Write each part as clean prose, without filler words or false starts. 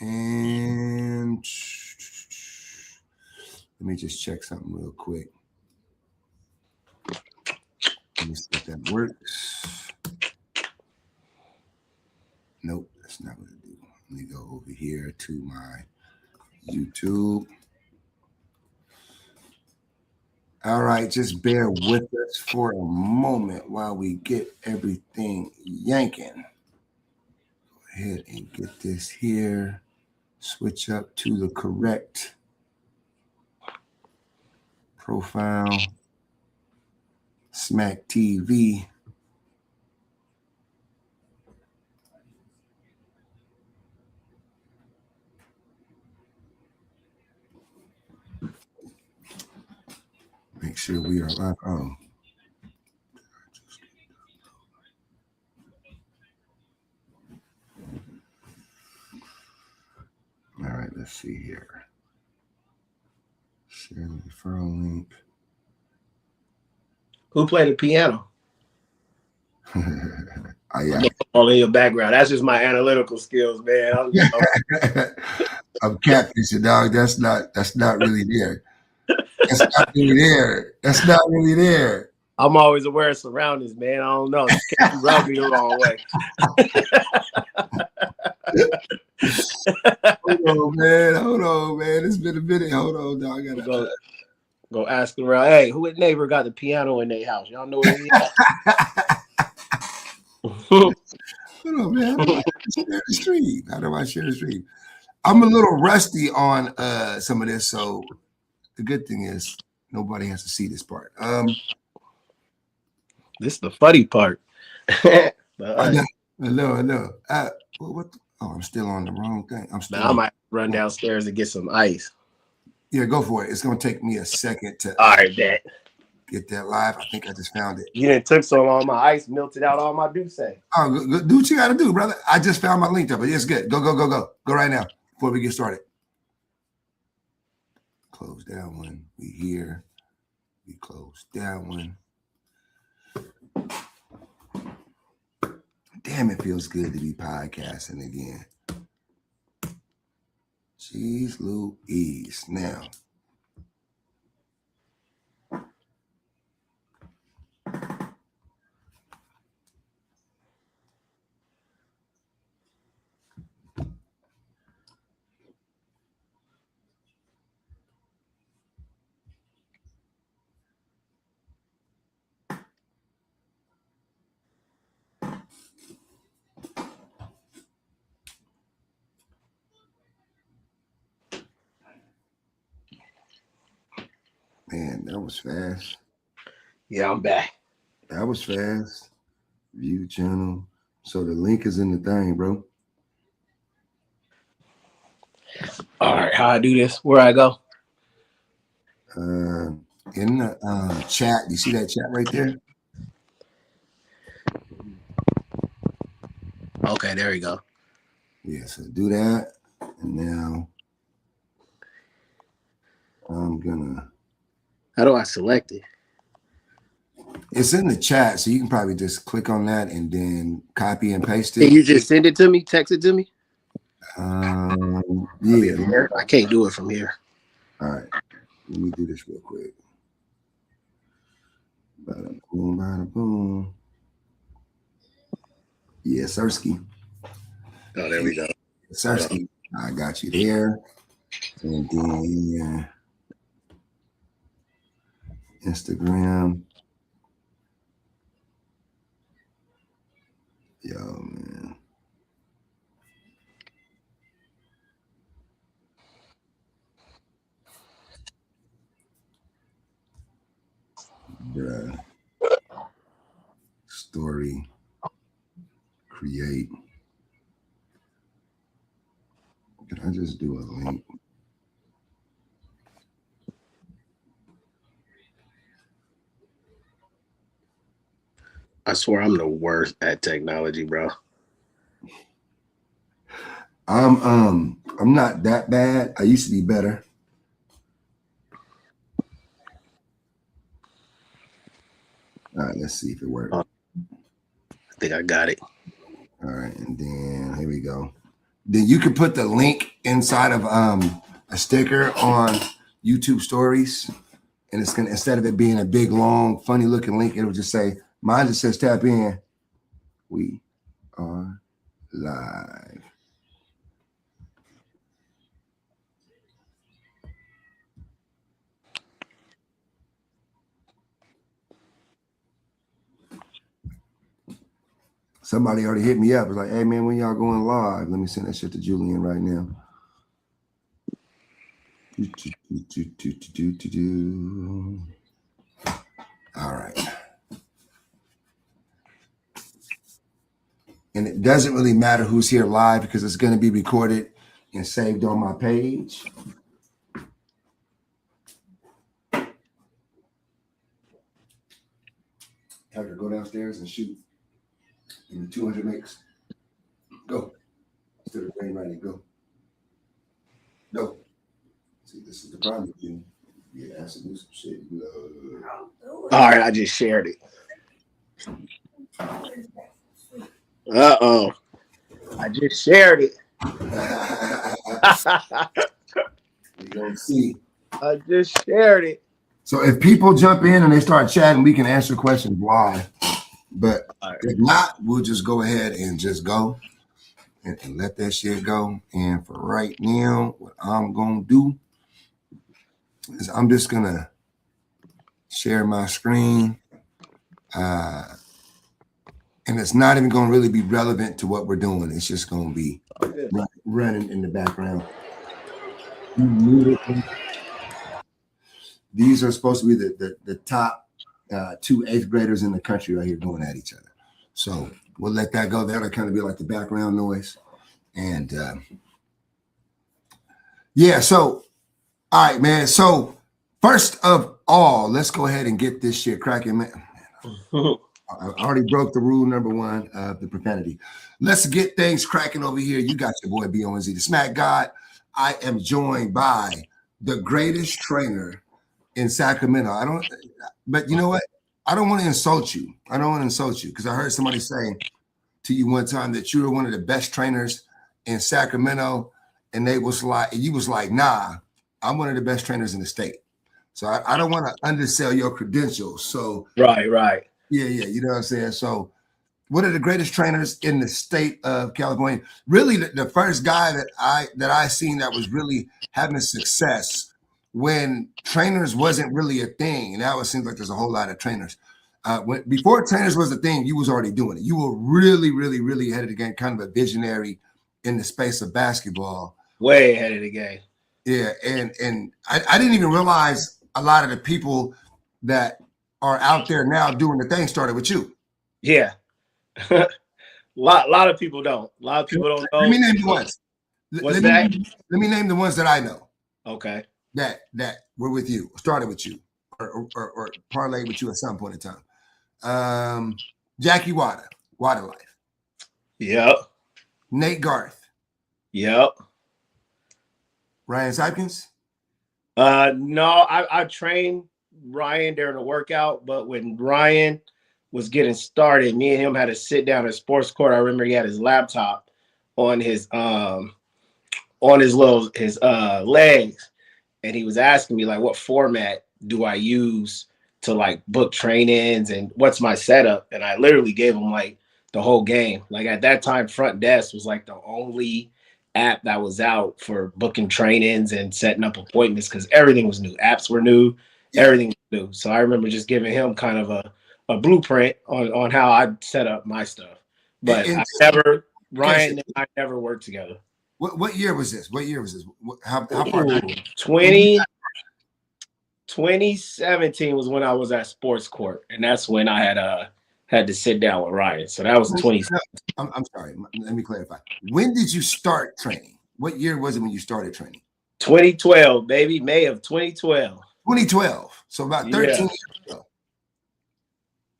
And let me just check something real quick. Let me see if that works. Nope, that's not what it do. Let me go over here to my YouTube. All right, just bear with us for a moment while we get everything yanking. Go ahead and get this here. Switch up to the correct profile. Smack TV. Make sure we are live. Oh. All right, let's see here. Share the referral link. Who played the piano? Yeah. All in your background. That's just my analytical skills, man. I'm catfishing, dog. That's not really there. That's not really there. That's not really there. I'm always aware of surroundings, man. I don't know. Just can't rub me the wrong way. Hold on, man. It's been a minute. Hold on, dog. I gotta go ask around. Hey, who neighbor got the piano in their house? Y'all know where he at? Hold on, man. How do I share the stream? How do I share the stream? I'm a little rusty on some of this, so the good thing is nobody has to see this part. This is the funny part. I know. I'm still on the wrong thing. I might run downstairs and get some ice. Yeah, go for it. It's gonna take me a second to bet. Get that live. I think I just found it. You didn't took so long. My ice melted out all my Douce. Oh, do what you gotta do, brother. I just found my link up, but it's good. Go right now before we get started. Close that one. We here. We close that one. Damn, it feels good to be podcasting again. Jeez Louise. Now. Man, that was fast. Yeah, I'm back. That was fast. View channel. So the link is in the thing, bro. All right, how I do this? Where I go? In the chat. You see that chat right there? Okay, there we go. Yeah, so do that. And now I'm gonna. How do I select it? It's in the chat, so you can probably just click on that and then copy and paste it. Can you just send it to me? Text it to me? Yeah. I can't do it from here. All right. Let me do this real quick. Bada boom, bada boom. Yeah, Sersky. Oh, there we go. Sersky. I got you there. And then Instagram. Yo, man. Bruh. Story. Create. Can I just do a link? I swear I'm the worst at technology, bro. I'm not that bad. I used to be better. All right, let's see if it works. I think I got it. All right, and then here we go. then you can put the link inside of a sticker on YouTube stories, and it's gonna, instead of it being a big long funny looking link, it'll just say, mine just says tap in. We are live. Somebody already hit me up. It's like, hey man, when y'all going live? Let me send that shit to Julian right now. All right. And it doesn't really matter who's here live because it's going to be recorded and saved on my page. Have to go downstairs and shoot in the 200 makes. Go. Instead of rain right, go. Go. See, this is the problem with you. You have to do some shit. All right, I just shared it. Uh-oh. I just shared it. You don't see. I just shared it. So if people jump in and they start chatting, we can answer questions live. But if not, we'll just go ahead and just go and let that shit go. And for right now, what I'm going to do is I'm just going to share my screen. And it's not even going to really be relevant to what we're doing. It's just going to be running in the background. These are supposed to be the top 2 8th graders in the country right here going at each other. So we'll let that go. That'll kind of be like the background noise. And yeah, so all right, man. So first of all, let's go ahead and get this shit cracking, man. I already broke the rule number 1 of the profanity. Let's get things cracking over here. You got your boy BONZ, the Smack God. I am joined by the greatest trainer in Sacramento. But you know what? I don't want to insult you. I don't want to insult you because I heard somebody saying to you one time that you were one of the best trainers in Sacramento, and you was like, nah, I'm one of the best trainers in the state. So I don't want to undersell your credentials. So right. Yeah, you know what I'm saying? So one of the greatest trainers in the state of California. Really the first guy that I seen that was really having success when trainers wasn't really a thing. Now it seems like there's a whole lot of trainers. Before trainers was a thing, you was already doing it. You were really, really, really ahead of the game, kind of a visionary in the space of basketball. Way ahead of the game. Yeah, and I didn't even realize a lot of the people that are out there now doing the thing started with you. Yeah. A lot of people don't. A lot of people don't know. Let me name the ones. What's that? Let me name the ones that I know. Okay. That were with you, started with you, or parlayed with you at some point in time. Jackie Water Life. Yep. Nate Garth. Yep. Ryan Sipkins. No, I trained Ryan during the workout, but when Ryan was getting started, me and him had to sit down at sports court. I remember he had his laptop on his legs, and he was asking me like, what format do I use to like book trainings and what's my setup? And I literally gave him like the whole game. Like at that time, Front Desk was like the only app that was out for booking trainings and setting up appointments because everything was new. Apps were new, everything was new. So I remember just giving him kind of a blueprint on how I set up my stuff. But Ryan and I never worked together. What year was this? How far back? 2017 was when I was at sports court, and that's when I had to sit down with Ryan. So that was 2017. I'm sorry. Let me clarify. When did you start training? What year was it when you started training? 2012, baby. May of 2012. 2012. So about 13 years ago.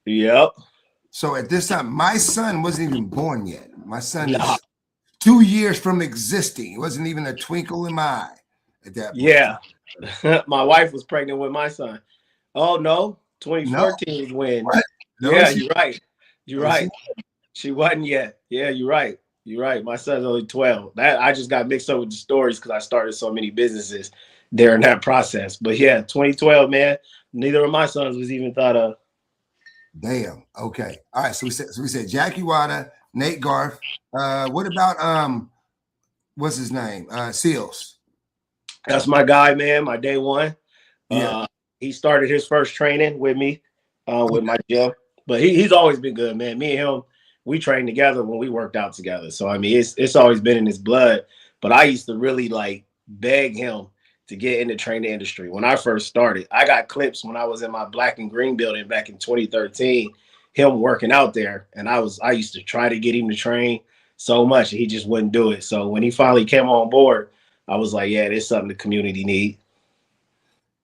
Yep. So at this time, my son wasn't even born yet. My son is 2 years from existing. It wasn't even a twinkle in my eye at that point. Yeah. My wife was pregnant with my son. Oh, no. 2014 was when. What? No, yeah, you're right. You're right. She wasn't yet. Yeah, you're right. You're right. My son's only 12. That I just got mixed up with the stories because I started so many businesses during that process. But yeah, 2012, man. Neither of my sons was even thought of. Damn. Okay. All right. So we said Jackie Wada, Nate Garth. What about what's his name? Seals. That's my guy, man. My day one. Yeah. He started his first training with me, with my gym. But he's always been good, man. Me and him, we trained together when we worked out together. So I mean, it's always been in his blood. But I used to really like beg him to get in the training industry. When I first started, I got clips when I was in my Black and Green building back in 2013, him working out there. And I used to try to get him to train so much and he just wouldn't do it. So when he finally came on board, I was like, yeah, there's something the community need.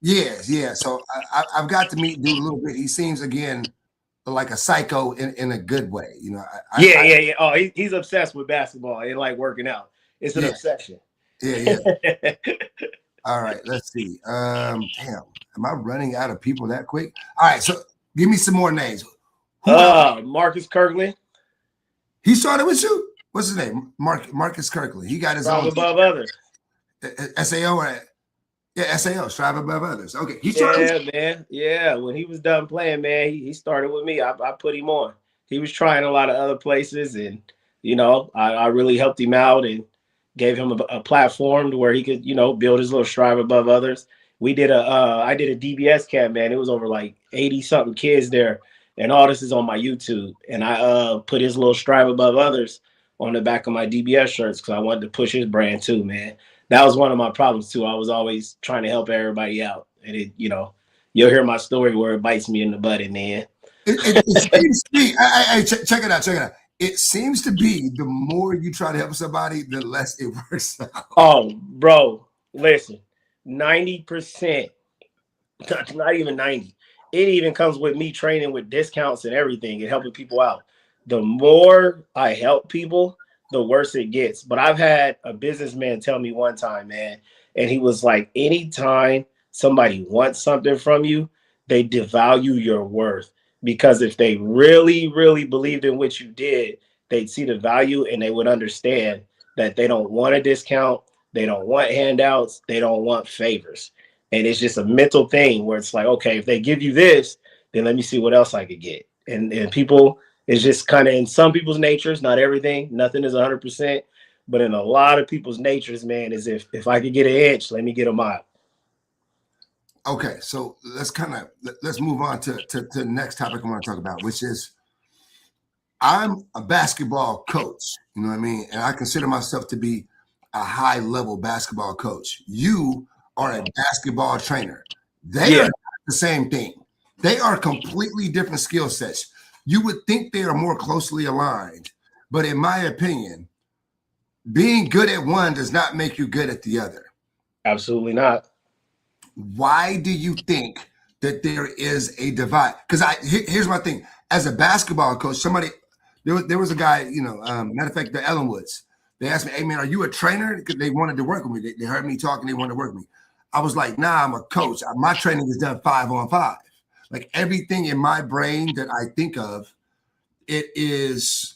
Yes, yeah. So I've got to meet dude a little bit. He seems again like a psycho in a good way. You know, Yeah. Oh, he's obsessed with basketball and like working out. It's an obsession. Yeah. All right, let's see. Damn, am I running out of people that quick? All right, so give me some more names. Marcus Kirkland. He started with you. What's his name? Marcus Kirkland. He got his own above others. SAO or SAO, strive above others. Okay, he started. Man. Yeah, when he was done playing, man, he started with me. I put him on. He was trying a lot of other places, and you know, I really helped him out and gave him a platform to where he could, you know, build his little strive above others. I did a DBS camp, man. It was over like 80 something kids there, and all this is on my YouTube. And I put his little strive above others on the back of my DBS shirts because I wanted to push his brand too, man. That was one of my problems too. I was always trying to help everybody out, and it, you know, you'll hear my story where it bites me in the butt in the end. It seems to be. Check it out. It seems to be the more you try to help somebody, the less it works out. Oh, bro, listen, 90%, not even 90. It even comes with me training with discounts and everything and helping people out. The more I help people, the worse it gets. But I've had a businessman tell me one time, man, and he was like, anytime somebody wants something from you, they devalue your worth. Because if they really, really believed in what you did, they'd see the value and they would understand that they don't want a discount, they don't want handouts, they don't want favors. And it's just a mental thing where it's like, okay, if they give you this, then let me see what else I could get. And people, it's just kind of in some people's natures, not everything, nothing is 100%, but in a lot of people's natures, man, is if I could get an inch, let me get a mile. Okay, so let's move on to the next topic I want to talk about, which is I'm a basketball coach. You know what I mean? And I consider myself to be a high level basketball coach. You are a basketball trainer. They are not the same thing. They are completely different skill sets. You would think they are more closely aligned, but in my opinion, being good at one does not make you good at the other. Absolutely not. Why do you think that there is a divide? Because here's my thing. As a basketball coach, there was a guy, you know, matter of fact, the Ellenwoods. They asked me, hey, man, are you a trainer? Because they wanted to work with me. They heard me talking. They wanted to work with me. I was like, nah, I'm a coach. My training is done 5-on-5. Like everything in my brain that I think of, it is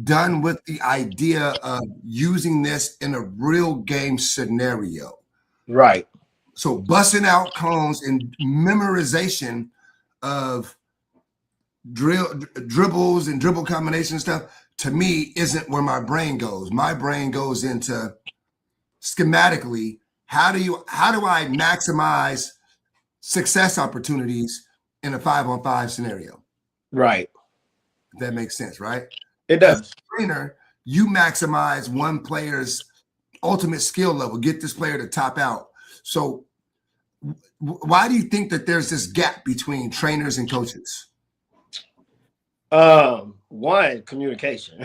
done with the idea of using this in a real game scenario. Right. So busting out cones and memorization of dribbles and dribble combination stuff, to me, isn't where my brain goes. My brain goes into schematically, how do I maximize success opportunities in a 5-on-5 scenario? Right. If that makes sense, right? It does. As a trainer, you maximize one player's ultimate skill level, get this player to top out. So why do you think that there's this gap between trainers and coaches? One, communication.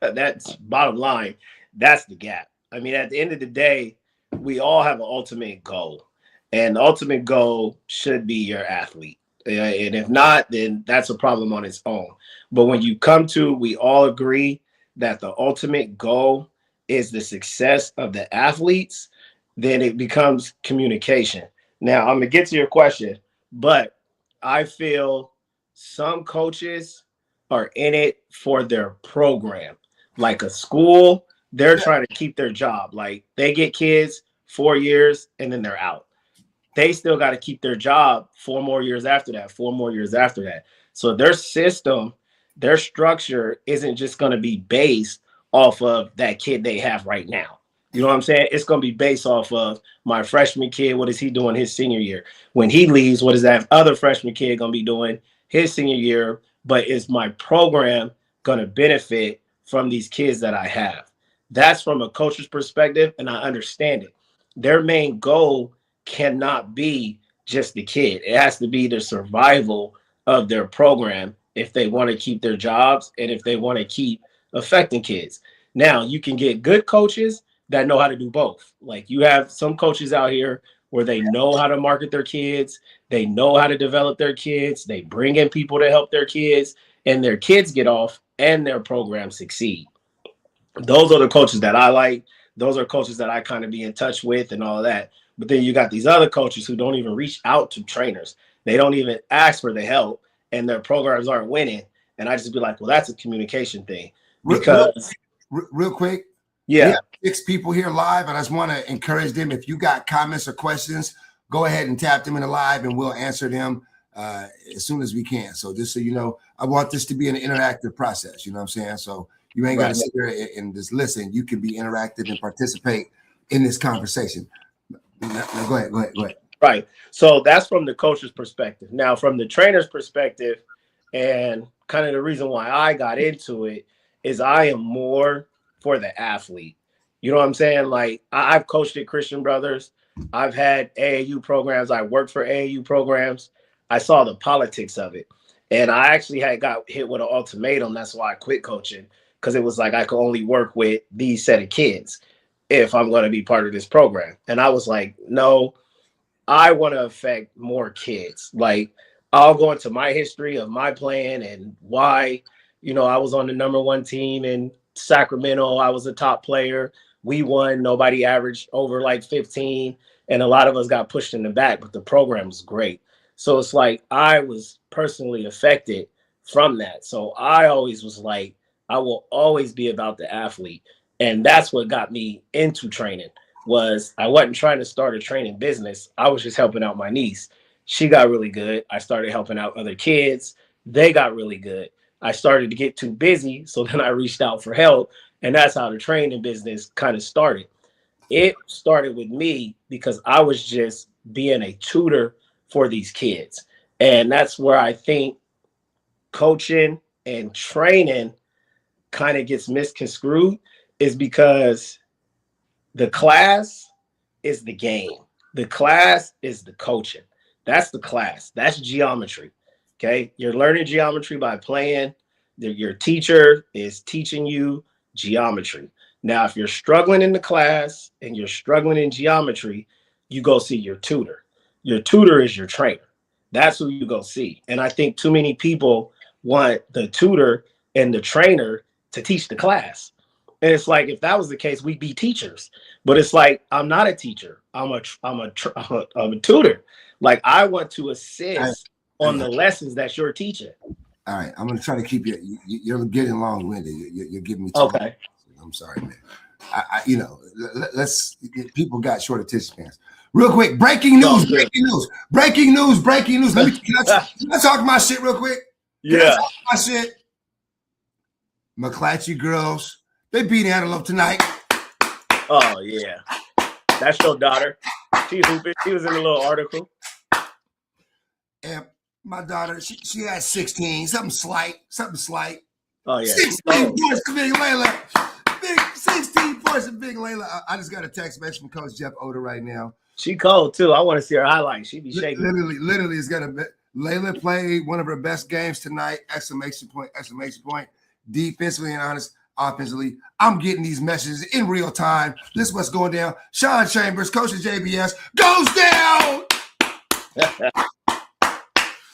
That's bottom line. That's the gap. I mean, at the end of the day, we all have an ultimate goal, and the ultimate goal should be your athlete. And if not, then that's a problem on its own. But when we all agree that the ultimate goal is the success of the athletes, then it becomes communication. Now, I'm going to get to your question, but I feel some coaches are in it for their program. Like a school, they're trying to keep their job. Like they get kids 4 years and then they're out. They still got to keep their job 4 more years after that, 4 more years after that. So their system, their structure isn't just going to be based off of that kid they have right now. You know what I'm saying? It's going to be based off of my freshman kid. What is he doing his senior year? When he leaves, what is that other freshman kid going to be doing his senior year? But is my program going to benefit from these kids that I have? That's from a coach's perspective, and I understand it. Their main goal cannot be just the kid. It has to be the survival of their program if they want to keep their jobs and if they want to keep affecting kids. Now, you can get good coaches that know how to do both. Like you have some coaches out here where they know how to market their kids, they know how to develop their kids, they bring in people to help their kids, and their kids get off and their program succeed. Those are the coaches that I like. Those are coaches that I kind of be in touch with and all that. But then you got these other coaches who don't even reach out to trainers. They don't even ask for the help, and their programs aren't winning. And I just be like, well, that's a communication thing. Because real quick, yeah, we have 6 people here live, and I just want to encourage them. If you got comments or questions, go ahead and tap them in the live, and we'll answer them as soon as we can. So just so you know, I want this to be an interactive process. You know what I'm saying? So you ain't got to sit there and just listen. You can be interactive and participate in this conversation. No, go ahead. Right. So that's from the coach's perspective. Now, from the trainer's perspective, and kind of the reason why I got into it is I am more for the athlete. You know what I'm saying? Like I've coached at Christian Brothers. I've had AAU programs. I worked for AAU programs. I saw the politics of it. And I actually got hit with an ultimatum. That's why I quit coaching, because it was like I could only work with these set of kids if I'm going to be part of this program. And I was like, no, I want to affect more kids. Like I'll go into my history of my plan and why, I was on the #1 team in Sacramento. I was a top player. We won. Nobody averaged over like 15. And a lot of us got pushed in the back, but the program was great. So it's like I was personally affected from that. So I always was like, I will always be about the athlete. And that's what got me into training. Was I wasn't trying to start a training business. I was just helping out my niece. She got really good. I started helping out other kids. They got really good. I started to get too busy. So then I reached out for help. And that's how the training business kind of started. It started with me because I was just being a tutor for these kids. And that's where I think coaching and training kind of gets misconstrued, is because the class is the game. The class is the coaching. That's the class. That's geometry. Okay. You're learning geometry by playing. Your teacher is teaching you geometry. Now, if you're struggling in the class and you're struggling in geometry, you go see your tutor. Your tutor is your trainer. That's who you go see. And I think too many people want the tutor and the trainer to teach the class. And it's like, if that was the case, we'd be teachers. But it's like, I'm not a teacher. I'm a tutor. Like I want to assist on the lessons that you're teaching. All right, I'm gonna try to keep you. You're getting long-winded. You're giving me too okay. Long. I'm sorry, man. Let's. People got short attention spans. Real quick, breaking news. Let me. Can I talk my shit real quick? Yeah. My shit. McClatchy girls. They beat Antelope tonight. Oh yeah, that's your daughter. She's hooping. She was in a little article. And my daughter, she had 16, something slight. Oh yeah, 16 points to Big Layla. 16 points to Big Layla. I just got a text message from Coach Jeff Oda right now. She cold too. I want to see her highlights. She be shaking. Literally, it's gonna be. Layla played one of her best games tonight! Exclamation point! Defensively and honest, offensively. I'm getting these messages in real time. This is what's going down. Sean Chambers, coach of JBS, goes down.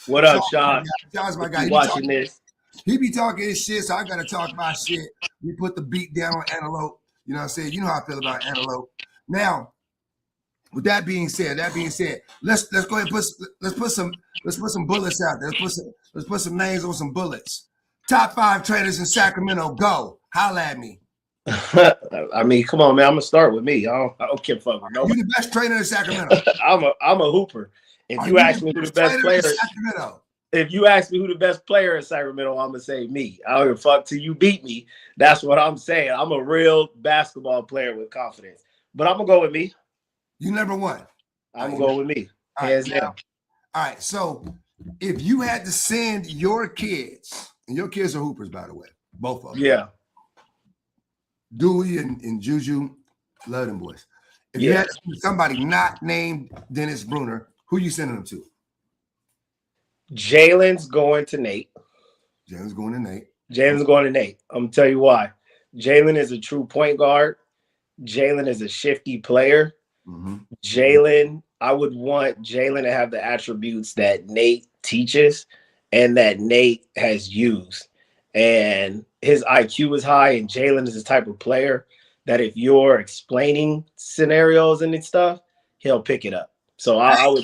What up, Sean? Sean's my guy. Watching this. He be talking his shit, so I gotta talk my shit. We put the beat down on Antelope. You know what I'm saying? You know how I feel about Antelope. Now, with that being said, let's go ahead and put some bullets out there. Let's put some names on some bullets. Top 5 trainers in Sacramento, go. Holla at me. I mean, come on, man. I'm gonna start with me. I don't care fuck with You nobody. the best trainer in Sacramento. I'm a hooper. If you ask me who the best player in Sacramento, if you ask me who the best player in Sacramento, I'm gonna say me. I don't give a fuck till you beat me. That's what I'm saying. I'm a real basketball player with confidence. But I'm gonna go with me. You number one. I'm gonna go with me. Hands down. All right. So if you had to send your kids, and your kids are hoopers, by the way, both of them. Yeah. Dewey and Juju, love them boys. If you had somebody not named Dennis Bruner, who you sending them to? Jalen's going to Nate. Jalen's going to Nate. Jalen's going to Nate. I'm going to tell you why. Jalen is a true point guard. Jalen is a shifty player. Mm-hmm. Jalen, I would want Jalen to have the attributes that Nate teaches and that Nate has used. And his IQ is high, and Jalen is the type of player that if you're explaining scenarios and stuff, he'll pick it up. So I would.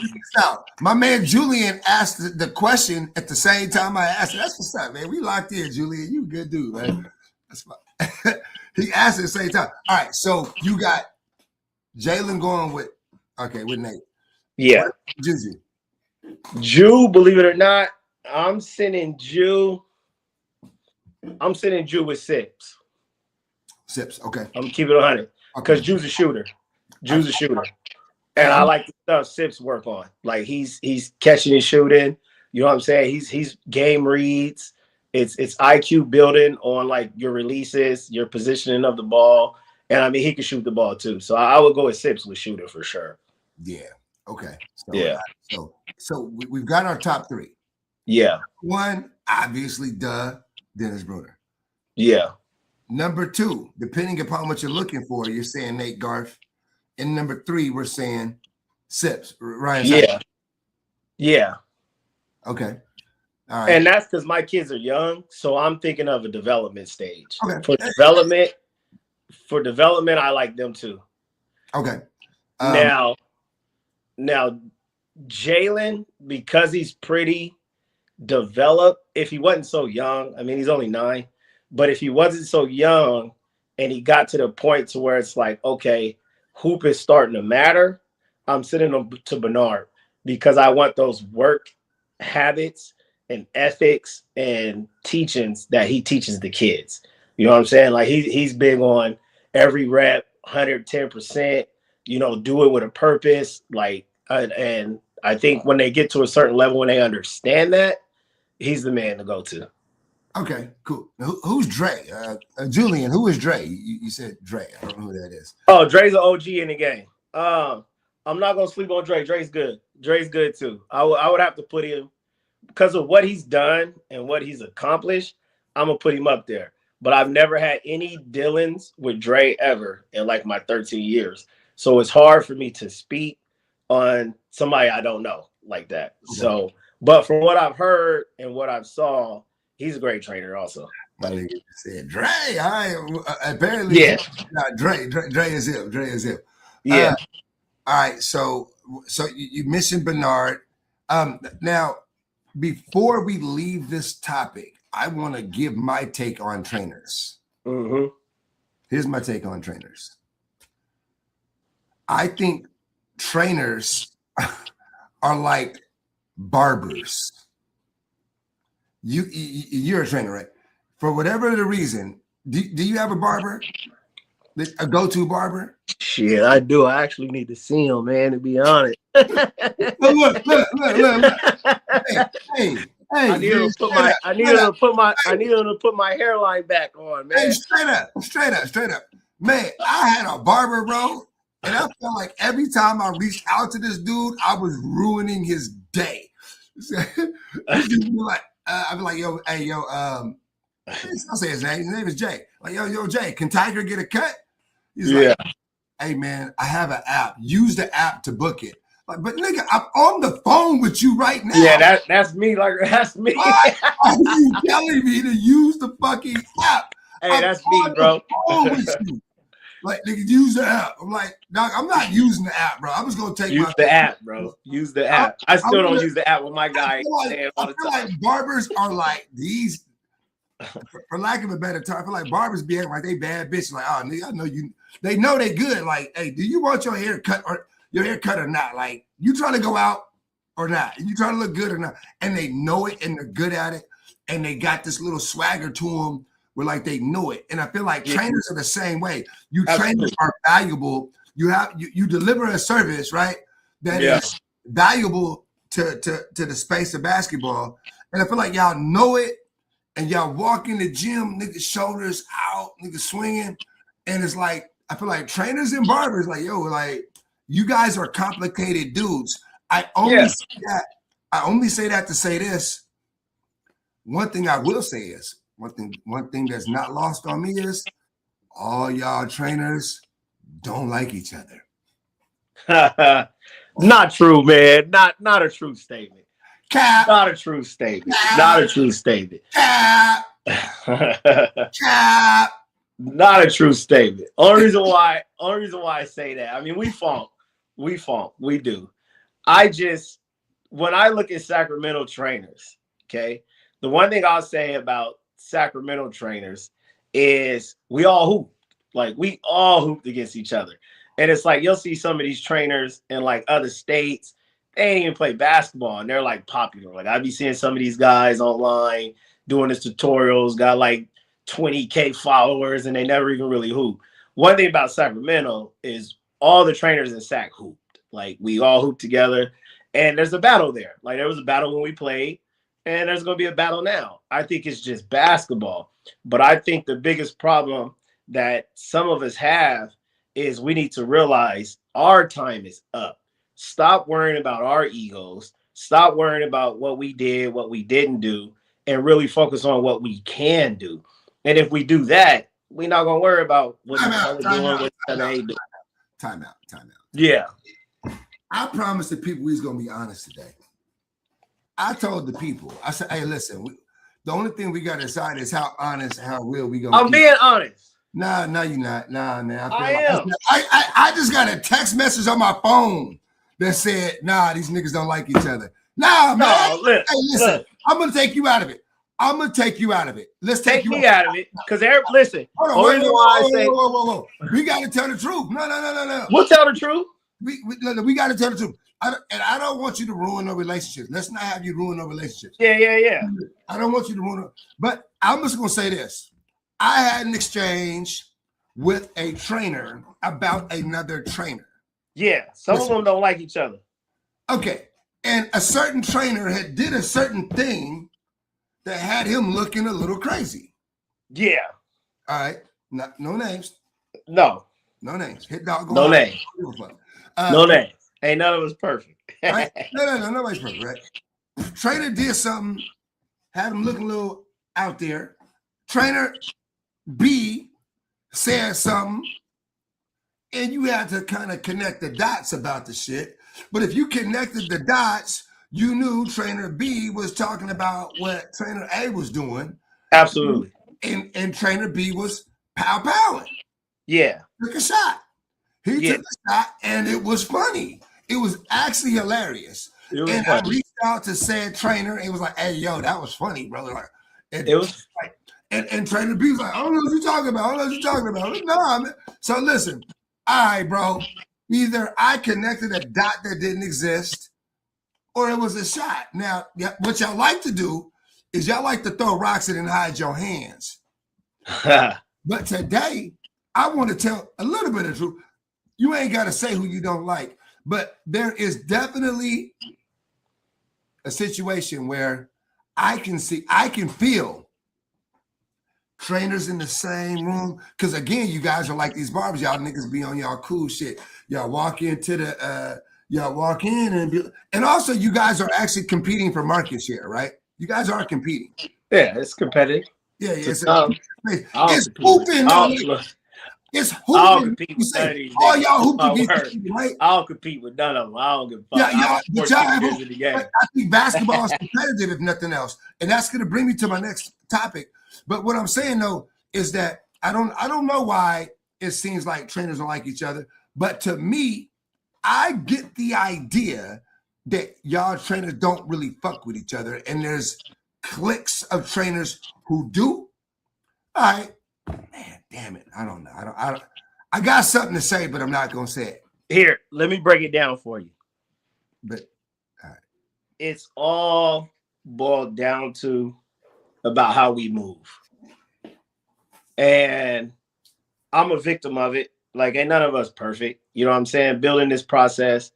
My man Julian asked the question at the same time I asked it. That's what's up, man. We locked in, Julian. You a good dude, man. That's fine. He asked it at the same time. All right, so you got Jalen going with Nate. Yeah. Juju. Jew, believe it or not, I'm sending Jew with Sips. Sips, okay. I'm gonna keep it 100 because Jew's a shooter. And I like the stuff Sips work on. Like he's catching and shooting. You know what I'm saying? He's game reads. It's IQ building on like your releases, your positioning of the ball, and I mean he can shoot the ball too. So I would go with Sips with shooting for sure. Yeah. Okay. So, yeah. So we've got our top three. Yeah. One, obviously, Dennis Bruner. Yeah. Number two, depending upon what you're looking for, you're saying Nate Garth. And number three, we're saying Sips, Ryan. Yeah. Yeah. Okay. All right. And that's because my kids are young, so I'm thinking of a development stage. Okay. For development, I like them too. Okay. Now, Jalen, because he's pretty developed, if he wasn't so young, I mean, he's only 9, but if he wasn't so young and he got to the point to where it's like, okay, hoop is starting to matter, I'm sending him to Bernard because I want those work habits and ethics and teachings that he teaches the kids. You know what I'm saying? Like he's big on every rep, 110%, do it with a purpose. Like, and I think when they get to a certain level, when they understand that, he's the man to go to. Okay, cool. Now, who's Dre? Julian, who is Dre? You said Dre. I don't know who that is. Oh, Dre's an OG in the game. I'm not going to sleep on Dre. Dre's good. Dre's good too. I would have to put him, because of what he's done and what he's accomplished, I'm going to put him up there. But I've never had any dealings with Dre ever in like my 13 years. So it's hard for me to speak on somebody I don't know like that. Okay. So, but from what I've heard and what I've saw, he's a great trainer also. My nigga said Dre. Apparently, yeah. Dre is him. Dre is him. Yeah. All right. So you mentioned Bernard. Now, before we leave this topic, I want to give my take on trainers. Mm-hmm. Here's my take on trainers. I think trainers are like barbers. You're a trainer, right? For whatever the reason, do you have a barber? A go-to barber? Shit, I do. I actually need to see him, man, to be honest. Look. Hey. I need him to put my hairline back on, man. Hey, straight up. Man, I had a barber, bro, and I felt like every time I reached out to this dude, I was ruining his day. I'd be like, yo, hey, I'll say his name. His name is Jay. Like, yo, Jay, can Tiger get a cut? He's like, hey, man, I have an app. Use the app to book it. Like, but nigga, I'm on the phone with you right now. Yeah, that's me. Like, that's me. Why are you telling me to use the fucking app? Hey, that's me, bro. Like, nigga, use the app. I'm like, dog, I'm not using the app, bro. I'm just gonna take use the app, bro. Use the app. I still don't use the app with my guy. I feel like barbers are like these. for lack of a better term, I feel like barbers be acting like they bad bitches. Like, oh, nigga, I know you. They know they good. Like, hey, do you want your hair cut or not? Like, you trying to go out or not? You trying to look good or not? And they know it, and they're good at it, and they got this little swagger to them where like they know it. And I feel like trainers are the same way. You trainers are valuable. You deliver a service, right? That is valuable to the space of basketball. And I feel like y'all know it. And y'all walk in the gym, niggas shoulders out, niggas swinging. And it's like, I feel like trainers and barbers, like, yo, like, you guys are complicated dudes. I only say that to say this. One thing I will say is, one thing that's not lost on me is all y'all trainers don't like each other. Not true, man. Not a true statement. Cap. Not a true statement. Cap. Not a true statement. Cap. Cap. Not a true statement. Only reason why I say that. I mean, we funk. We do. When I look at Sacramento trainers, okay, the one thing I'll say about Sacramento trainers is we all hoop. Like, we all hooped against each other. And it's like, you'll see some of these trainers in like other states, they ain't even play basketball and they're like popular. Like, I be seeing some of these guys online doing this tutorials, got like 20K followers, and they never even really hoop. One thing about Sacramento is all the trainers in Sac hooped. Like, we all hoop together, and there's a battle there. Like, there was a battle when we played, and there's going to be a battle now. I think it's just basketball. But I think the biggest problem that some of us have is we need to realize our time is up. Stop worrying about our egos. Stop worrying about what we did, what we didn't do, and really focus on what we can do. And if we do that, we're not going to worry about what the doing, what the ain't doing. Time out. Yeah. I promised the people we was going to be honest today. I told the people, I said, hey, listen, the only thing we got to decide is how honest, how real we going to be. I'm being honest. Nah, no, you're not. Nah, man. I am. I just got a text message on my phone that said, nah, these niggas don't like each other. Nah, man. No, listen, I'm going to take you out of it. Let's take me out of it. Because, listen. Hold on, whoa. We got to tell the truth. No. We'll tell the truth. We got to tell the truth. I don't want you to ruin no relationships. Let's not have you ruin no relationships. Yeah. I don't want you to ruin it. But I'm just going to say this. I had an exchange with a trainer about another trainer. Yeah, some of them don't like each other. Okay, and a certain trainer had did a certain thing that had him looking a little crazy. Yeah. All right, no names. No names. Hit dog. No names. No names. Ain't none of us perfect. Right? No, nobody's perfect, right? Trainer did something, had him looking a little out there. Trainer B said something, and you had to kind of connect the dots about the shit. But if you connected the dots, you knew Trainer B was talking about what Trainer A was doing. Absolutely. And Trainer B was powing. Yeah. Took a shot. He took a shot, and it was funny. It was actually hilarious. Funny. I reached out to said trainer, and it was like, hey, yo, that was funny, brother. Like, it was like, and Trainer B was like, I don't know what you're talking about. No, man. So listen, all right, bro. Either I connected a dot that didn't exist, or it was a shot. Now, what y'all like to do is y'all like to throw rocks at and hide your hands. But today, I want to tell a little bit of truth. You ain't got to say who you don't like, but there is definitely a situation where I can feel trainers in the same room. Because again, you guys are like these barbers. Y'all niggas be on y'all cool shit. Y'all walk into the, and also you guys are actually competing for market share, right? You guys are competing. Yeah, it's competitive. Yeah, it's hooping. It's I'll hooping. compete with none of these all y'all hooping, right? I'll compete with none of them. I don't give a fuck. I think basketball is competitive, if nothing else, and that's going to bring me to my next topic. But what I'm saying though is that I don't know why it seems like trainers don't like each other, but to me, I get the idea that y'all trainers don't really fuck with each other, and there's cliques of trainers who do, All right. Man, damn it. I don't know. I got something to say, but I'm not gonna say it. Here, let me break it down for you. But all right. It's all boiled down to about how we move. And I'm a victim of it. Like, ain't none of us perfect. You know what I'm saying? Building this process,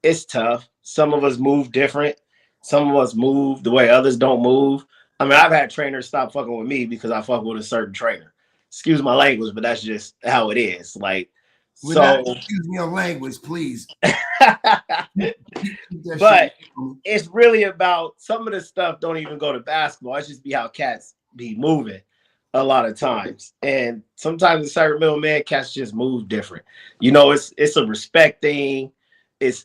it's tough. Some of us move different. Some of us move the way others don't move. I mean, I've had trainers stop fucking with me because I fuck with a certain trainer. Excuse my language, but that's just how it is. Like, excuse me your language, please. But it's really about some of the stuff don't even go to basketball. It's just be how cats be moving a lot of times. And sometimes in Sacramento, man, cats just move different. You know, it's a respect thing. It's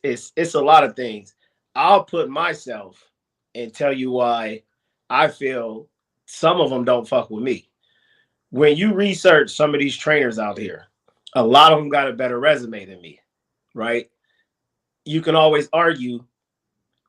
a lot of things. I'll put myself and tell you why I feel some of them don't fuck with me. When you research some of these trainers out here, a lot of them got a better resume than me, right? You can always argue,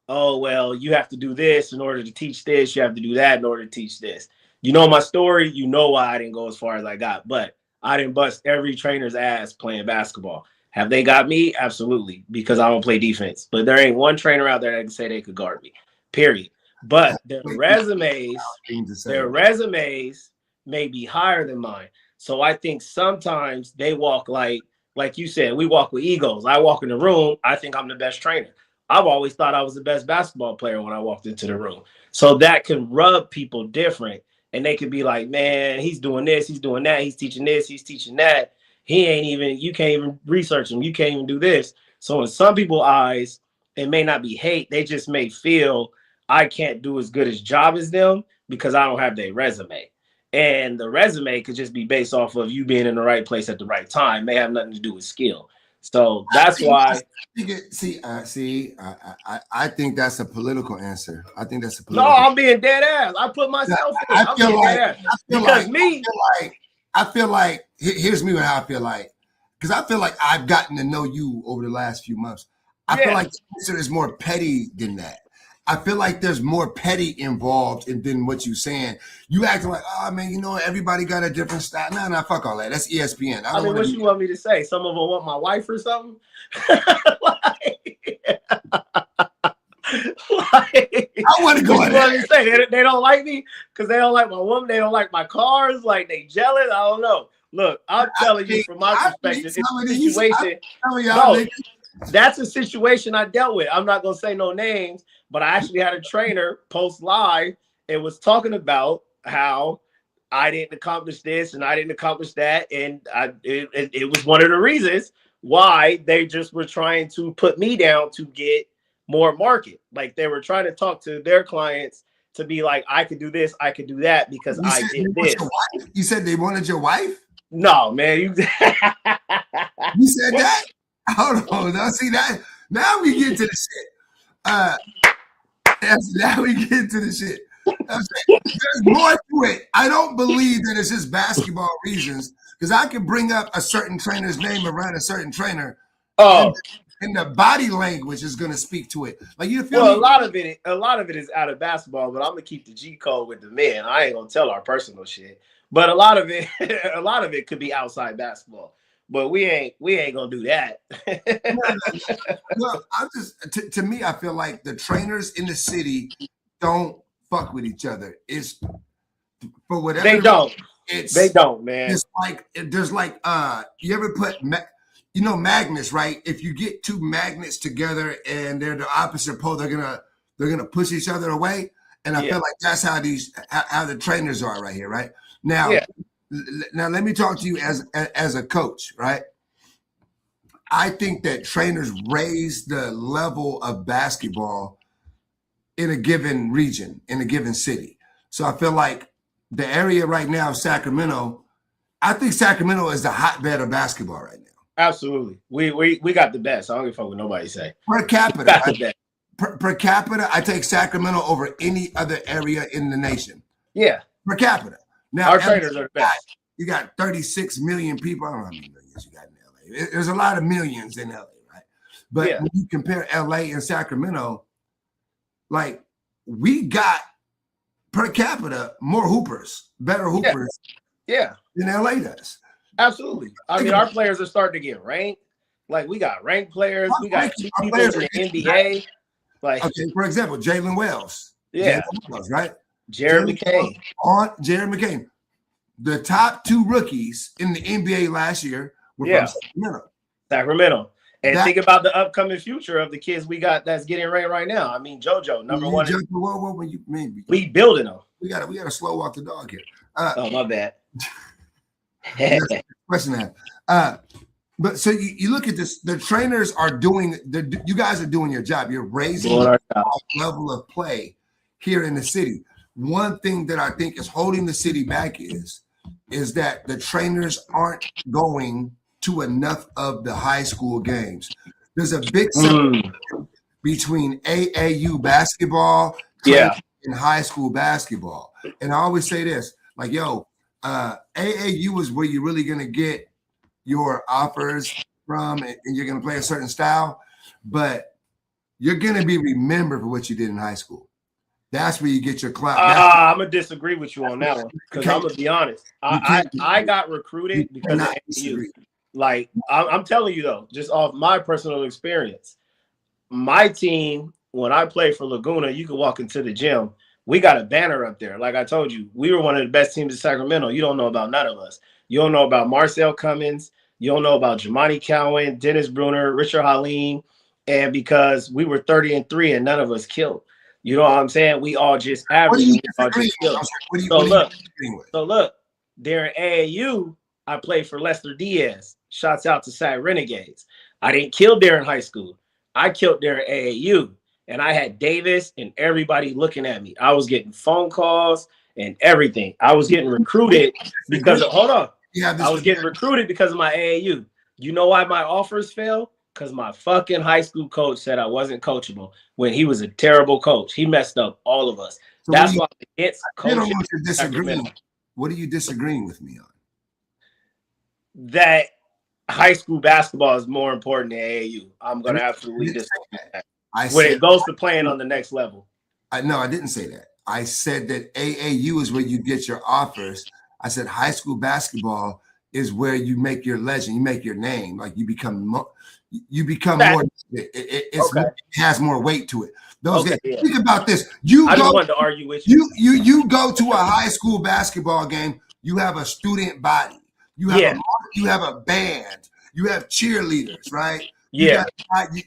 oh, well, you have to do this in order to teach this. You have to do that in order to teach this. You know my story. You know why I didn't go as far as I got. But I didn't bust every trainer's ass playing basketball. Have they got me? Absolutely, because I don't play defense. But there ain't one trainer out there that can say they could guard me, period. But their resumes may be higher than mine. So I think sometimes they walk like you said, we walk with egos. I walk in the room, I think I'm the best trainer. I've always thought I was the best basketball player when I walked into the room. So that can rub people different. And they could be like, man, he's doing this, he's doing that, he's teaching this, he's teaching that. You can't even research him. You can't even do this. So in some people's eyes, it may not be hate. They just may feel I can't do as good as job as them because I don't have their resume. And the resume could just be based off of you being in the right place at the right time. May have nothing to do with skill. So that's why. I think that's a political answer. I think that's a political. No, I'm being dead ass. I put myself in. I'm being dead ass. I feel like here's me with how I feel like, because I feel like I've gotten to know you over the last few months. I feel like the answer is more petty than that. I feel like there's more petty involved than what you're saying. You acting like, oh man, you know, everybody got a different style. No, fuck all that. That's ESPN. I mean, what you want me to say? Some of them want my wife or something? I want to go ahead. What you say? They don't like me because they don't like my woman. They don't like my cars. Like they jealous. I don't know. Look, I'm telling you from my perspective, it's a situation. No, that's a situation I dealt with. I'm not gonna say no names, but I actually had a trainer post live and was talking about how I didn't accomplish this and I didn't accomplish that, and it was one of the reasons why they just were trying to put me down to get more market. Like they were trying to talk to their clients to be like, I could do this, I could do that because I did this. You said they wanted your wife? No, man. You said that? Hold on. Now see that? Now we get to the shit. Now we get to the shit. There's more to it. I don't believe that it's just basketball reasons, because I can bring up a certain trainer's name around a certain trainer. Oh. And the body language is going to speak to it. Like you feel well, a lot of it is out of basketball, but I'm gonna keep the G code with the men. I ain't gonna tell our personal shit. But a lot of it could be outside basketball. But we ain't gonna do that. Well, I'm just to me, I feel like the trainers in the city don't fuck with each other. It's for whatever they don't. They don't, man. It's like there's like you ever put magnets, right? If you get two magnets together and they're the opposite pole, they're gonna push each other away. And I feel like that's how the trainers are right here, right? Now, now let me talk to you as a coach, right? I think that trainers raise the level of basketball in a given region, in a given city. So I feel like the area right now, Sacramento, I think Sacramento is the hotbed of basketball right now. Absolutely. We got the best. I don't give a fuck what nobody say. Per capita, per capita, I take Sacramento over any other area in the nation. Yeah. Per capita. Now, our trainers are the best. You got 36 million people. I don't know how many millions you got in LA. There's a lot of millions in LA, right? But when you compare LA and Sacramento, like we got per capita more hoopers, better hoopers Yeah, than LA does. absolutely. I mean, our players are starting to get ranked. Like, we got ranked players. We got two people in the NBA. Like, okay, for example, Jalen Wells. Yeah. Jalen Wells, right? Jared McCain. Jared McCain. The top 2 rookies in the NBA last year were from Sacramento. And think about the upcoming future of the kids we got that's getting ranked right now. I mean, JoJo, number one. We building them. We gotta slow walk the dog here. Oh, my bad. Question that. But so you look at this, the trainers are doing, you guys are doing your job. You're raising the level of play here in the city. One thing that I think is holding the city back is that the trainers aren't going to enough of the high school games. There's a big separation between AAU basketball and high school basketball. And I always say this, like, yo, AAU is where you're really going to get your offers from, and you're going to play a certain style, but you're going to be remembered for what you did in high school. That's where you get your clout. I'm going to disagree with you on that one, because I'm going to be honest. I got recruited because of AAU. Like, I'm telling you, though, just off my personal experience, my team, when I played for Laguna, you could walk into the gym. We got a banner up there. Like I told you, we were one of the best teams in Sacramento. You don't know about none of us. You don't know about Marcel Cummins. You don't know about Jamani Cowan, Dennis Bruner, Richard Haleen. And because we were 30-3 and none of us killed. You know what I'm saying? We all just averaged. So look, during AAU, I played for Lester Diaz. Shouts out to Sac Renegades. I didn't kill there in high school. I killed there in AAU. And I had Davis and everybody looking at me. I was getting phone calls and everything. I was getting recruited because of, I was getting recruited because of my AAU. You know why my offers fell? Because my fucking high school coach said I wasn't coachable when he was a terrible coach. He messed up all of us. So that's why it's coaching. What are you disagreeing with me on? That high school basketball is more important than AAU. I'm going to absolutely disagree with that. When it goes to playing on the next level. No, I didn't say that. I said that AAU is where you get your offers. I said high school basketball is where you make your legend, you make your name, like you become more. It has more weight to it. Think about this. I just wanted to argue with you. You go to a high school basketball game. You have a student body. You have a band. You have cheerleaders, right? Yeah.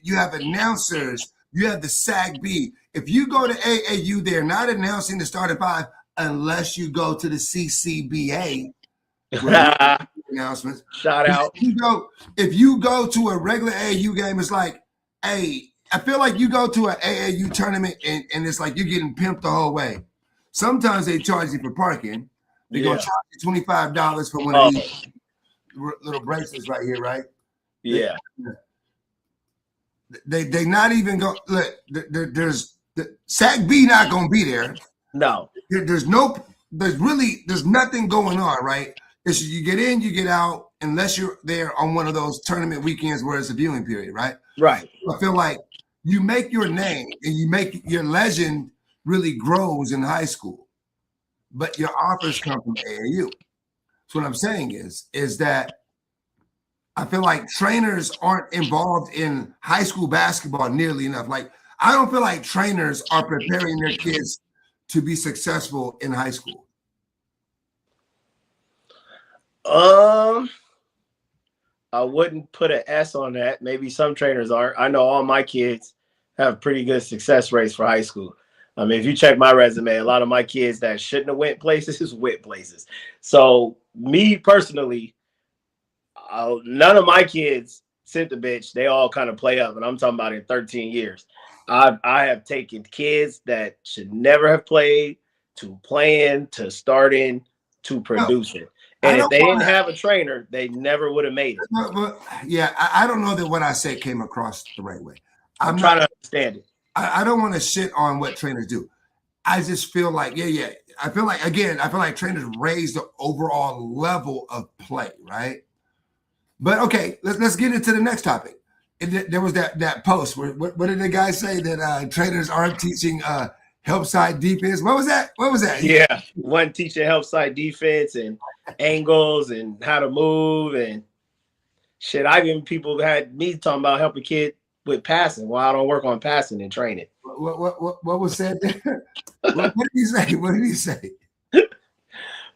You have announcers. You have the SAC-B. If you go to AAU, they're not announcing the starting 5 unless you go to the CCBA announcements. Shout out. If you go to a regular AAU game, it's like, hey, I feel like you go to an AAU tournament and it's like you're getting pimped the whole way. Sometimes they charge you for parking. They're going to charge you $25 for one of these little bracelets right here, right? Yeah. They not even go. Look, there's the SAC-B not going to be there. No. There's nothing going on, right? It's you get in, you get out, unless you're there on one of those tournament weekends where it's a viewing period, right? Right. I feel like you make your name and you make your legend really grows in high school, but your offers come from AAU. So what I'm saying is that I feel like trainers aren't involved in high school basketball nearly enough. Like, I don't feel like trainers are preparing their kids to be successful in high school. I wouldn't put an S on that. Maybe some trainers are. I know all my kids have pretty good success rates for high school. I mean, if you check my resume, a lot of my kids that shouldn't have went places went places. So me personally, none of my kids sent the bitch. They all kind of play up, and I'm talking about in 13 years. I have taken kids that should never have played to playing to starting to producing. And if they didn't have a trainer, they never would have made it. But I don't know that what I said came across the right way. I'm trying to understand it. I don't want to shit on what trainers do. I just feel like, I feel like trainers raise the overall level of play, right? But okay, let's get into the next topic. There was that post where what did the guy say that trainers aren't teaching help side defense. What was that? What was that? Yeah, one teacher help side defense and angles and how to move and shit. I've even people had me talking about helping kid with passing while I don't work on passing and training. What was said there? What did he say? What did he say?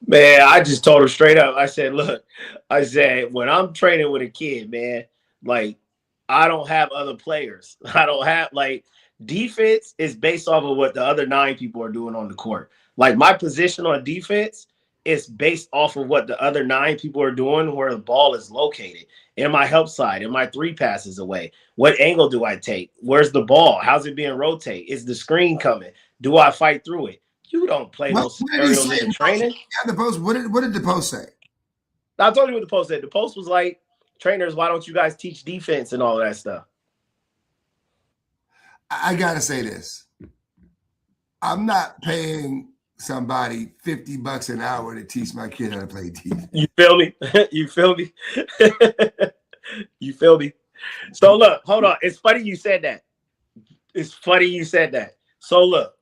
Man, I just told him straight up. I said, look, I said, when I'm training with a kid, man, like I don't have other players. I don't have like defense is based off of what the other 9 people are doing on the court. Like my position on defense is based off of what the other 9 people are doing where the ball is located. In my help side, in my 3 passes away. What angle do I take? Where's the ball? How's it being rotated? Is the screen coming? Do I fight through it? You don't play those scenarios in training. Yeah, the post. What did the post say? I told you what the post said. The post was like, trainers, why don't you guys teach defense and all that stuff? I gotta say this. I'm not paying somebody $50 an hour to teach my kid how to play defense. You feel me? You feel me? You feel me? So look, hold on. It's funny you said that. It's funny you said that. So look,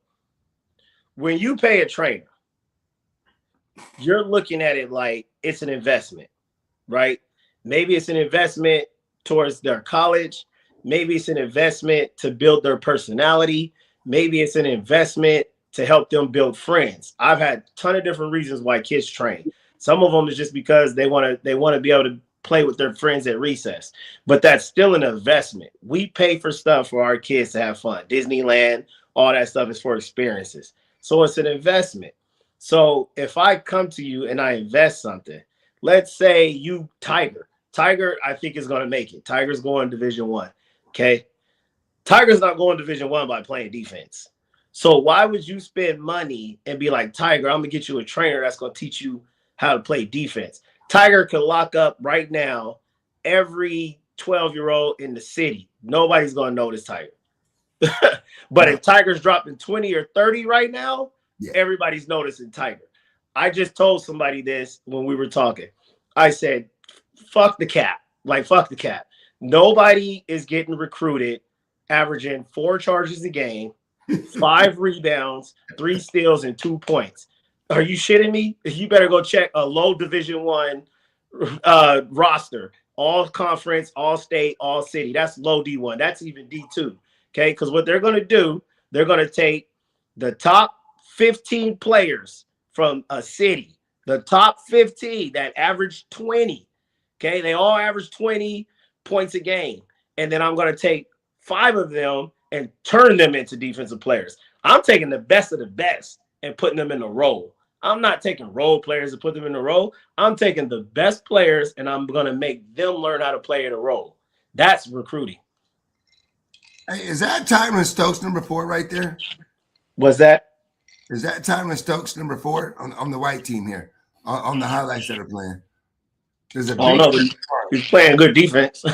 when you pay a trainer, you're looking at it like it's an investment, right? Maybe it's an investment towards their college. Maybe it's an investment to build their personality. Maybe it's an investment to help them build friends. I've had a ton of different reasons why kids train. Some of them is just because they want to be able to play with their friends at recess, but that's still an investment. We pay for stuff for our kids to have fun. Disneyland, all that stuff is for experiences. So it's an investment. So if I come to you and I invest something, let's say you Tiger, I think is going to make it. Tiger's going Division I. Okay. Tiger's not going Division I by playing defense. So why would you spend money and be like, Tiger, I'm going to get you a trainer that's going to teach you how to play defense? Tiger could lock up right now every 12-year-old in the city. Nobody's going to notice Tiger. But if Tiger's dropping 20 or 30 right now, everybody's noticing Tiger. I just told somebody this when we were talking. I said, fuck the cap. Like, fuck the cap. Nobody is getting recruited averaging 4 charges a game, 5 rebounds, 3 steals, and 2 points. Are you shitting me? You better go check a low Division I roster. All conference, all state, all city. That's low D1. That's even D2. Okay, because what they're going to do, they're going to take the top 15 players from a city, the top 15 that average 20. Okay, they all average 20 points a game. And then I'm going to take 5 of them and turn them into defensive players. I'm taking the best of the best and putting them in a role. I'm not taking role players and put them in a role. I'm taking the best players and I'm going to make them learn how to play in a role. That's recruiting. Hey, is that Tyron Stokes number 4 right there? What's that? Is that Tyron Stokes number 4 on the white team here on the highlights that are playing? There's a no, he's playing good defense.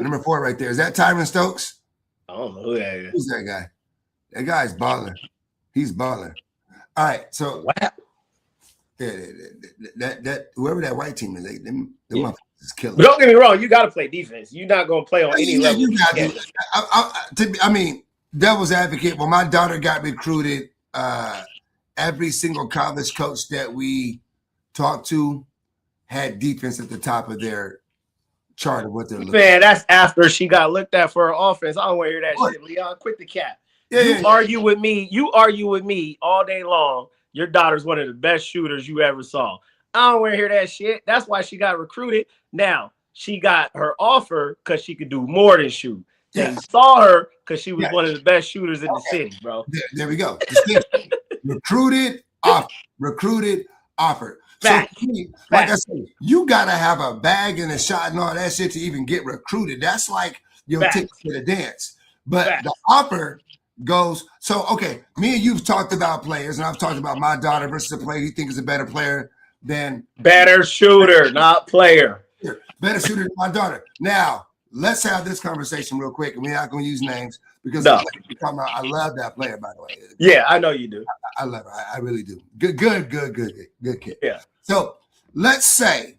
number 4 right there. Is that Tyron Stokes? I don't know who that is. Who's that guy? That guy's balling. He's balling. All right, so what? That whoever that white team is, them motherfuckers is killing. But don't get me wrong, you got to play defense. You're not going to play on any level. You got to. I mean, devil's advocate. When my daughter got recruited, every single college coach that we talked to had defense at the top of their chart of what they're looking. Man, that's after she got looked at for her offense. I don't want to hear that shit, Leon. Quit the cap. You argue with me all day long. Your daughter's one of the best shooters you ever saw. I don't want to hear that shit. That's why she got recruited. Now, she got her offer because she could do more than shoot. They saw her because she was one of the best shooters in the city, bro. There we go. Recruited, offered. Fact. So, like I said, you got to have a bag and a shot and all that shit to even get recruited. That's like your ticket to the dance. But the offer goes, so, okay, me and you've talked about players, and I've talked about my daughter versus a player you think is a better player than. Better shooter, not player. Better shooter than my daughter. Now, let's have this conversation real quick, and we're not going to use names because I love that player, by the way. Yeah, I know you do. I love her. I really do. Good kid. Yeah. So let's say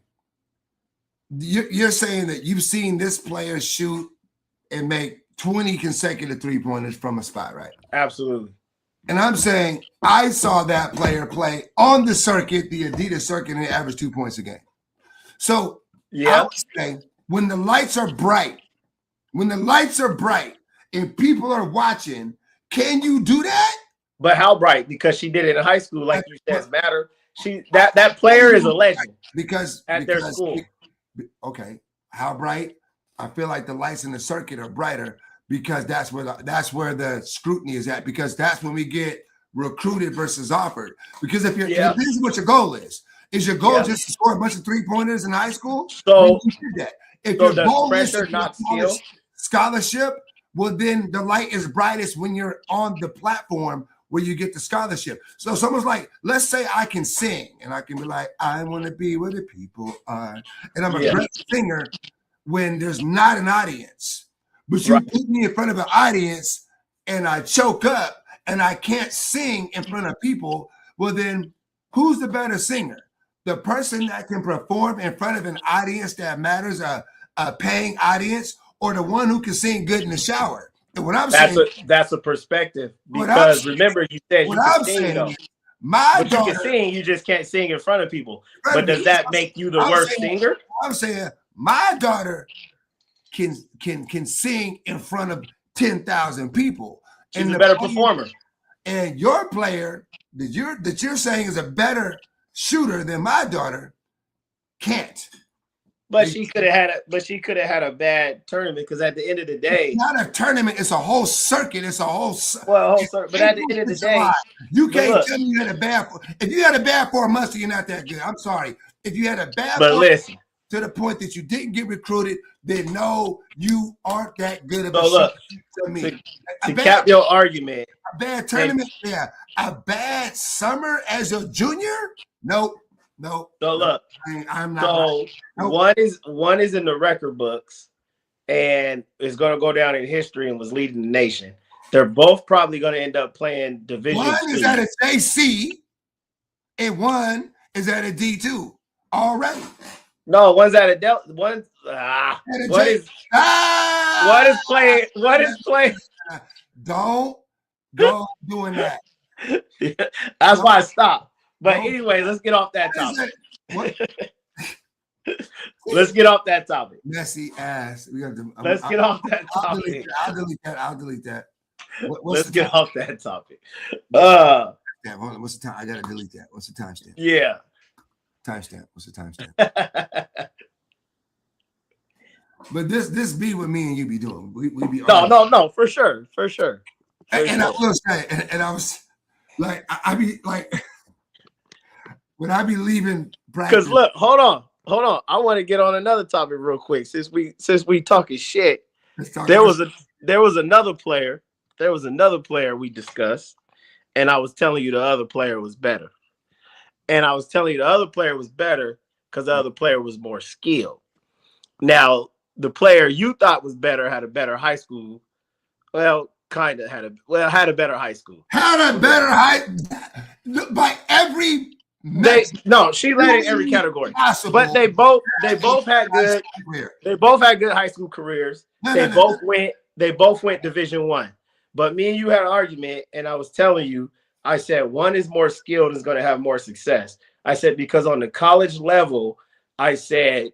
you're saying that you've seen this player shoot and make 20 consecutive 3-pointers from a spot, right? Absolutely. And I'm saying I saw that player play on the circuit, the Adidas circuit, and average 2 points a game. So I would say when the lights are bright, and people are watching, can you do that? But how bright? Because she did it in high school, like you said, matter. That player is a legend because their school. Okay, how bright? I feel like the lights in the circuit are brighter because that's where the scrutiny is at. Because that's when we get recruited versus offered. Because if you're, it depends what your goal is. Is your goal just to score a bunch of 3-pointers in high school? So you did that. If so your goal is pressure, not skill, scholarship, well then the light is brightest when you're on the platform where you get the scholarship. So someone's like, let's say I can sing and I can be like, I want to be where the people are. And I'm a great singer when there's not an audience. But you put me in front of an audience and I choke up and I can't sing in front of people. Well, then who's the better singer? The person that can perform in front of an audience that matters, a paying audience, or the one who can sing good in the shower? And what I'm saying, that's a perspective. Because remember, you said you can sing, though. My daughter, you can sing, you just can't sing in front of people. But does that make you the worst singer? I'm saying my daughter can sing in front of 10,000 people. She's a better performer. And your player that you're saying is a better shooter than my daughter can't. But she could have had a bad tournament because at the end of the day, it's not a tournament, it's a whole circuit. It's a whole circuit. But at the end of the day, you can't tell me you had a bad. If you had a bad 4 months, you're not that good. I'm sorry. If you had a bad, listen, to the point that you didn't get recruited, then no, you aren't that good of a shooter to me. To cap your argument, a bad tournament, a bad summer as a junior, nope. So look, I'm not. One is in the record books and is going to go down in history and was leading the nation. They're both probably going to end up playing Division. One is at a JC, and one is at a D2 already. No, one's at a Delta. What is playing? Don't go doing that. That's why I stopped. But anyway, let's get off that topic. Let's get off that topic. Messy ass. Let's get off that topic. I'll delete that. Let's get off that topic. Hold on. What's the time? I gotta delete that. What's the timestamp? Yeah. Timestamp. What's the timestamp? But this be what me and you be doing. We be no, for sure. And I will say, and I was like, I be like, when I be leaving practice. Because look, hold on. I want to get on another topic real quick. Since we talking shit, there was another player we discussed, and I was telling you the other player was better. And I was telling you the other player was better because the other player was more skilled. Now, the player you thought was better had a better high school. Well, kind of had a better high school. Had a better by every. She led in every category. Possible. But they both had good. They both had good high school careers. They both went Division I. But me and you had an argument, and I was telling you, I said one is more skilled and is going to have more success. I said because on the college level, I said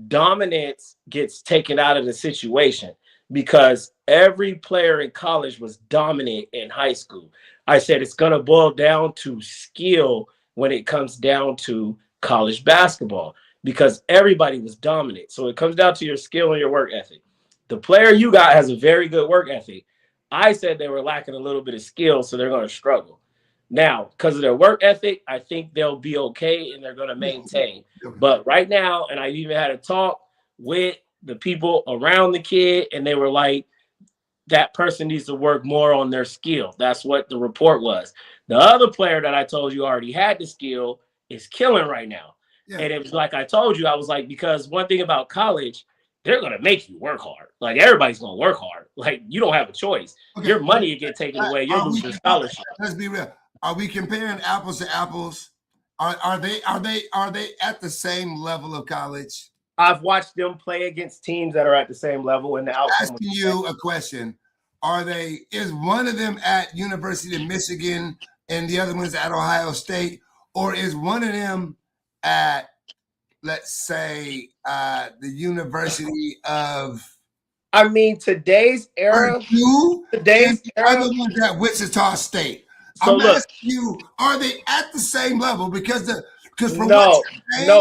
dominance gets taken out of the situation because every player in college was dominant in high school. I said it's going to boil down to skill when it comes down to college basketball because everybody was dominant. So it comes down to your skill and your work ethic. The player you got has a very good work ethic. I said they were lacking a little bit of skill, so they're going to struggle. Now, because of their work ethic, I think they'll be okay and they're going to maintain. But right now, and I even had a talk with the people around the kid, and they were like, that person needs to work more on their skill. That's what the report was. The other player that I told you already had the skill is killing right now. Yeah. And it was like I told you, I was like, because one thing about college, they're going to make you work hard. Like, everybody's going to work hard. Like, you don't have a choice. Okay. Your money will get taken away. You're losing scholarship. Let's be real. Are we comparing apples to apples? Are they at the same level of college? I've watched them play against teams that are at the same level, and the outcome. Asking you a question: is one of them at University of Michigan and the other one's at Ohio State, or is one of them at, let's say, the University of? I mean, today's era. The other one's at Wichita State. So I'm asking you: are they at the same level? Because no,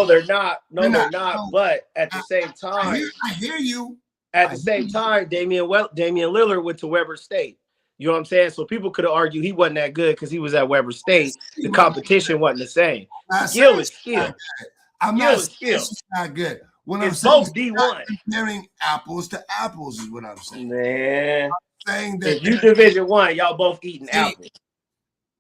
they're not. No, they're not. But at the same time, I hear you. At the same time, Damian Lillard went to Weber State. You know what I'm saying? So people could have argued he wasn't that good because he was at Weber State. The competition wasn't the same. Skill is skill. I'm not saying it's not good. When it's both D1. Comparing apples to apples is what I'm saying. Man, I'm saying that if you Division I, y'all both eating apples.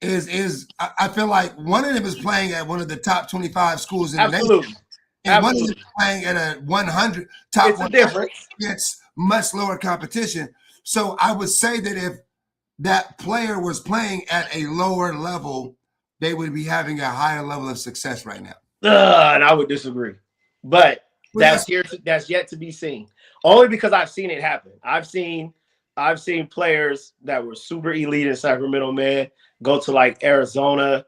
I feel like one of them is playing at one of the top 25 schools in the nation. And one of them is playing at a 100 top. It's a difference. It's much lower competition. So I would say that if that player was playing at a lower level, they would be having a higher level of success right now. And I would disagree. But that's yet to be seen. Only because I've seen it happen. I've seen players that were super elite in Sacramento, man, go to like Arizona.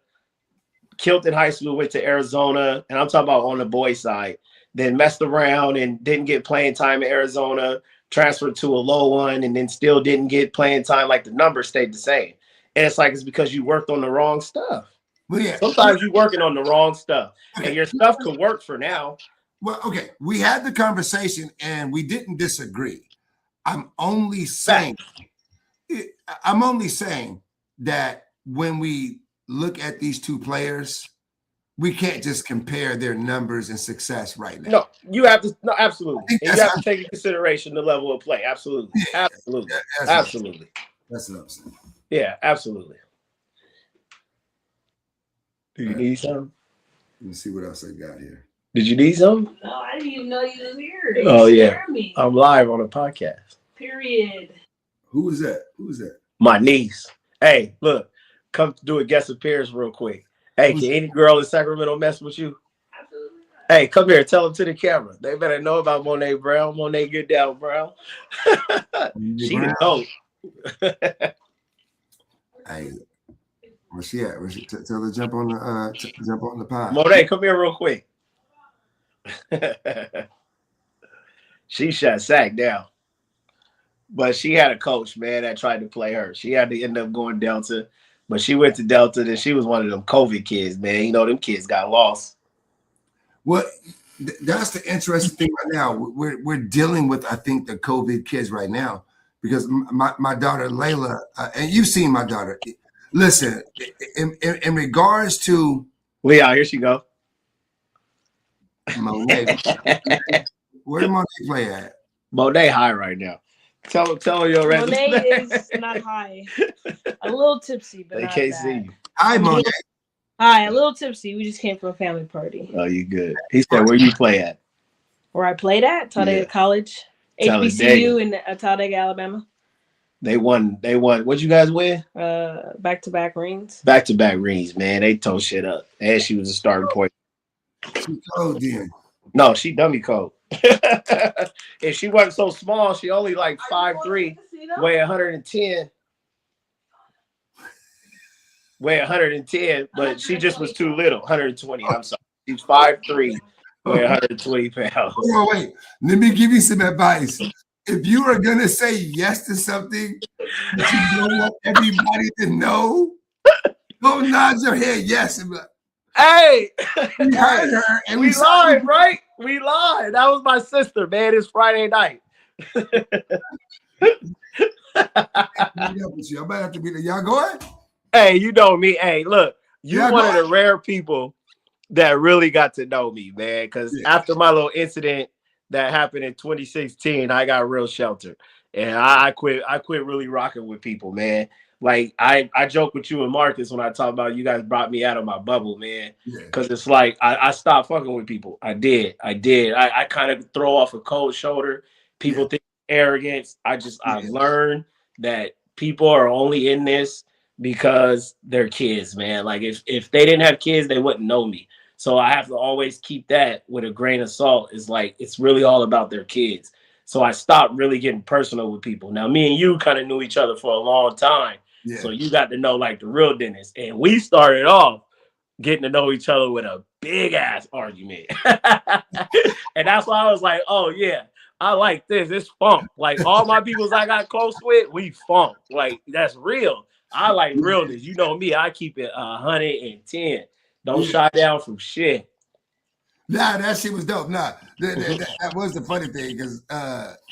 Killed in high school, went to Arizona, and I'm talking about on the boys' side, then messed around and didn't get playing time in Arizona, transferred to a low one, and then still didn't get playing time. Like the numbers stayed the same. And it's like it's because you worked on the wrong stuff. Well, yeah. Sometimes you're working on the wrong stuff, and your stuff could work for now. Well, okay. We had the conversation, and we didn't disagree. I'm only saying that when we look at these two players, we can't just compare their numbers and success right now. No, you have to. No, absolutely. And you have to take into consideration the level of play. Absolutely. Yeah, absolutely. Absolutely. That's what I'm saying. Yeah, absolutely. Do you need something? Let me see what else I got here. Did you need something? No, I didn't even know you was here. Oh, yeah. I'm live on a podcast. Period. Who was that? My niece. Hey, look. Come do a guest appearance real quick. Hey, can any girl in Sacramento mess with you? Absolutely. Hey, come here. Tell them to the camera. They better know about Monet Brown. Monet Get Down Brown. She the dope. Hey, where's she at? Tell her jump on the pod. Monet, come here real quick. She shut Sack down. But she had a coach, man, that tried to play her. She had to end up going Delta. But she went to Delta, and she was one of them COVID kids, man. You know, them kids got lost. Well, that's the interesting thing right now. We're dealing with, I think, the COVID kids right now because my daughter, Layla, and you've seen my daughter. Listen, in regards to... Leon, here she go. Monet. Where did Monet play at? Monet high right now. Tell her your resume. Monet is not high. A little tipsy, but they can't see you. Hi, Monet. Hi, a little tipsy. We just came from a family party. Oh, you good. He said, where you play at? Where I played at? Talladega College. HBCU in Talladega, Alabama. They won. What'd you guys win? Back-to-back rings. Back-to-back rings, man. They tore shit up. And she was a starting point. She cold then. No, she dummy cold. If she wasn't so small, she only like 5'3", weigh 110. Weigh 110, but she just was too little. 120. I'm sorry. She's 5'3", weigh 120 pounds. Hold on, wait. Let me give you some advice. If you are gonna say yes to something that you don't want everybody to know, go nod your head yes and be like, hey, we heard her and we lied, right? We lied. That was my sister, man. It's Friday night. I'm about to have to be there. Y'all going? Hey, you know me. Hey, look, you're one of the rare people that really got to know me, man. Because after my little incident that happened in 2016, I got real sheltered. And I quit really rocking with people, man. Like I joke with you and Marcus when I talk about you guys brought me out of my bubble, man. Because it's like I stopped fucking with people. I did. I kind of throw off a cold shoulder. People think arrogance. I've learned that people are only in this because they're kids, man. Like if they didn't have kids, they wouldn't know me. So I have to always keep that with a grain of salt. It's like it's really all about their kids. So I stopped really getting personal with people. Now, me and you kind of knew each other for a long time. Yeah. So you got to know like the real Dennis. And we started off getting to know each other with a big ass argument. And that's why I was like, oh yeah, I like this. It's funk. Like all my peoples I got close with, we funk. Like that's real. I like realness. You know me, I keep it 110. Don't shy down from shit. Nah, that shit was dope. Nah, that was the funny thing because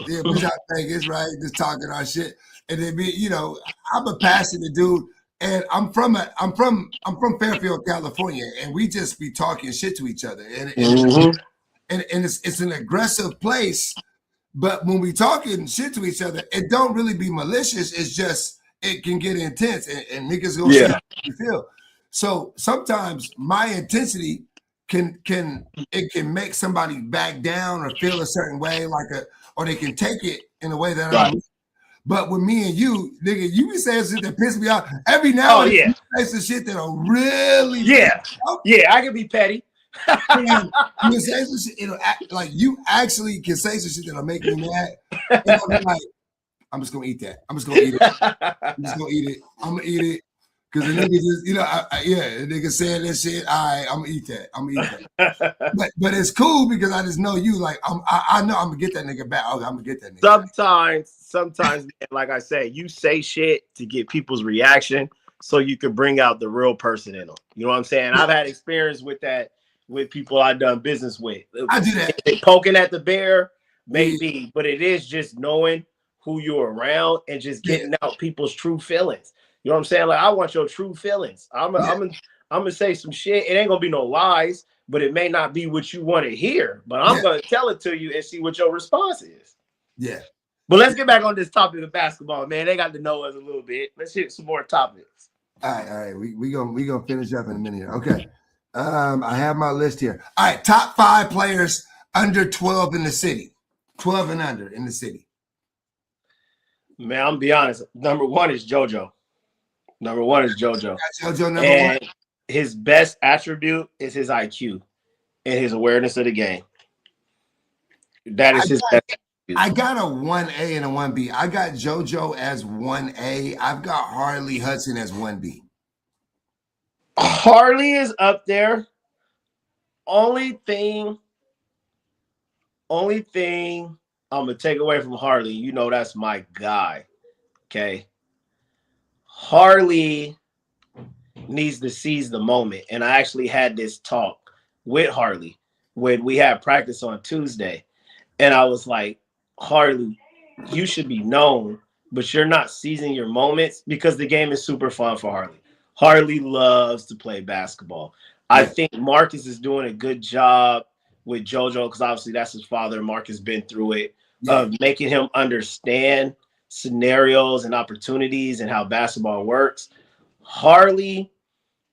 we was out in Vegas, right? Just talking our shit, and then I'm a passionate dude, and I'm from Fairfield, California, and we just be talking shit to each other, and it's an aggressive place, but when we talking shit to each other, it don't really be malicious. It's just it can get intense, and niggas gonna say how you feel. So sometimes my intensity can make somebody back down or feel a certain way, or they can take it in a way that I don't. But with me and you, nigga, you be saying shit that piss me off every now and then. You say some shit that'll really I can be petty. You say some shit, like you actually can say some shit that'll make me mad. And I'll be like, I'm just gonna eat that. I'm just gonna eat it. I'm just gonna eat it. I'm gonna eat it. Because the nigga just, the nigga saying this shit. All right, I'm gonna eat that. I'm gonna eat that. but it's cool because I just know you. Like I know I'm gonna get that nigga back. I'm gonna get that nigga. Sometimes, like I say, you say shit to get people's reaction, so you can bring out the real person in them. You know what I'm saying? I've had experience with that with people I've done business with. I do that. Poking at the bear, maybe, but it is just knowing who you're around and just getting out people's true feelings. You know what I'm saying? Like, I want your true feelings. I'm gonna say some shit. It ain't gonna be no lies, but it may not be what you want to hear. But I'm gonna tell it to you and see what your response is. Yeah. But let's get back on this topic of basketball, man. They got to know us a little bit. Let's hit some more topics. All right. We gonna finish up in a minute. Okay. I have my list here. All right, top 5 players under 12 in the city. 12 and under in the city. Man, I'm gonna be honest. Number 1 is JoJo. JoJo number 1. His best attribute is his IQ and his awareness of the game. That is his best. I got a 1A and a 1B. I got JoJo as 1A. I've got Harley Hudson as 1B. Harley is up there. Only thing I'm gonna take away from Harley, that's my guy. Okay. Harley needs to seize the moment. And I actually had this talk with Harley when we had practice on Tuesday. And I was like, Harley, you should be known, but you're not seizing your moments because the game is super fun for Harley. Harley loves to play basketball. I think Marcus is doing a good job with JoJo because obviously that's his father. Mark has been through it, of making him understand scenarios and opportunities and how basketball works. Harley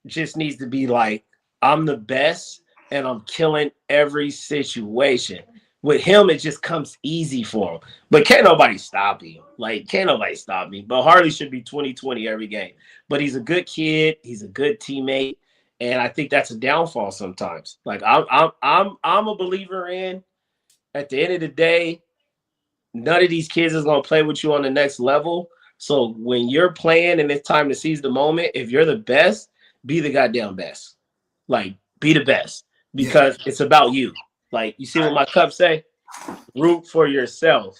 just needs to be like, I'm the best and I'm killing every situation. With him, it just comes easy for him. But can't nobody stop him. Can't nobody stop me. But Harley should be 20-20 every game. But he's a good kid. He's a good teammate. And I think that's a downfall sometimes. I'm a believer in, at the end of the day, none of these kids is going to play with you on the next level. So when you're playing and it's time to seize the moment, if you're the best, be the goddamn best. Be the best. Because it's about you. You see what my cup say? Root for yourself.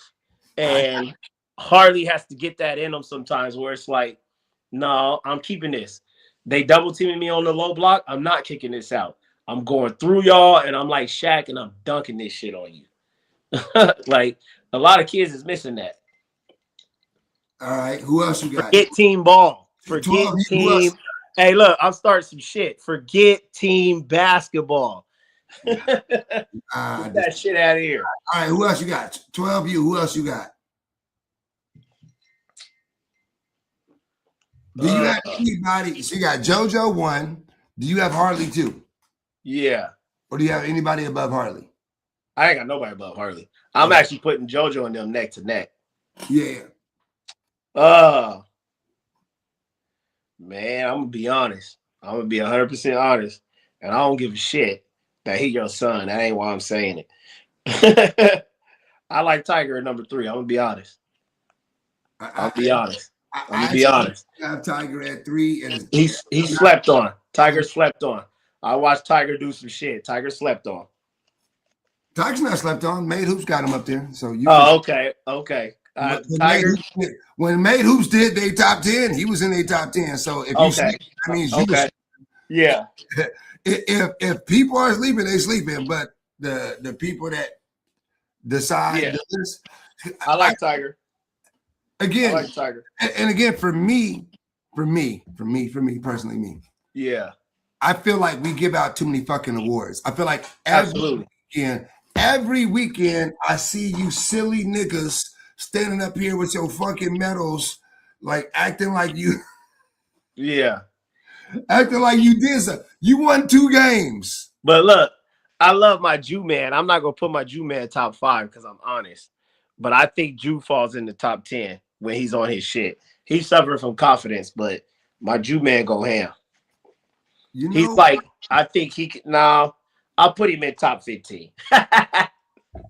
And Harley has to get that in him sometimes where it's like, no, I'm keeping this. They double teaming me on the low block. I'm not kicking this out. I'm going through y'all and I'm like Shaq and I'm dunking this shit on you. A lot of kids is missing that. All right. Who else you got? Forget team ball. Forget team. Hey, look, I'm starting some shit. Forget team basketball. Get that shit out of here. All right, who else you got? 12 you. Who else you got? Do you have anybody? So you got JoJo 1. Do you have Harley 2? Yeah. Or do you have anybody above Harley? I ain't got nobody above Harley. I'm actually putting JoJo and them neck to neck. Yeah. Man, I'm gonna be honest. I'm gonna be 100% honest. and I don't give a shit that he your son. That ain't why I'm saying it. I like Tiger at number 3. I'm gonna be honest. I'll be honest. I'm gonna be honest. I have Tiger at 3, and He's slept on. Tiger slept on. I watched Tiger do some shit. Tiger slept on. Tiger's not slept on. Made Hoops got him up there. So you. Oh, okay. Tiger. When Made Hoops did they top 10, he was in a top 10. So if you sleep, that means you. Okay. Yeah. If people are sleeping, they sleeping. But the people that decide this, I like Tiger. Again, I like Tiger. And again, for me personally, me. Yeah. I feel like we give out too many fucking awards. I feel like every weekend I see you silly niggas standing up here with your fucking medals, like acting like you. Yeah. Acting like you did something. You won 2 games. But look, I love my Jew man. I'm not gonna put my Jew man top 5 because I'm honest. But I think Jew falls in the top 10 when he's on his shit. He's suffering from confidence, but my Jew man go ham. You know, he's like, I think he could. No, I'll put him in top 15.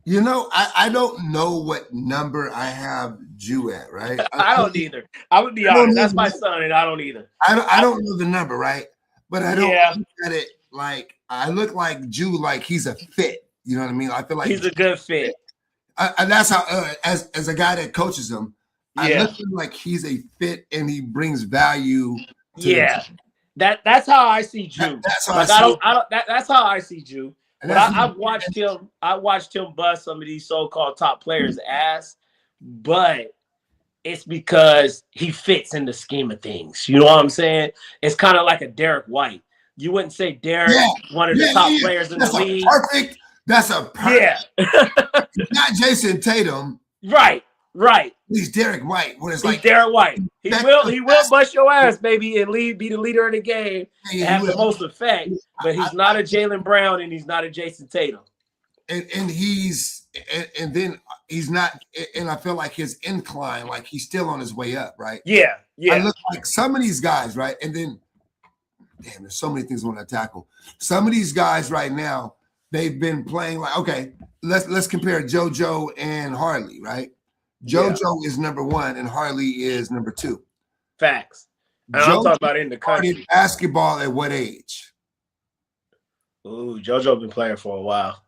You know, I don't know what number I have Jew at, right? I don't either. I would be honest. That's my son, and I don't either. I don't know the number, right? But I don't look at it like I look like Jew, like he's a fit. You know what I mean? I feel like he's a good fit. And that's how, as a guy that coaches him, I look at him like he's a fit and he brings value. That's how I see Jew. That's how I see Jew. But I've watched him. I watched him bust some of these so-called top players' ass, but it's because he fits in the scheme of things. You know what I'm saying? It's kind of like a Derek White. You wouldn't say Derek, one of the top players in the league. That's a perfect. Not Jason Tatum. Right. He's Derek White. He's Derek White. He will bust your ass, baby, and be the leader of the game and have the most effect. But he's not a Jaylen Brown and he's not a Jason Tatum. And then he's not. And I feel like his incline, like he's still on his way up, right? Yeah. I look like some of these guys, right? And then, damn, there's so many things I want to tackle. Some of these guys right now, they've been playing like, okay, let's compare JoJo and Harley, right? JoJo is number 1 and Harley is number 2. Facts. And I'm talking about in the country. Basketball at what age? Ooh, JoJo been playing for a while.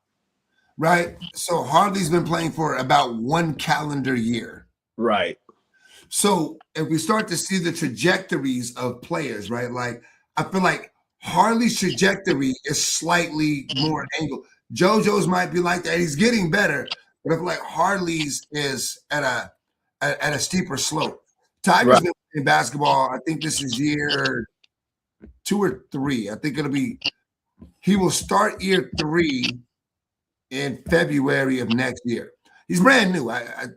Right. So Harley's been playing for about 1 calendar year. Right. So if we start to see the trajectories of players, right? Like I feel like Harley's trajectory is slightly more angled. JoJo's might be like that. He's getting better. But I feel like Harley's is at a steeper slope. Tiger's been playing basketball. I think this is year 2 or 3. I think he will start year 3 in February of next year. He's brand new. I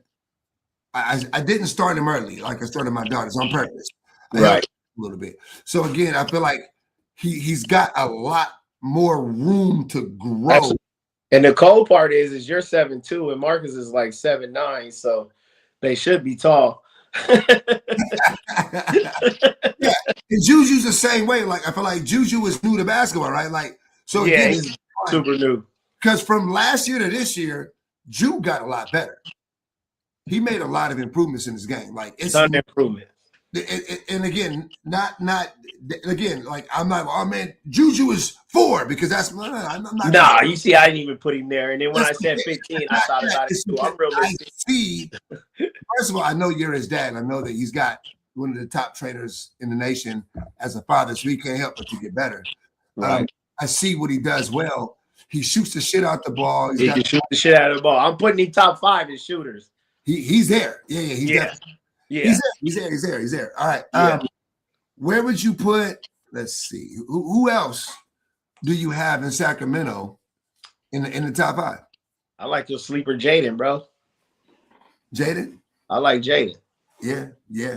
didn't start him early, like I started my daughters on purpose. Right. A little bit. So again, I feel like he's got a lot more room to grow. Absolutely. And the cold part is you're 7'2" and Marcus is like 7'9", so they should be tall. Yeah, and Juju's the same way. Like I feel like Juju is new to basketball, right? Like so. Yeah, he's super new. Because from last year to this year, Ju got a lot better. He made a lot of improvements in his game. Like it's an improvement. And again, not like I'm not. Oh man, Juju is 4 because that's I'm not. Nah, you see, I didn't even put him there. And then when I said 15, I thought about it too. I'm realistic. First of all, I know you're his dad. I know that he's got one of the top trainers in the nation as a father, so he can't help but to get better. Right. I see what he does well. He shoots the shit out the ball. He can shoot the shit out of the ball. I'm putting him top 5 in shooters. He's there. He's there. All right. Where would you put? Let's see. Who else do you have in Sacramento in the top 5? I like your sleeper, Jaden, bro. Jaden. I like Jaden. Yeah.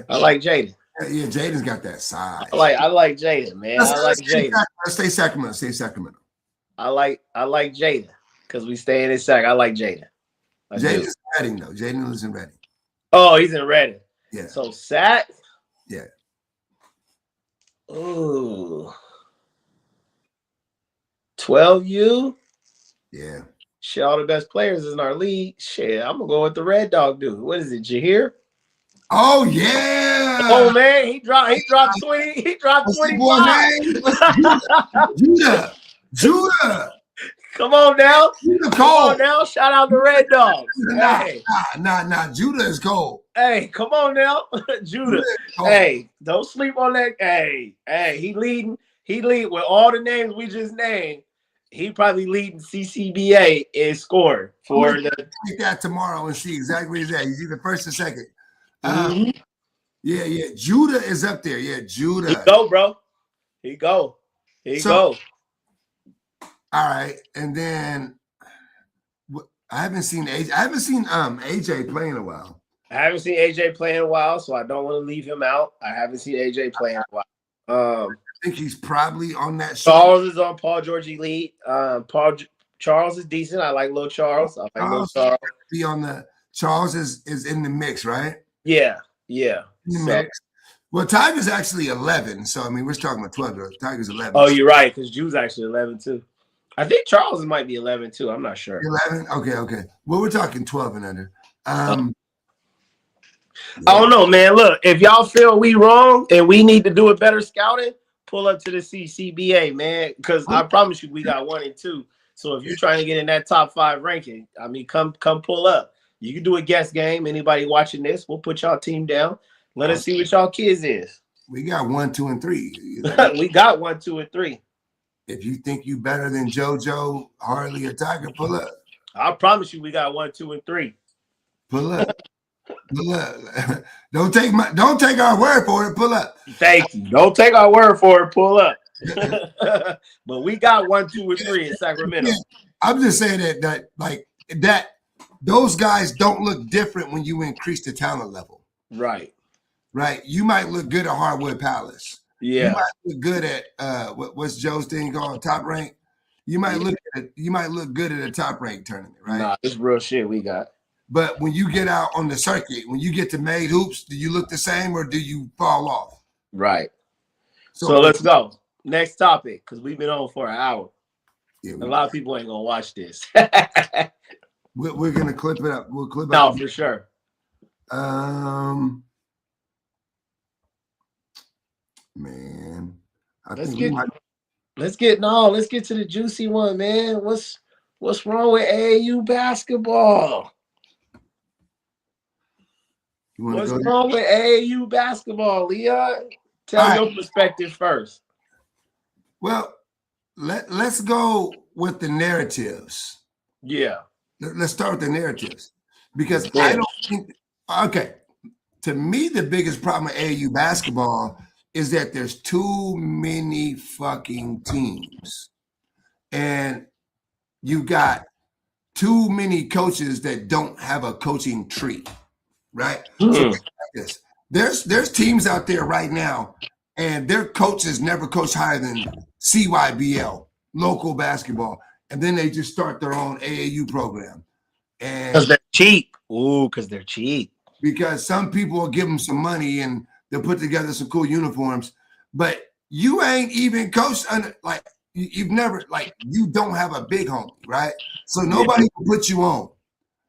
I like Jaden. Yeah, Jaden's got that size. I like Jaden, man. I like Jaden. Let's stay Sacramento. I like Jaden because we stay in his sack. I like Jaden. Jaden's in Reading though. Jaden lives in Reading. Oh, he's in Reading. Yeah. So sack. Yeah. Ooh. 12U. Yeah. Shit, all the best players in our league. Shit, I'm gonna go with the Red Dog dude. What is it, Jahir? Oh yeah. Oh man, he dropped 20. He dropped What's the 25. boy name? Judah. Come on now. Judah Come on cold. now. Shout out to Red Dogs. Hey. Nah. Judah is cold. Hey, come on now. Judah. Hey, don't sleep on that. Hey, he leading with all the names we just named. He probably leading CCBA in scoring for the take that tomorrow and see exactly where he's at. He's either first or second. Yeah. Judah is up there. Yeah, Judah. He go, bro. He go. All right, and then I haven't seen AJ. I haven't seen AJ play in a while. I haven't seen AJ play in a while, so I don't want to leave him out. I haven't seen AJ play in a while. I think he's probably on that show. Charles is on Paul George Elite. Charles is decent. I like Lil Charles. Be on the Charles is in the mix, right? Yeah. Mix. Well, Tiger's actually 11, so I mean we're talking about 12. Tiger's 11. Oh, you're right, because Drew's actually 11 too. I think Charles might be 11 too. I'm not sure. 11. Okay. Well, we're talking 12 and under. I don't know, man. Look, if y'all feel we wrong and we need to do a better scouting, pull up to the CCBA, man. Because I promise you, we got 1 and 2. So if you're trying to get in that top 5 ranking, I mean, come pull up. You can do a guest game. Anybody watching this, we'll put y'all team down. Let us see what y'all kids is. We got 1, 2, and 3. We got 1, 2, and 3. If you think you better than JoJo, Harley, or Tiger, pull up. I promise you, we got 1, 2, and 3. Pull up. Pull up. Don't take our word for it. Pull up. Thank you. Don't take our word for it. Pull up. But we got 1, 2, and 3 in Sacramento. Yeah, I'm just saying that those guys don't look different when you increase the talent level. Right. You might look good at Hardwood Palace. Yeah. You might look good at what's Joe's thing called, Top Rank. You might look good at a Top Rank tournament, right? Nah, it's real shit we got. But when you get out on the circuit, when you get to made hoops, do you look the same or do you fall off? Right. So let's go. Next topic, because we've been on for an hour. Yeah, a lot of people ain't gonna watch this. We're gonna clip it up. We'll clip it up. No, for sure. Man, let's get to the juicy one, man. What's wrong with AAU basketball? What's wrong with AAU basketball, Leon? Tell your perspective first. Well, let's go with the narratives. Yeah. Let's start with the narratives. Because I don't think to me, the biggest problem with AAU basketball is that there's too many fucking teams. And you got too many coaches that don't have a coaching tree, right? So there's teams out there right now, and their coaches never coach higher than CYBL, local basketball, and then they just start their own AAU program. And because they're cheap. Ooh, because they're cheap. Because some people will give them some money and they'll put together some cool uniforms, but you ain't even coached under you've never you don't have a big homie, right? So nobody can put you on.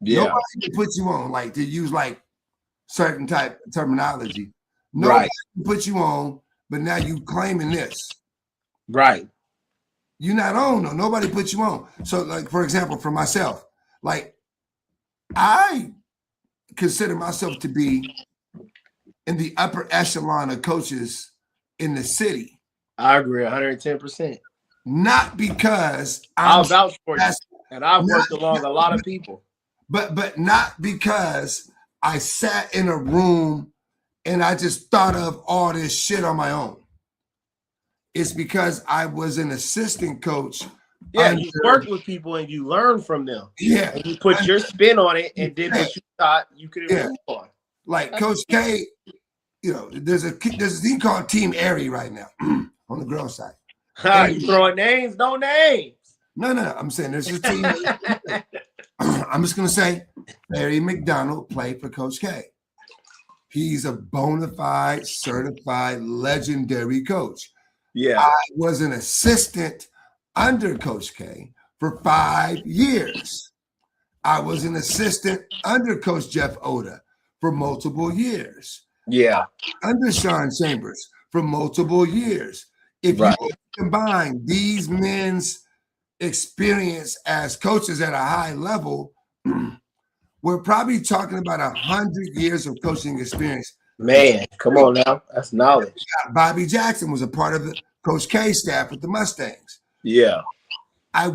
Yeah. Nobody can put you on, to use certain type of terminology. Nobody can put you on, but now you claiming this. Right. You're not on though. Nobody put you on. So for example, for myself, I consider myself to be in the upper echelon of coaches in the city. I agree 110%. Not because I'll vouch for you, and I've worked along a lot of people. But not because I sat in a room and I just thought of all this shit on my own. It's because I was an assistant coach. Yeah, you worked with people and you learned from them. Yeah. And you put your spin on it and did what you thought you could improve on. Like Coach K, there's a team called Team Airy right now on the girls' side. You throwing names? No names. No. I'm saying there's a team. I'm just gonna say Barry McDonald played for Coach K. He's a bona fide, certified, legendary coach. Yeah. I was an assistant under Coach K for 5 years. I was an assistant under Coach Jeff Oda for multiple years. Yeah. Under Sean Chambers for multiple years. If you combine these men's experience as coaches at a high level, we're probably talking about 100 years of coaching experience. Man, come on now. That's knowledge. Bobby Jackson was a part of the Coach K staff with the Mustangs. Yeah. I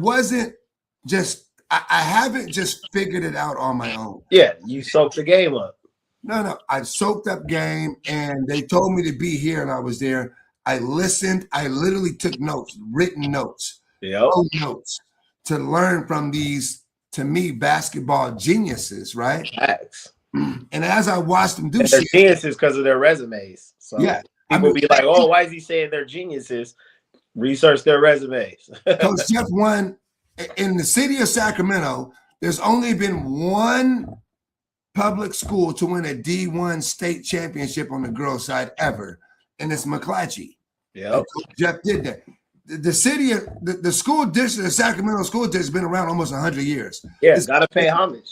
haven't just figured it out on my own. Yeah, you soaked the game up. No. I soaked up game, and they told me to be here, and I was there. I listened. I literally took notes, written notes, notes to learn from these, to me, basketball geniuses, right? Facts. And as I watched them do they're geniuses because of their resumes. So yeah, people be like, oh, why is he saying they're geniuses? Research their resumes. Coach Jeff won in the city of Sacramento. There's only been one public school to win a D1 state championship on the girls' side ever, and it's McClatchy. Yeah, Jeff did that. The city, the school district, the Sacramento school district has been around almost 100 years. Yeah, it's got to pay homage.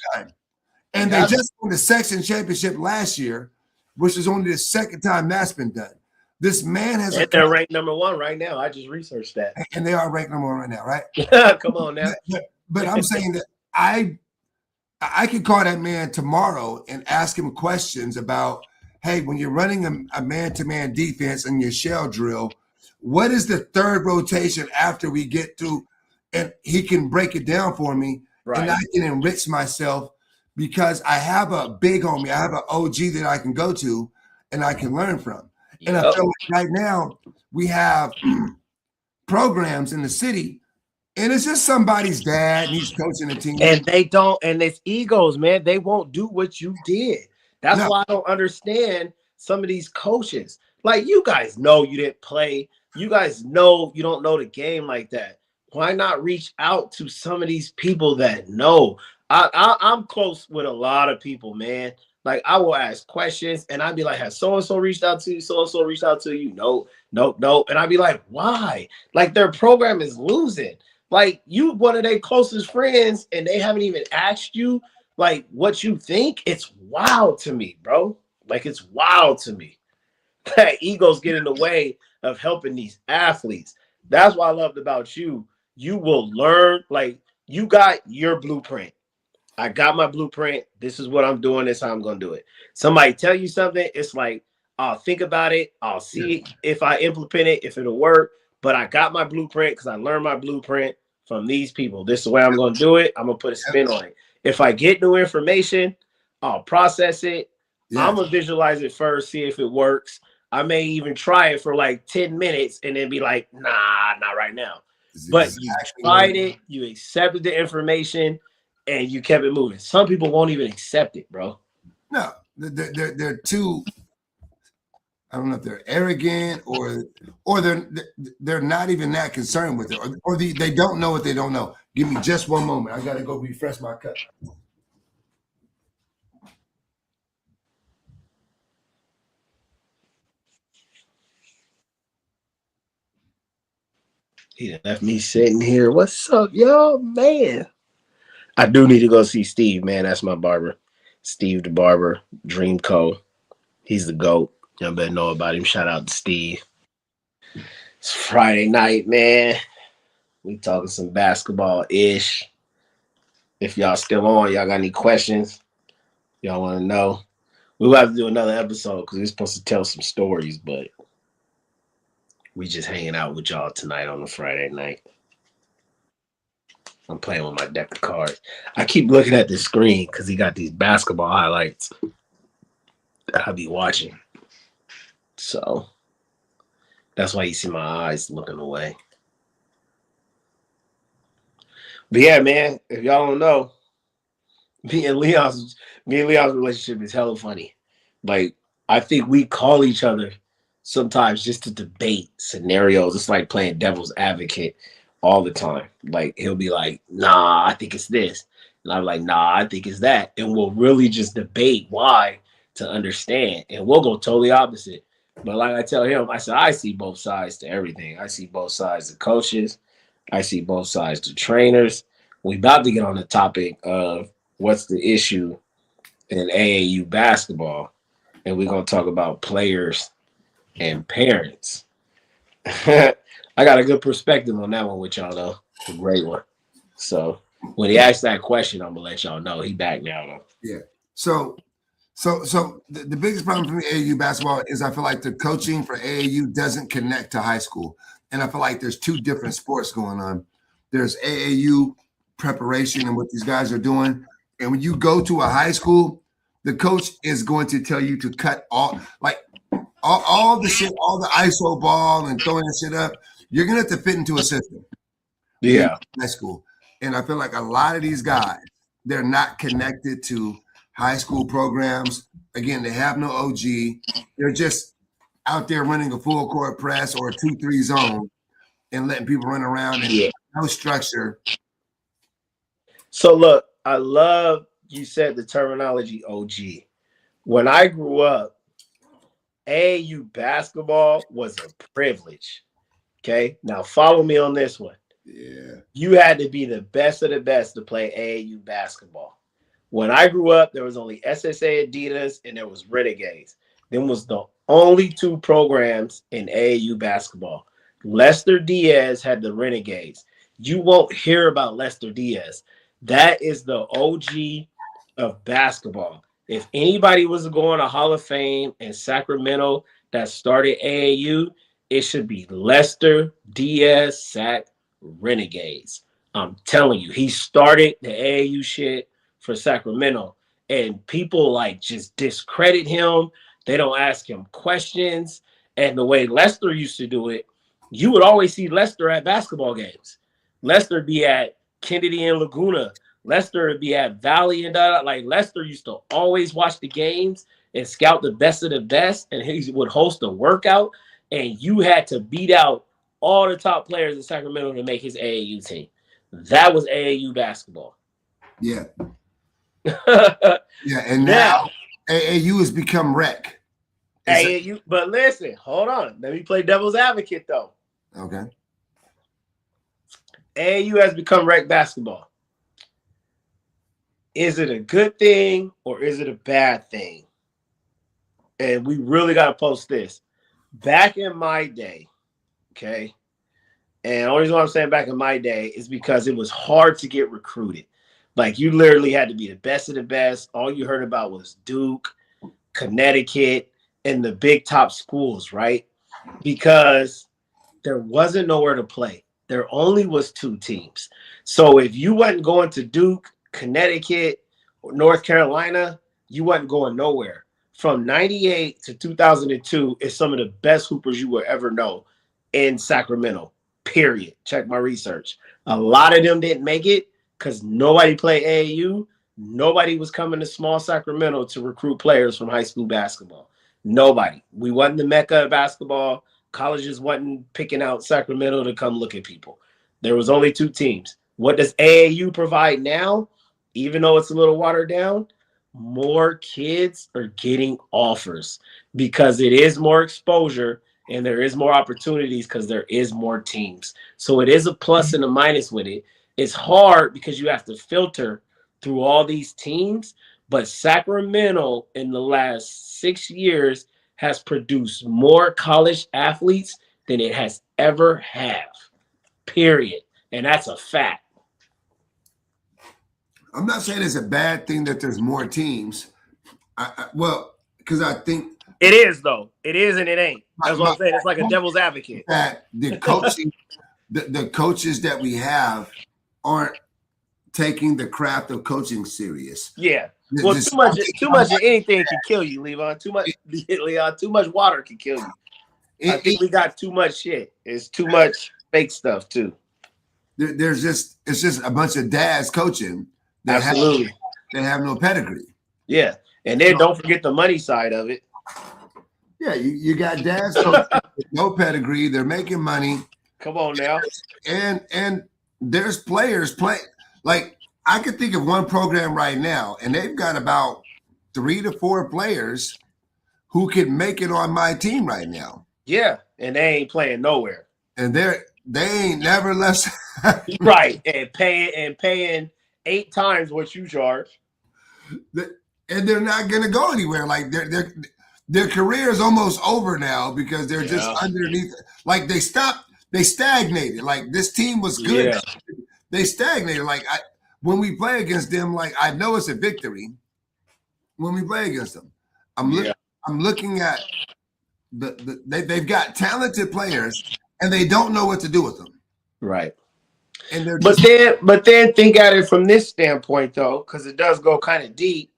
And they just won the section championship last year, which is only the second time that's been done. This man has. And they're ranked number 1 right now. I just researched that. And they are ranked number 1 right now, right? Come on now. But I'm saying that I could call that man tomorrow and ask him questions about, hey, when you're running a man-to-man defense in your shell drill, what is the third rotation after we get through? And he can break it down for me, and I can enrich myself because I have a big homie, I have an OG that I can go to and I can learn from. And I feel like right now we have programs in the city, and it's just somebody's dad and he's coaching the team. And they don't, and it's egos, man. They won't do what you did. That's why I don't understand some of these coaches. Like, you guys know you didn't play. You guys know you don't know the game like that. Why not reach out to some of these people that know? I'm close with a lot of people, man. Like, I will ask questions, and I'd be like, has so-and-so reached out to you? So-and-so reached out to you? No. And I'd be like, why? Like, their program is losing. Like, you one of their closest friends, and they haven't even asked you, like, what you think. It's wild to me, bro. Like, it's wild to me that egos get in the way of helping these athletes. That's what I loved about you. You will learn. Like, you got your blueprint. I got my blueprint. This is what I'm doing. This is how I'm going to do it. Somebody tell you something, it's like, I'll think about it. I'll see if I implement it, if it'll work. But I got my blueprint because I learned my blueprint from these people. This is the way I'm going to do it. I'm going to put a spin on it. If I get new information, I'll process it. I'm going to visualize it first, see if it works. I may even try it for like 10 minutes and then be like, nah, not right now. But you tried it, you accepted the information, and you kept it moving. Some people won't even accept it, bro. No, they're too. I don't know if they're arrogant or they're not even that concerned with it, or they don't know what they don't know. Give me just one moment. I gotta go refresh my cup. He left me sitting here. What's up, yo, man? I do need to go see Steve, man. That's my barber. Steve the Barber, Dream Co. He's the GOAT. Y'all better know about him. Shout out to Steve. It's Friday night, man. We talking some basketball-ish. If y'all still on, y'all got any questions, y'all want to know, we'll have to do another episode because we're supposed to tell some stories, but we just hanging out with y'all tonight on a Friday night. I'm playing with my deck of cards. I keep looking at the screen because he got these basketball highlights that I'll be watching. So that's why you see my eyes looking away. But yeah, man, if y'all don't know, me and Leon's relationship is hella funny. Like, I think we call each other sometimes just to debate scenarios. It's like playing devil's advocate all the time. Like, he'll be like, nah, I think it's this. And I'm like, nah, I think it's that. And we'll really just debate why to understand. And we'll go totally opposite. But like I tell him, I said, I see both sides to everything. I see both sides of coaches. I see both sides. The trainers. We about to get on the topic of what's the issue in AAU basketball, and we're gonna talk about players and parents. I got a good perspective on that one with y'all though. A great one. So when he asked that question, I'm gonna let y'all know he back now though. Yeah. So the biggest problem for me AAU basketball is I feel like the coaching for AAU doesn't connect to high school, and I feel like there's two different sports going on. There's AAU preparation and what these guys are doing, and when you go to a high school, the coach is going to tell you to cut all the shit, all the ISO ball and throwing the shit up. You're gonna have to fit into a system. Yeah. High school. And I feel like a lot of these guys, they're not connected to high school programs. Again, they have no OG. They're just out there running a full court press or a 2-3 zone and letting people run around and no structure. So look, I love you said the terminology OG. When I grew up, AAU basketball was a privilege. Okay, now follow me on this one. Yeah, you had to be the best of the best to play AAU basketball. When I grew up, there was only SSA Adidas and there was Renegades. Them was the only two programs in AAU basketball. Lester Diaz had the Renegades. You won't hear about Lester Diaz. That is the OG of basketball. If anybody was going to Hall of Fame in Sacramento that started AAU, it should be Lester Diaz Sac Renegades. I'm telling you, he started the AAU shit for Sacramento, and people like just discredit him. They don't ask him questions. And the way Lester used to do it, you would always see Lester at basketball games. Lester be at Kennedy and Laguna. Lester would be at Valley and like Lester used to always watch the games and scout the best of the best, and he would host a workout, and you had to beat out all the top players in Sacramento to make his AAU team. That was AAU basketball. Yeah. Yeah, and now AAU has become rec. AAU, but listen, hold on. Let me play devil's advocate though. Okay. AAU has become rec basketball. Is it a good thing or is it a bad thing? And we really got to post this. Back in my day, okay, and the only reason why I'm saying back in my day is because it was hard to get recruited. Like you literally had to be the best of the best. All you heard about was Duke, Connecticut, and the big top schools, right? Because there wasn't nowhere to play. There only was two teams. So if you wasn't going to Duke, Connecticut, or North Carolina, you wasn't going nowhere. From 98 to 2002 is some of the best hoopers you will ever know in Sacramento, period. Check my research. A lot of them didn't make it because nobody played AAU. Nobody was coming to small Sacramento to recruit players from high school basketball. Nobody. We wasn't the mecca of basketball. Colleges wasn't picking out Sacramento to come look at people. There was only two teams. What does AAU provide now? Even though it's a little watered down, more kids are getting offers because it is more exposure and there is more opportunities because there is more teams. So it is a plus and a minus with it. It's hard because you have to filter through all these teams, but Sacramento in the last 6 years has produced more college athletes than it has ever have, period. And that's a fact. I'm not saying it's a bad thing that there's more teams. Well, because I think it is though. It is and it ain't. That's what I'm saying. It's like a devil's advocate. That the coaching, the coaches that we have aren't taking the craft of coaching serious. Yeah. Well, too much of anything can kill you, Levon. Too much water can kill you. I think we got too much shit. It's too much fake stuff too. It's just a bunch of dads coaching. Absolutely. They have no pedigree. Yeah. And then don't forget the money side of it. Yeah, you got dads coaching with no pedigree. They're making money. Come on now. And there's players playing. Like I could think of one program right now, and they've got about 3 to 4 players who could make it on my team right now. Yeah, and they ain't playing nowhere. And they're they ain't never less. Right, and paying 8 times what you charge. And they're not going to go anywhere. Like their career is almost over now because they're just underneath. Like they stopped. They stagnated. Like this team was good. Yeah. They stagnated. Like when we play against them, like I know it's a victory. When we play against them, I'm looking at they've got talented players and they don't know what to do with them. Right. And they're but then think at it from this standpoint though, because it does go kind of deep.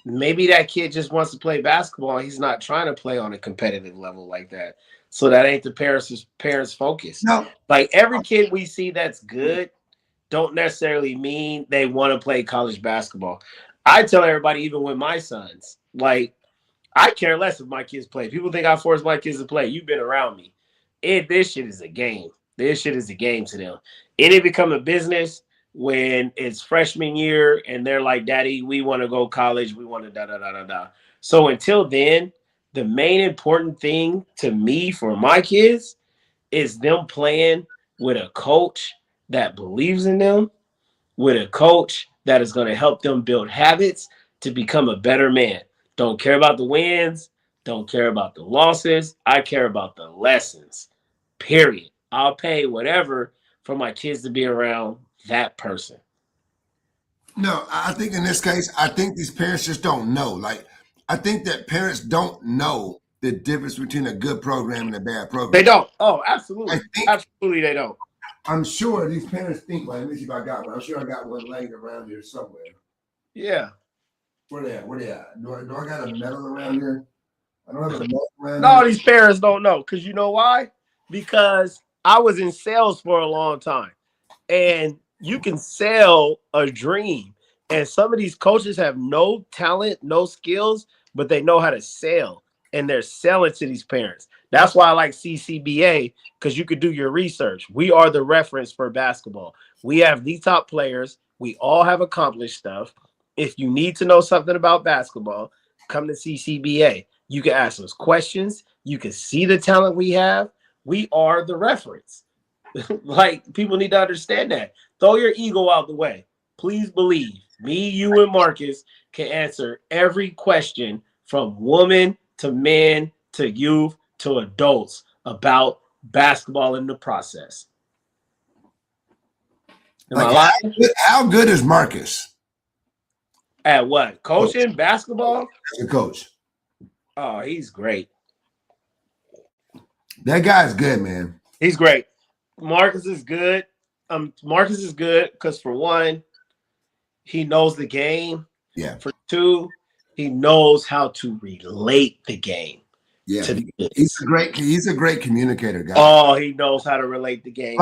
Maybe that kid just wants to play basketball. He's not trying to play on a competitive level like that. So that ain't the parents' focus. No. Like every kid we see that's good don't necessarily mean they want to play college basketball. I tell everybody, even with my sons, like I care less if my kids play. People think I force my kids to play. You've been around me. This shit is a game. This shit is a game to them. It become a business when it's freshman year and they're like, Daddy, we want to go college. We want to da-da-da-da-da. So until then, the main important thing to me for my kids is them playing with a coach that believes in them, with a coach that is going to help them build habits to become a better man. Don't care about the wins. Don't care about the losses. I care about the lessons, period. I'll pay whatever for my kids to be around that person. No, I think in this case, I think these parents just don't know. Like, I think that parents don't know the difference between a good program and a bad program. They don't. Oh, absolutely. Absolutely, they don't. I'm sure these parents think, like, let me see if I got one. I'm sure I got one laying around here somewhere. Yeah. Where they at? Do I got a medal around here? I don't have a medal around No, here. these parents don't know. Because you know why? Because I was in sales for a long time. And you can sell a dream. And some of these coaches have no talent, no skills, but they know how to sell. And they're selling to these parents. That's why I like CCBA, because you could do your research. We are the reference for basketball. We have the top players. We all have accomplished stuff. If you need to know something about basketball, come to CCBA. You can ask us questions. You can see the talent we have. We are the reference. Like, people need to understand that. Throw your ego out the way. Please believe me, you, and Marcus can answer every question from woman to men to youth to adults about basketball in the process. How good is Marcus? At what? Coaching basketball? As a coach. Oh, he's great. That guy's good, man. He's great. Marcus is good. Marcus is good because, for one, he knows the game. Yeah. For two, he knows how to relate the game. Yeah. He's a great communicator, guy. Oh, he knows how to relate the game.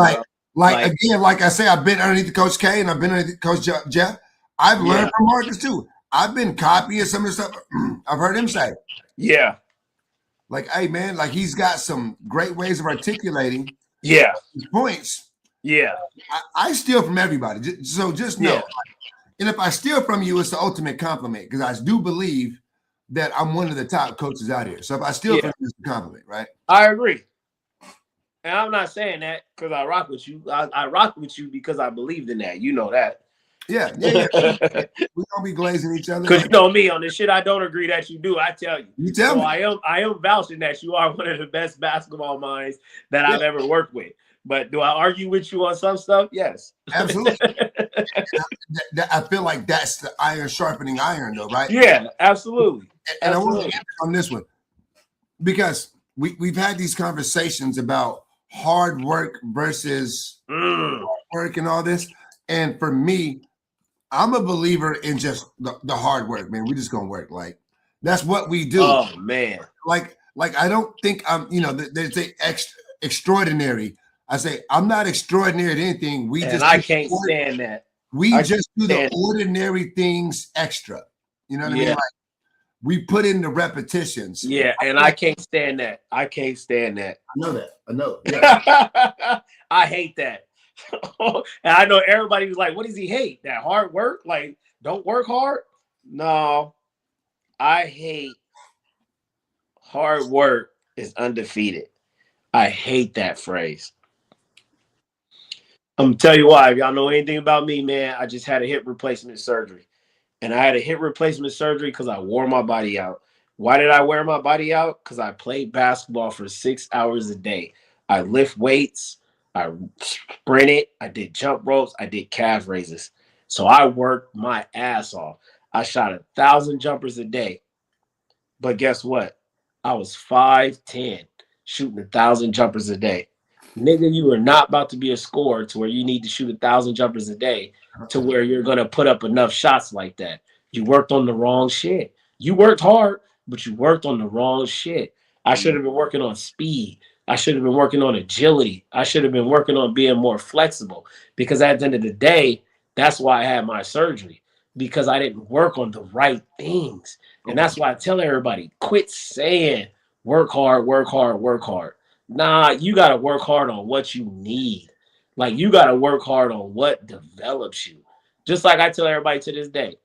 Like again, like I say, I've been underneath Coach K and I've been underneath Coach Jeff. I've learned from Marcus too. I've been copying some of the stuff I've heard him say. Yeah. Like, hey man, like he's got some great ways of articulating his points. Yeah. I steal from everybody. So just know. And if I steal from you, it's the ultimate compliment because I do believe that I'm one of the top coaches out here. So if I steal from you, it's a compliment, right? I agree. And I'm not saying that because I rock with you. I rock with you because I believed in that. You know that. Yeah. We don't be glazing each other. Because you know me, on the shit I don't agree that you do, I tell you. You tell me. I am vouching that you are one of the best basketball minds that I've ever worked with. But do I argue with you on some stuff? Yes. Absolutely. I feel like that's the iron sharpening iron, though, right? Yeah, absolutely. And I want to get on this one because we've had these conversations about hard work versus work and all this. And for me, I'm a believer in just the hard work, man. We're just gonna work. Like that's what we do. Oh man. Like I don't think I'm, they say extraordinary. I say I'm not extraordinary at anything. I can't stand that. We just do the ordinary things extra. You know what I mean? Like we put in the repetitions. Yeah, and I can't stand that. I can't stand that. I know that. I know. Yeah. I hate that. And I know everybody was like, what does he hate? That hard work? Like, don't work hard? No. I hate hard work is undefeated. I hate that phrase. I'm gonna tell you why. If y'all know anything about me, man, I just had a hip replacement surgery. And I had a hip replacement surgery because I wore my body out. Why did I wear my body out? Because I played basketball for 6 hours a day. I lift weights, I sprinted, I did jump ropes, I did calf raises. So I worked my ass off. I shot 1,000 jumpers a day. But guess what? I was 5'10", shooting 1,000 jumpers a day. Nigga, you are not about to be a scorer to where you need to shoot 1,000 jumpers a day to where you're going to put up enough shots like that. You worked on the wrong shit. You worked hard, but you worked on the wrong shit. I should have been working on speed. I should have been working on agility. I should have been working on being more flexible, because at the end of the day, that's why I had my surgery, because I didn't work on the right things. And that's why I tell everybody, quit saying work hard, work hard, work hard. Nah, you got to work hard on what you need. Like, you got to work hard on what develops you. Just like I tell everybody to this day,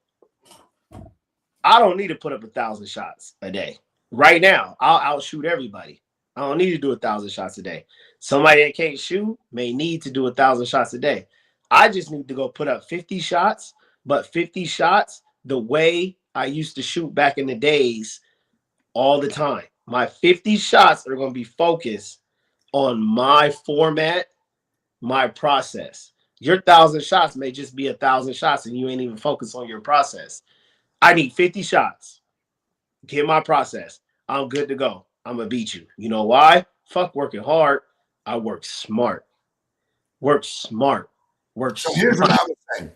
I don't need to put up 1,000 shots a day. Right now, I'll outshoot everybody. I don't need to do 1,000 shots a day. Somebody that can't shoot may need to do 1,000 shots a day. I just need to go put up 50 shots, but 50 shots the way I used to shoot back in the days all the time. My 50 shots are going to be focused on my format, my process. Your 1,000 shots may just be 1,000 shots and you ain't even focused on your process. I need 50 shots. Get my process. I'm good to go. I'm going to beat you. You know why? Fuck working hard. I work smart. Work smart. Work So smart. here's what I would say.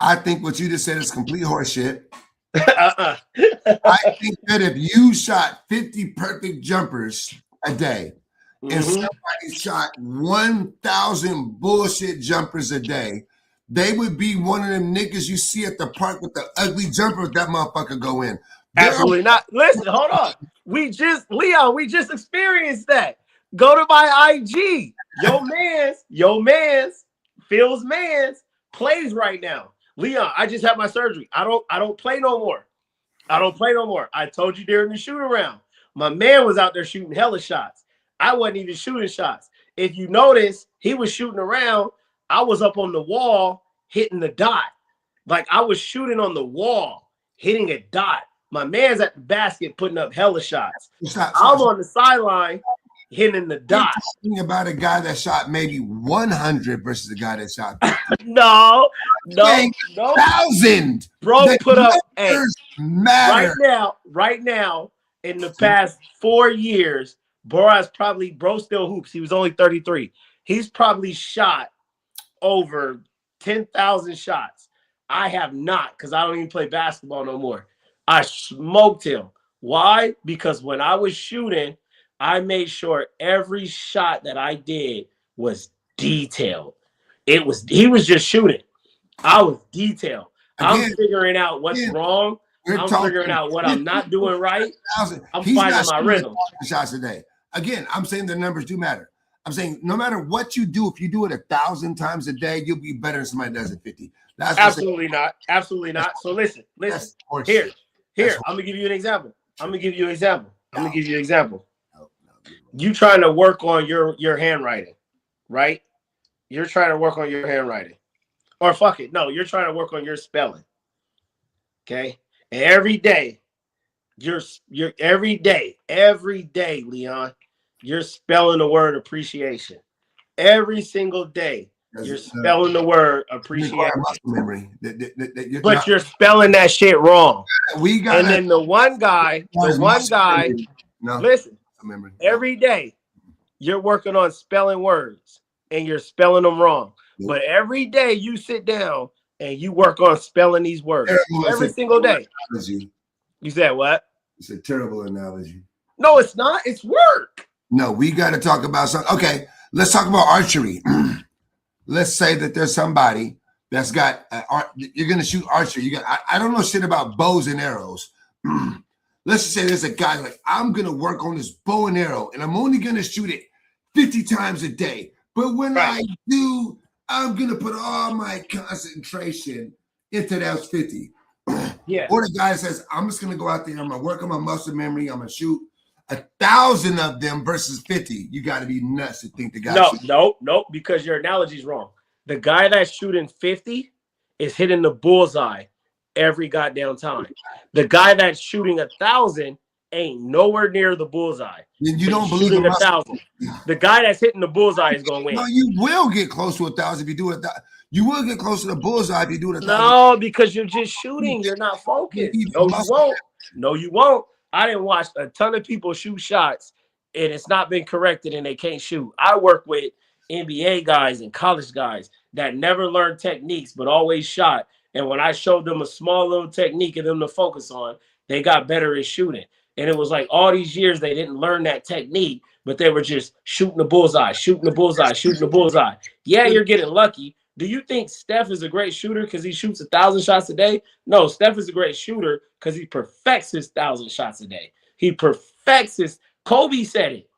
I think what you just said is complete horseshit. Uh-uh. I think that if you shot 50 perfect jumpers a day and somebody shot 1,000 bullshit jumpers a day, they would be one of them niggas you see at the park with the ugly jumper that motherfucker go in. Absolutely not. Listen, hold on. We just experienced that. Go to my IG. Yo man's, Phil's man's plays right now. Leon, I just had my surgery. I don't play no more. I told you during the shoot around. My man was out there shooting hella shots. I wasn't even shooting shots. If you notice, he was shooting around. I was up on the wall hitting the dot. Like, I was shooting on the wall, hitting a dot. My man's at the basket putting up hella shots. I'm on the sideline hitting the dot. You're talking about a guy that shot maybe 100 versus a guy that shot 50. No. 1,000. Bro, put up matter. right now, in the past 4 years, bro still hoops. He was only 33. He's probably shot over 10,000 shots. I have not, because I don't even play basketball no more. I smoked him. Why? Because when I was shooting, I made sure every shot that I did was detailed. He was just shooting. I was detailed. I'm figuring out what's wrong. I'm figuring out what I'm not doing right. I'm finding my rhythm. Shots a day. Again, I'm saying the numbers do matter. I'm saying no matter what you do, if you do it 1,000 times a day, you'll be better than somebody that does it 50. That's absolutely not. Absolutely not. So listen. Here, I'm gonna give you an example. You trying to work on your handwriting, right? You're trying to work on your handwriting. Or fuck it. No, you're trying to work on your spelling. Okay? And every day, every day, Leon, you're spelling the word appreciation. Every single day, you're spelling the word appreciation. Memory. But you're spelling that shit wrong. And then the one guy, listen, every day you're working on spelling words and you're spelling them wrong. But every day you sit down and you work on spelling these words every single day. You said what? It's a terrible analogy. No, it's not. It's work. No, we got to talk about something. Okay, let's talk about archery. Let's say that there's somebody that's got you're gonna shoot archery. I don't know shit about bows and arrows. Let's just say there's a guy like, I'm gonna work on this bow and arrow, and I'm only gonna shoot it 50 times a day. But when I do, I'm gonna put all my concentration into those 50. Yeah. Or the guy says, I'm just gonna go out there, I'm gonna work on my muscle memory, I'm gonna shoot 1,000 of them versus 50. You got to be nuts to think the guy. No, because your analogy is wrong. The guy that's shooting 50 is hitting the bullseye every goddamn time. The guy that's shooting 1,000 ain't nowhere near the bullseye. Then you don't believe shooting 1,000. The guy that's hitting the bullseye is going to win. No, you will get close to 1,000 if you do it. You will get close to the bullseye if you do it 1,000. No, because you're just shooting. You're not focused. No, you won't. No, you won't. I didn't watch a ton of people shoot shots, and it's not been corrected, and they can't shoot. I work with NBA guys and college guys that never learned techniques but always shot. And when I showed them a small little technique and them to focus on, they got better at shooting. And it was like all these years they didn't learn that technique, but they were just shooting the bullseye, shooting the bullseye, shooting the bullseye. Yeah, you're getting lucky. Do you think Steph is a great shooter because he shoots 1,000 shots a day? No, Steph is a great shooter because he perfects his 1,000 shots a day. He perfects his. Kobe said it.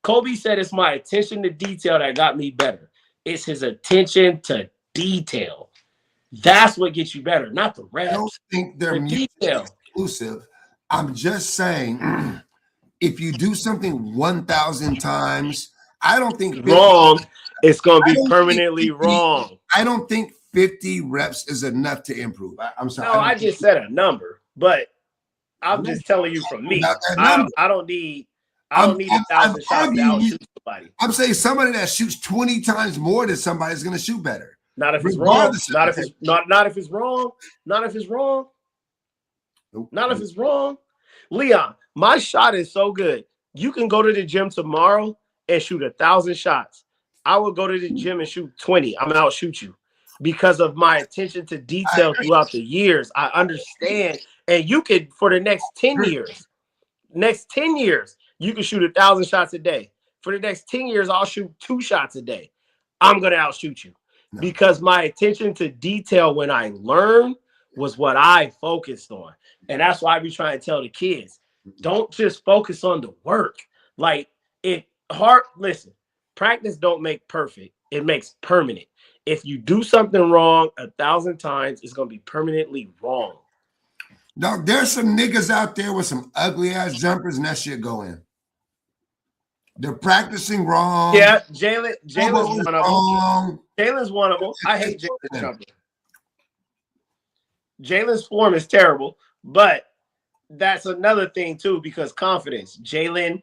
Kobe said it's my attention to detail that got me better. It's his attention to detail. That's what gets you better, not the reps. I don't think they're mutually exclusive. I'm just saying, if you do something 1,000 times, I don't think wrong. It's going to be permanently wrong. I don't think 50 reps is enough to improve. I'm sorry. No, I just said a number, but I'm just telling you from me. I don't need 1,000 shots to outshoot somebody. I'm saying somebody that shoots 20 times more than somebody is going to shoot better. Not if it's wrong. Not if it's wrong. Not if it's wrong. Not if it's wrong. Leon, my shot is so good. You can go to the gym tomorrow and shoot 1,000 shots. I will go to the gym and shoot 20. I'm gonna outshoot you because of my attention to detail throughout the years. I understand. And you could, for the next 10 years, you can shoot 1,000 shots a day. For the next 10 years, I'll shoot 2 shots a day. I'm gonna outshoot you because my attention to detail when I learn was what I focused on. And that's why I be trying to tell the kids, don't just focus on the work. Like listen, practice don't make perfect. It makes permanent. If you do something wrong 1,000 times, it's going to be permanently wrong. Dog, there's some niggas out there with some ugly ass jumpers and that shit go in. They're practicing wrong. Yeah, Jalen's one of them. Jalen's one of them. I hate Jalen's jumper. Jalen's form is terrible, but that's another thing too, because confidence. Jalen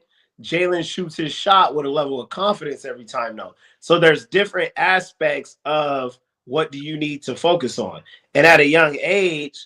shoots his shot with a level of confidence every time though. So there's different aspects of what do you need to focus on. And at a young age,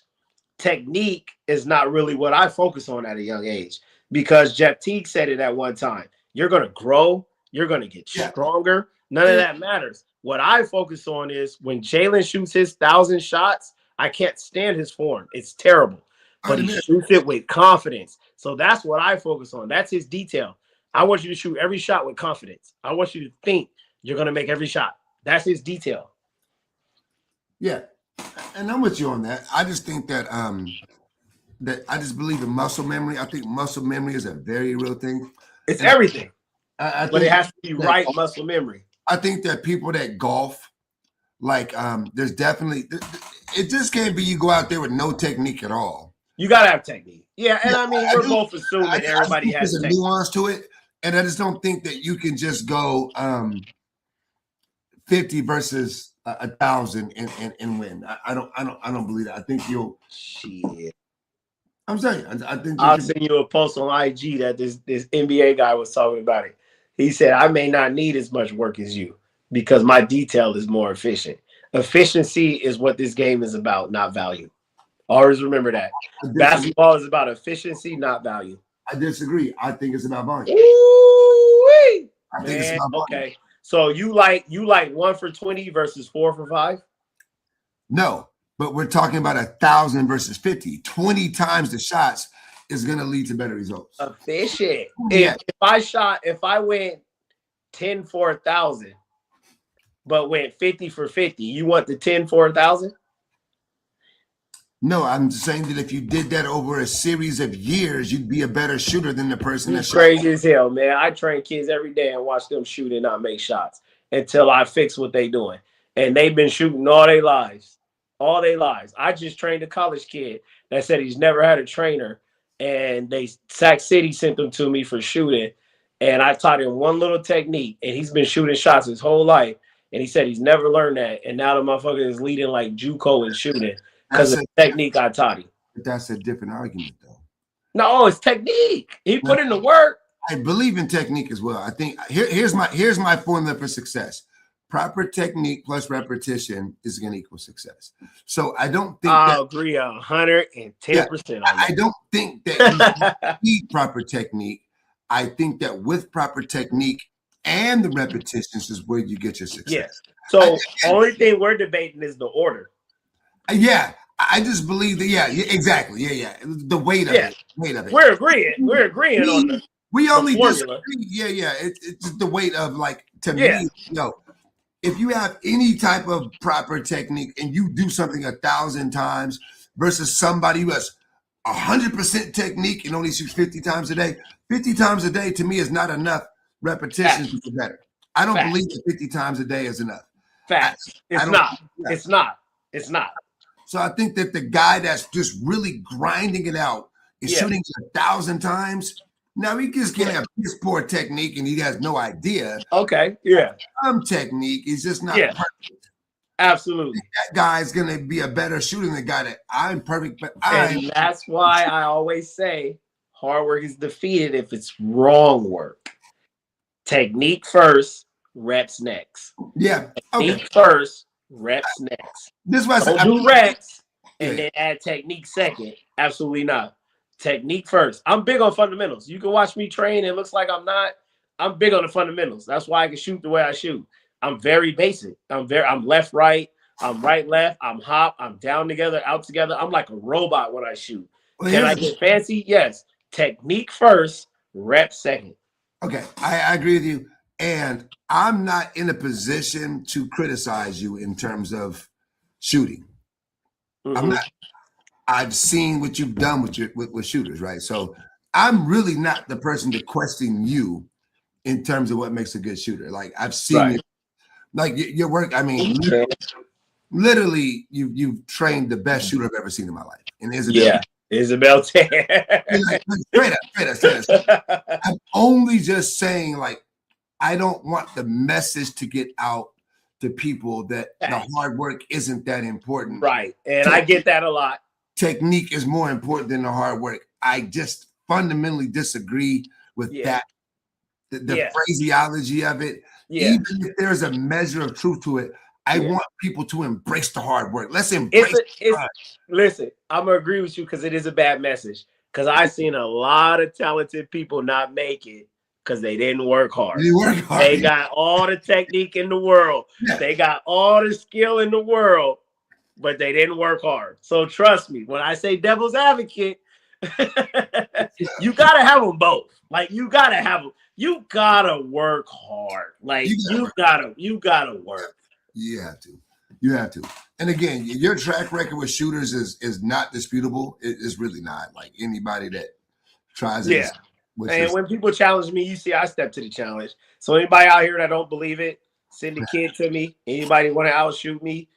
technique is not really what I focus on at a young age, because Jeff Teague said it at one time. You're going to grow. You're going to get stronger. None of that matters. What I focus on is when Jalen shoots his 1,000 shots, I can't stand his form. It's terrible. But he shoots it with confidence. So that's what I focus on. That's his detail. I want you to shoot every shot with confidence. I want you to think you're going to make every shot. That's his detail. Yeah. And I'm with you on that. I just think that that I just believe in muscle memory. I think muscle memory is a very real thing. It's everything. But it has to be right muscle memory. I think that people that golf, like there's definitely it just can't be you go out there with no technique at all. You gotta have technique. Yeah, and I mean we're both assuming everybody has a nuance to it, and I just don't think that you can just go 50 versus 1,000 and win. I don't believe that. I think you'll. Shit. I'm saying. I think I'll send you a post on IG that this NBA guy was talking about it. He said I may not need as much work as you because my detail is more efficient. Efficiency is what this game is about, not value. Always remember that. Basketball is about efficiency, not value. I disagree. I think it's about volume. Ooh-wee. I think it's about volume. Okay. So you like 1 for 20 versus 4 for 5? No. But we're talking about 1,000 versus 50. 20 times the shots is going to lead to better results. Efficient. Yeah. If I went 10 for 1,000, but went 50 for 50, you want the 10 for 1,000? No, I'm saying that if you did that over a series of years, you'd be a better shooter than the person that's crazy as hell, man. I train kids every day and watch them shoot and not make shots until I fix what they doing. And they've been shooting all their lives. All their lives. I just trained a college kid that said he's never had a trainer, and Sac City sent them to me for shooting, and I taught him one little technique, and he's been shooting shots his whole life. And he said he's never learned that. And now the motherfucker is leading like JUCO and shooting because of the technique I taught him. That's a different argument, though. No, it's technique. He put in the work. I believe in technique as well. I think here's my formula for success. Proper technique plus repetition is going to equal success. So I don't think I'll agree 110%. I don't think that you need proper technique. I think that with proper technique and the repetitions is where you get your success. Yes. So only thing we're debating is the order. Yeah. I just believe that. Yeah, exactly. Yeah. The weight of it. We're agreeing. We're agreeing on the we only formula. Disagree. Yeah. It's just the weight of, like, to me, if you have any type of proper technique and you do something 1,000 times versus somebody who has 100% technique and only shoots 50 times a day, 50 times a day to me is not enough repetitions to get better. I don't believe that 50 times a day is enough. Facts. It's not. So I think that the guy that's just really grinding it out is shooting 1,000 times. Now he just can't have piss poor technique and he has no idea. Okay, yeah. Some technique is just not perfect. Absolutely. That guy's gonna be a better shooter than the guy that I'm perfect, but that's why I always say hard work is defeated if it's wrong work. Technique first, reps next. Yeah. Technique first, reps next. This was Don't do reps and then add technique second. Absolutely not. Technique first. I'm big on fundamentals. You can watch me train. It looks like I'm not. I'm big on the fundamentals. That's why I can shoot the way I shoot. I'm very basic. I'm left, right. I'm right, left. I'm hop. I'm down together, out together. I'm like a robot when I shoot. Can I get fancy? Yes. Technique first, rep second. Okay. I agree with you. And I'm not in a position to criticize you in terms of shooting. I'm not. I've seen what you've done with shooters, right? So I'm really not the person to question you in terms of what makes a good shooter. Like, I've seen it, like your work. I mean, literally, you've trained the best shooter I've ever seen in my life. And Isabel straight up. I'm only just saying, like, I don't want the message to get out to people that the hard work isn't that important. Right. And I get that a lot. Technique is more important than the hard work. I just fundamentally disagree with that. The phraseology of it. Even if there's a measure of truth to it, I want people to embrace the hard work. Let's embrace it. Listen, I'm going to agree with you because it is a bad message. Because I've seen a lot of talented people not make it because they didn't work hard. They got all the technique in the world. They got all the skill in the world, but they didn't work hard. So trust me, when I say devil's advocate, you got to have them both. Like, you got to have them. You got to work hard. Like, you got to work. You have to. And again, your track record with shooters is not disputable. It's really not. Like, anybody that tries it. And when people challenge me, you see I step to the challenge. So anybody out here that don't believe it, send a kid to me. Anybody want to outshoot me,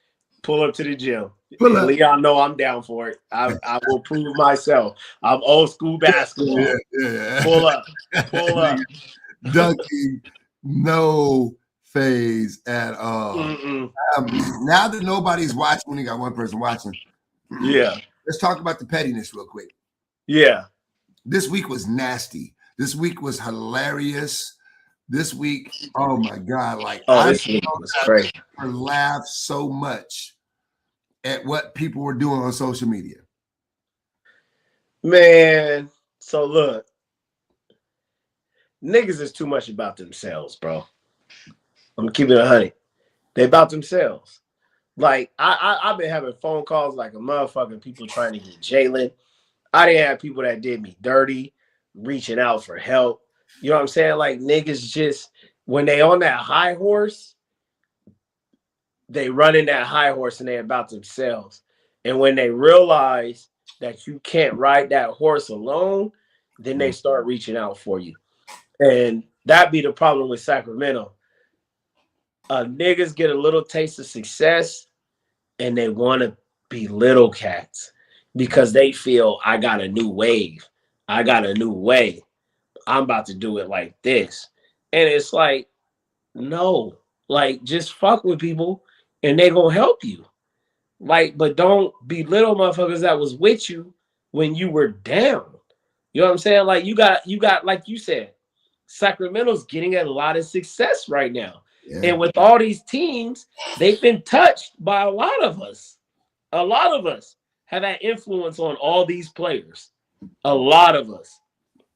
pull up to the gym. Y'all know I'm down for it. I will prove myself. I'm old school basketball. Pull up. Dunking, no phase at all. Now that nobody's watching, when you got one person watching, let's talk about the pettiness real quick. This week was nasty. This week was hilarious. This week, oh my God, like, this week was crazy. I laughed so much at what people were doing on social media. Man, so look, niggas is too much about themselves, bro. I'm keeping it 100. They about themselves. Like, I've been having phone calls like a motherfucker, people trying to get Jalen. I didn't have people that did me dirty, reaching out for help. You know what I'm saying? Like, niggas just, when they on that high horse, they running that high horse and they about themselves. And when they realize that you can't ride that horse alone, then they start reaching out for you. And that be the problem with Sacramento. Niggas get a little taste of success and they want to be little cats because they feel, I got a new wave. I got a new way. I'm about to do it like this. And it's like, no, Like, just fuck with people and they gonna help you. Like, but don't belittle motherfuckers that was with you when you were down. You know what I'm saying? Like, you got, like you said, Sacramento's getting a lot of success right now. Yeah. And with all these teams, they've been touched by a lot of us. A lot of us have had influence on all these players. A lot of us.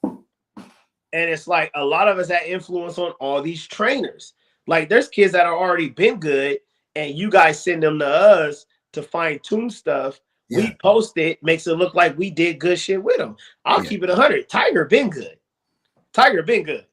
And it's like a lot of us had influence on all these trainers. Like, there's kids that are already been good, and you guys send them to us to fine tune stuff. Yeah. We post it, makes it look like we did good shit with them. I'll keep it 100. Tiger been good. Tiger been good.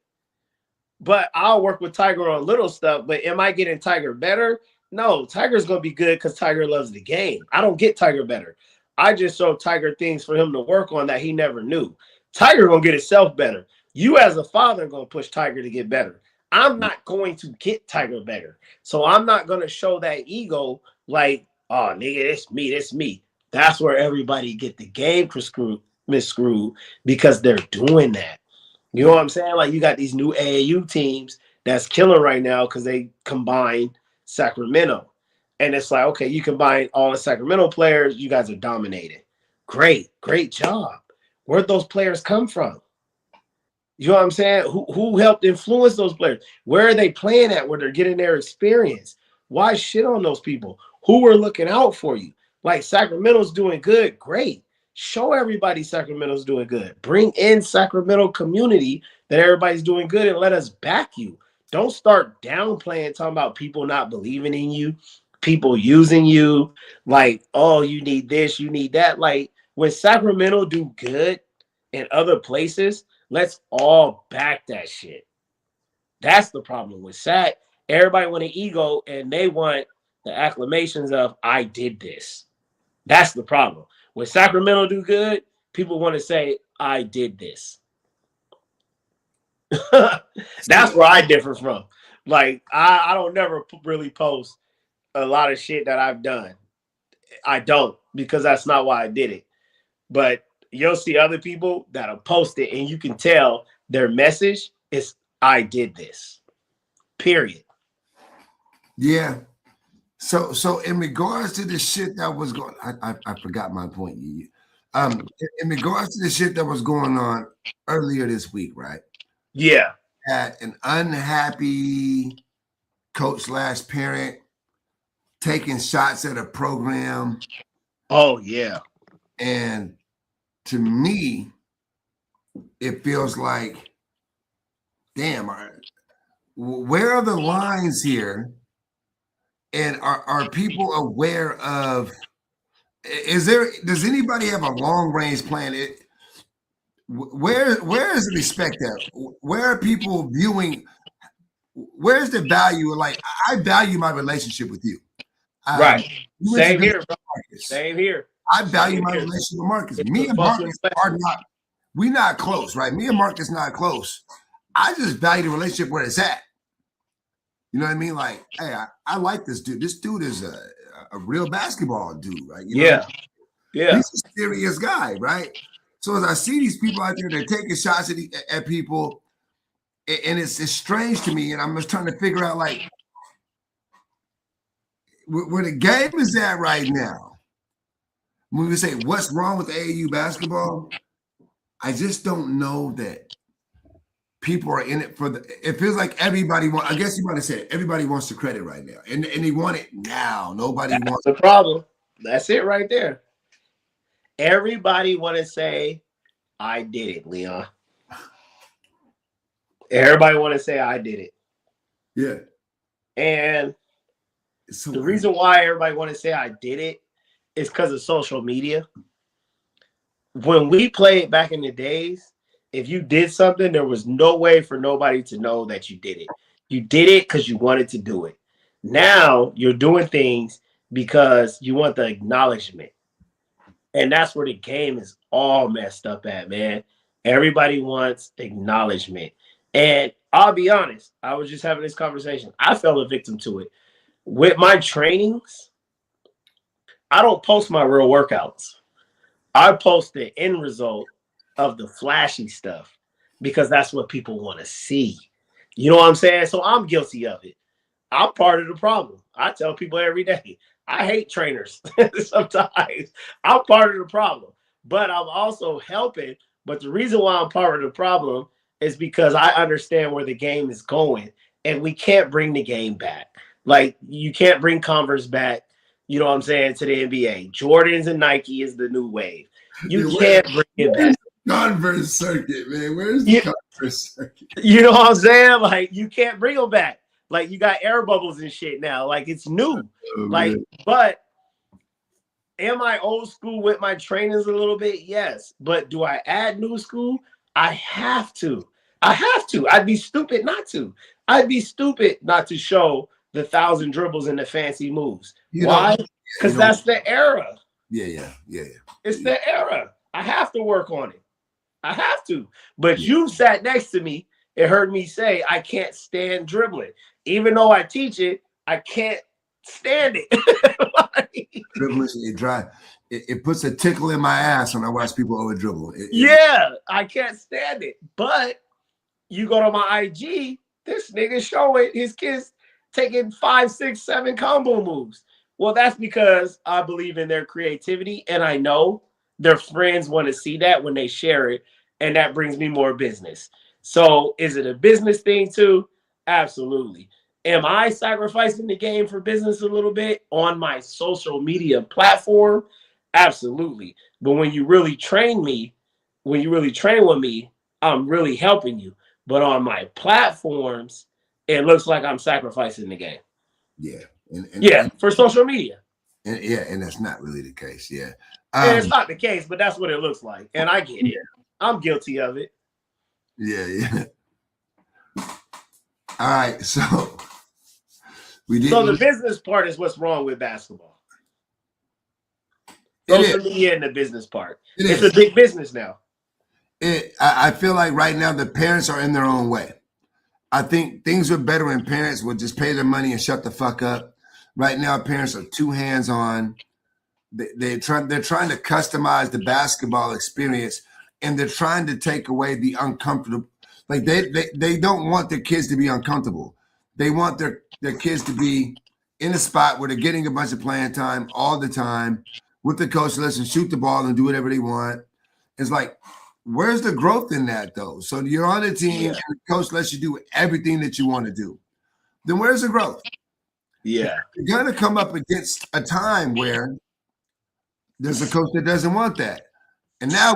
But I'll work with Tiger on little stuff. But am I getting Tiger better? No, Tiger's going to be good because Tiger loves the game. I don't get Tiger better. I just show Tiger things for him to work on that he never knew. Tiger going to get himself better. You as a father are going to push Tiger to get better. I'm not going to get Tiger better. So I'm not going to show that ego like, oh, nigga, it's me, it's me. That's where everybody get the game miscrewed because they're doing that. You know what I'm saying? Like, you got these new AAU teams that's killing right now because they combine Sacramento. And it's like, okay, you combine all the Sacramento players, you guys are dominating. Great job. Where'd those players come from? You know what I'm saying? Who helped influence those players? Where are they playing at where they're getting their experience? Why shit on those people? Who were looking out for you? Like, Sacramento's doing good. Great. Show everybody Sacramento's doing good. Bring in Sacramento community that everybody's doing good and let us back you. Don't start downplaying, talking about people not believing in you, people using you. Like, oh, you need this, you need that. Like, when Sacramento do good in other places, let's all back that shit. That's the problem with Sac. Everybody want an ego and they want the acclamations of, I did this. That's the problem. When Sacramento do good, people want to say, I did this. That's where I differ from. Like, I don't never really post a lot of shit that I've done. I don't, because that's not why I did it. But you'll see other people that'll post it and you can tell their message is, I did this. Period. Yeah. So in regards to the shit that was going, I forgot my point. In regards to the shit that was going on earlier this week, right? Yeah. Had an unhappy coach/parent taking shots at a program. Oh yeah. And to me, it feels like, damn, where are the lines here? And are people aware of, does anybody have a long range plan? Where is the respect at? Where are people viewing, where's the value? Like, I value my relationship with you. Right. Same here, bro. Same here. I value my relationship with Marcus. Me and Marcus are we're not close, right? Me and Marcus not close. I just value the relationship where it's at. You know what I mean? Like, hey, I like this dude. This dude is a real basketball dude, right? You know? Yeah. He's a serious guy, right? So as I see these people out there, they're taking shots at people, and it's strange to me, and I'm just trying to figure out, like, where the game is at right now. When we say, what's wrong with AAU basketball? I just don't know that people are in it for it feels like everybody wants, I guess you want to say it, everybody wants the credit right now. And they want it now. Nobody wants the problem. That's it right there. Everybody want to say, I did it, Leon. Everybody want to say, I did it. Yeah. And the reason why everybody want to say I did it is because of social media. When we played back in the days, if you did something, there was no way for nobody to know that you did it. You did it because you wanted to do it. Now you're doing things because you want the acknowledgement. And that's where the game is all messed up at, man. Everybody wants acknowledgement. And I'll be honest, I was just having this conversation. I fell a victim to it. With my trainings, I don't post my real workouts. I post the end result of the flashy stuff because that's what people want to see. You know what I'm saying? So I'm guilty of it. I'm part of the problem. I tell people every day, I hate trainers sometimes. I'm part of the problem, but I'm also helping. But the reason why I'm part of the problem is because I understand where the game is going, and we can't bring the game back. Like, you can't bring Converse back, you know what I'm saying, to the NBA. Jordans and Nike is the new wave. You can't bring it back. Converse circuit, man. Where's the Converse circuit? You know what I'm saying? Like, you can't bring them back. Like, you got air bubbles and shit now. Like, it's new. Like, but am I old school with my trainers a little bit? Yes. But do I add new school? I have to. I have to. I'd be stupid not to. I'd be stupid not to show the 1,000 dribbles and the fancy moves. Why? Because that's the era. Yeah. It's the era. I have to work on it. I have to. But you sat next to me and heard me say I can't stand dribbling. Even though I teach it, I can't stand it. Dribbling, it puts a tickle in my ass when I watch people over dribble. I can't stand it. But you go to my IG, this nigga showing his kids taking 5, 6, 7 combo moves. Well, that's because I believe in their creativity, and I know their friends want to see that when they share it, and that brings me more business. So is it a business thing too? Absolutely. Am I sacrificing the game for business a little bit on my social media platform? Absolutely. But when you really train me, when you really train with me, I'm really helping you. But on my platforms, it looks like I'm sacrificing the game. Yeah. For social media. And that's not really the case. And it's not the case, but that's what it looks like. And I get it. I'm guilty of it. Yeah. All right. So the business part is what's wrong with basketball. Social media and the business part. It's a big business now. I feel like right now the parents are in their own way. I think things are better when parents would just pay their money and shut the fuck up. Right now, parents are too hands-on. They're trying to customize the basketball experience, and they're trying to take away the uncomfortable. Like they don't want their kids to be uncomfortable. They want their kids to be in a spot where they're getting a bunch of playing time all the time with the coach. Lets them shoot the ball and do whatever they want. It's like, where's the growth in that though? So you're on the team and the coach lets you do everything that you want to do. Then where's the growth? Yeah. You're going to come up against a time where there's a coach that doesn't want that. And now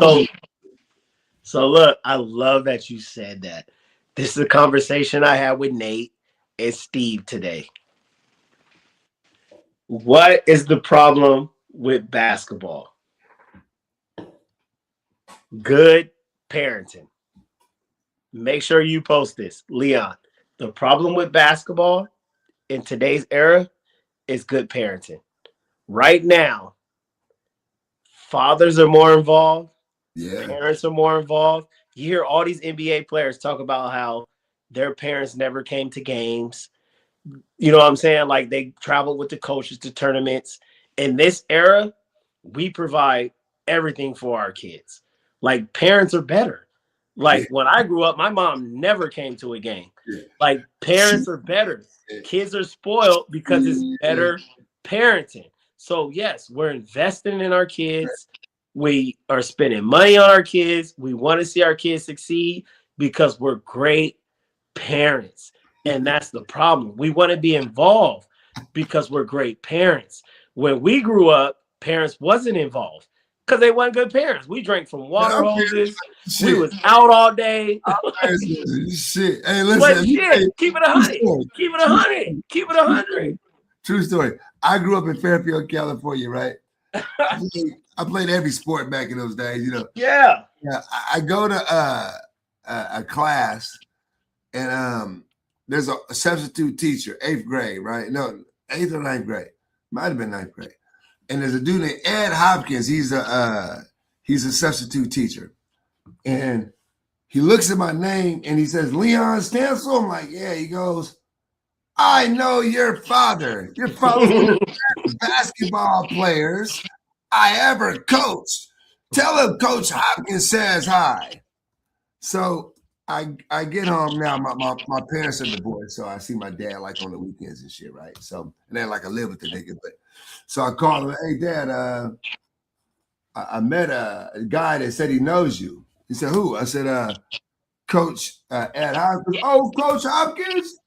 So look, I love that you said that. This is a conversation I had with Nate and Steve today. What is the problem with basketball? Good parenting. Make sure you post this. Leon, the problem with basketball in today's era is good parenting. Right now, fathers are more involved. Parents are more involved. You hear all these NBA players talk about how their parents never came to games. You know what I'm saying? Like, they traveled with the coaches to tournaments. In this era, we provide everything for our kids. Like, parents are better. Like, when I grew up, my mom never came to a game. Like, parents are better. Kids are spoiled because it's better parenting. So, yes, we're investing in our kids. We are spending money on our kids. We want to see our kids succeed because we're great parents. And that's the problem. We want to be involved because we're great parents. When we grew up, parents wasn't involved because they weren't good parents. We drank from water hoses. We was out all day. Shit. Hey, listen. Keep it 100. Keep it 100. Keep it 100. True story. I grew up in Fairfield, California, right? I played every sport back in those days, you know. Yeah. I go to a class, and there's a substitute teacher, 8th grade, right? No, 8th or 9th grade. Might have been 9th grade. And there's a dude named Ed Hopkins. He's a substitute teacher. And he looks at my name and he says, Leon Stansel. I'm like, yeah. He goes, I know your father. Your father's one of the best basketball players I ever coached. Tell him Coach Hopkins says hi. So I get home now. My parents are divorced, so I see my dad like on the weekends and shit, right? So and then like I live with the nigga, but so I call him, hey dad, I met a guy that said he knows you. He said, who? I said, Coach Ed Hopkins. Oh, Coach Hopkins.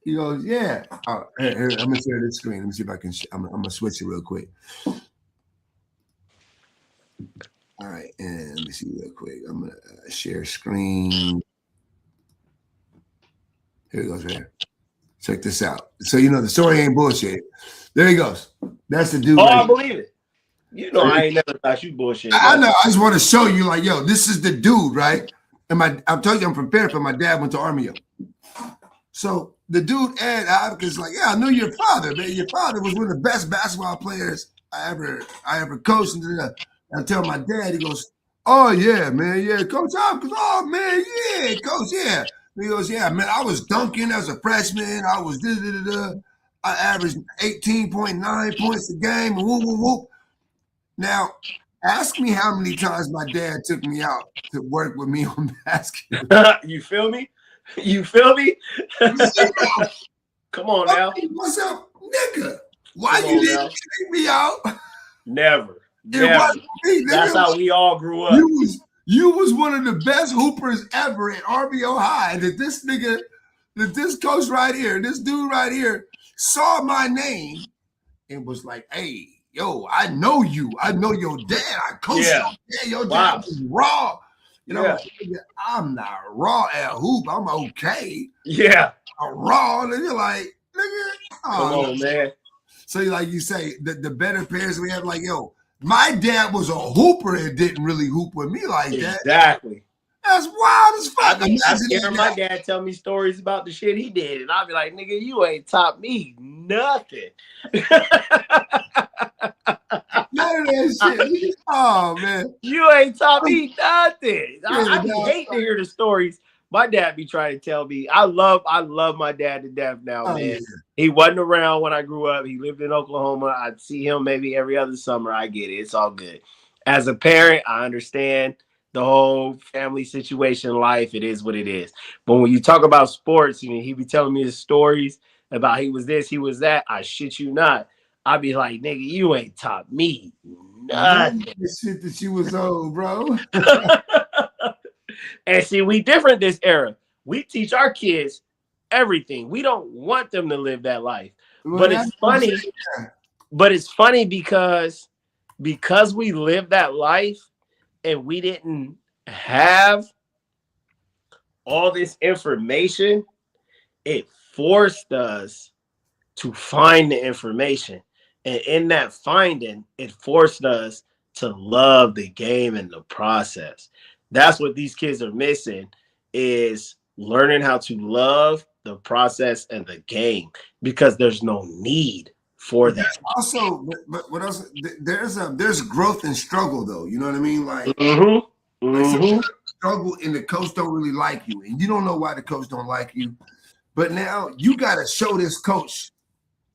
He goes, yeah. Here, I'm gonna share this screen. Let me see if I can. I'm gonna switch it real quick. All right, and let me see real quick. I'm gonna share screen. Here it goes right here. Check this out. So you know the story ain't bullshit. There he goes. That's the dude. Oh, I believe it. You know, I ain't never thought you bullshit. I know. I just want to show you, like, yo, this is the dude, right? And I'll tell you, I'm from Fairfield. My dad went to Army. So the dude Ed Hopkins, like, yeah, I knew your father, man. Your father was one of the best basketball players I ever coached. And I tell my dad, he goes, oh yeah, man, yeah, Coach Hopkins. Oh man, yeah, Coach, yeah. He goes, yeah, man, I was dunking as a freshman. I was I averaged 18.9 points a game. Whoop, whoop, whoop. Now, ask me how many times my dad took me out to work with me on basketball. You feel me? You feel me? Come on now. What's up, nigga? Why you didn't take me out? Never. That's how we all grew up. You was one of the best hoopers ever at RBO High. That this coach right here, this dude right here, saw my name and was like, hey, yo, I know you. I know your dad. I coached your dad. Your dad was raw. You know, I'm not raw at hoop. I'm okay. Yeah. I'm raw. And you're like, nigga. Come on, man. So like you say, the better players we have, like, yo, my dad was a hooper and didn't really hoop with me like that. Exactly. That's wild as fuck. I hear my dad tell me stories about the shit he did, and I'll be like, nigga, you ain't taught me nothing. None of that shit. Oh, man. You ain't taught me nothing. I hate to hear the stories my dad be trying to tell me. I love my dad to death now, man. Yeah. He wasn't around when I grew up. He lived in Oklahoma. I'd see him maybe every other summer. I get it. It's all good. As a parent, I understand the whole family situation, life. It is what it is. But when you talk about sports, you know, he be telling me his stories about he was this, he was that. I shit you not. I'd be like, nigga, you ain't taught me nothing. The shit that you was old, bro. And see, we different this era. We teach our kids everything. We don't want them to live that life. Well, but it's funny. But it's funny because we lived that life and we didn't have all this information, it forced us to find the information. And in that finding, it forced us to love the game and the process. That's what these kids are missing, is learning how to love the process and the game, because there's no need for that. Also, but what else? There's growth and struggle, though. You know what I mean? Like, like struggle, and the coach don't really like you, and you don't know why the coach don't like you. But now you got to show this coach.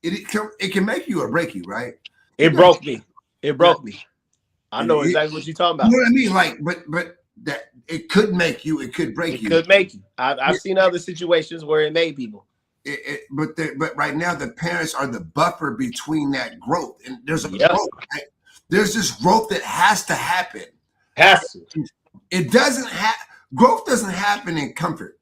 It can make you or break you, right? It broke me. It broke me. I know exactly what you're talking about. You know what I mean? Like, but that it could make you. It could break you. It could make you. I've seen other situations where it made people. But right now the parents are the buffer between that growth, and there's a growth. Right? There's this growth that has to happen. Has to. It doesn't growth doesn't happen in comfort.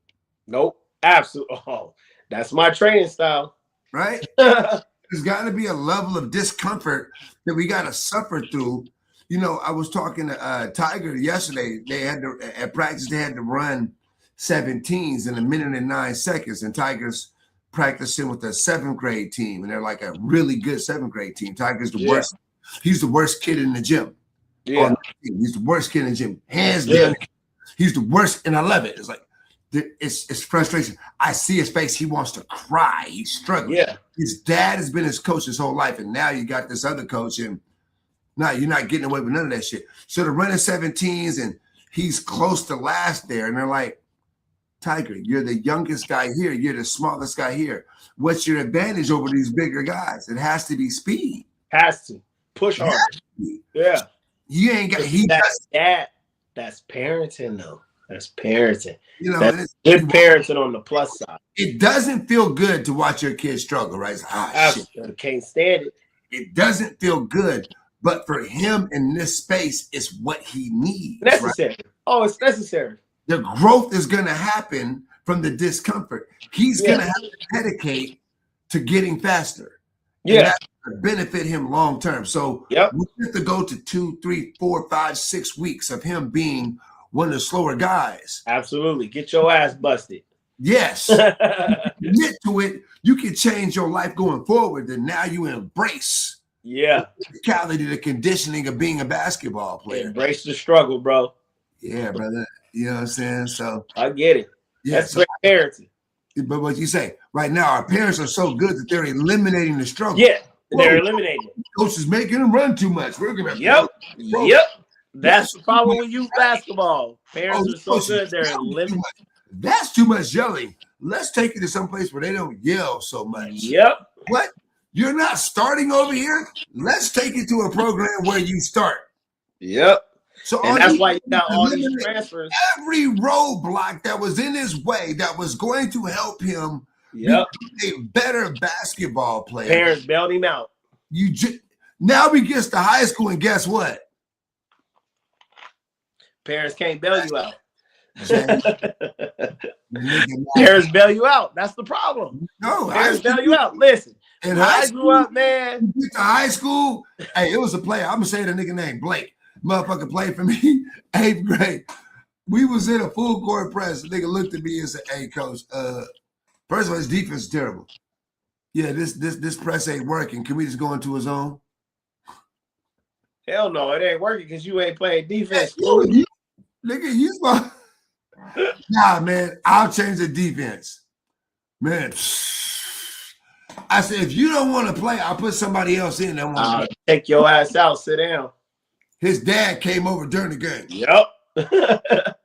Nope. Absolutely. Oh, that's my training style. Right? There's got to be a level of discomfort that we got to suffer through. You know, I was talking to Tiger yesterday. They had to, at practice, they had to run 17s in 1 minute and 9 seconds. And Tiger's practicing with a 7th grade team. And they're like a really good 7th grade team. Tiger's the worst. He's the worst kid in the gym. Yeah. He's the worst kid in the gym. Hands down. He's the worst. And I love it. It's like, it's frustration. I see his face. He wants to cry. He's struggling. Yeah. His dad has been his coach his whole life. And now you got this other coach, and no, you're not getting away with none of that shit. So they're running 17s, and he's close to last there. And they're like, Tiger, you're the youngest guy here. You're the smallest guy here. What's your advantage over these bigger guys? It has to be speed. Has to. Push hard. Yeah. You ain't got that's parenting though. That's parenting. You know, That's good parenting on the plus side. It doesn't feel good to watch your kids struggle, right? Shit. I can't stand it. It doesn't feel good, but for him in this space, it's what he needs. Necessary. Right? Oh, it's necessary. The growth is going to happen from the discomfort. He's going to have to dedicate to getting faster. Yeah. That's going to benefit him long term. So we have to go to 2, 3, 4, 5, 6 weeks of him being one of the slower guys. Absolutely. Get your ass busted. Yes. Get to it. You can change your life going forward. And now you embrace the physicality, the conditioning of being a basketball player. Embrace the struggle, bro. Yeah, brother. You know what I'm saying? So I get it. Yeah, that's great parenting. But what you say right now, our parents are so good that they're eliminating the struggle. Yeah, they're eliminating it. Coach is making them run too much. We're gonna Yep. That's the problem with youth basketball. Parents are so good, they're eliminating. That's too much yelling. Let's take it to some place where they don't yell so much. Yep. What? You're not starting over here? Let's take it to a program where you start. Yep. So and that's why you got all these transfers. Every roadblock that was in his way that was going to help him be a better basketball player. Parents bailed him out. Now he gets to high school, and guess what? Parents can't bail you out. Parents bail you out. That's the problem. No, parents bail you out. Listen, in high school, I grew up, man. You get to high school. Hey, it was a player. I'm gonna say the nigga named Blake. Motherfucker played for me 8th grade. We was in a full court press. The nigga looked at me and said, "Hey, coach. First of all, his defense is terrible. Yeah, this press ain't working. Can we just go into a zone?" Hell no, it ain't working because you ain't playing defense. Nigga, you smart. Nah, man, I'll change the defense. Man, I said, if you don't want to play, I'll put somebody else in that wants to play. Take your ass out, sit down. His dad came over during the game. Yep.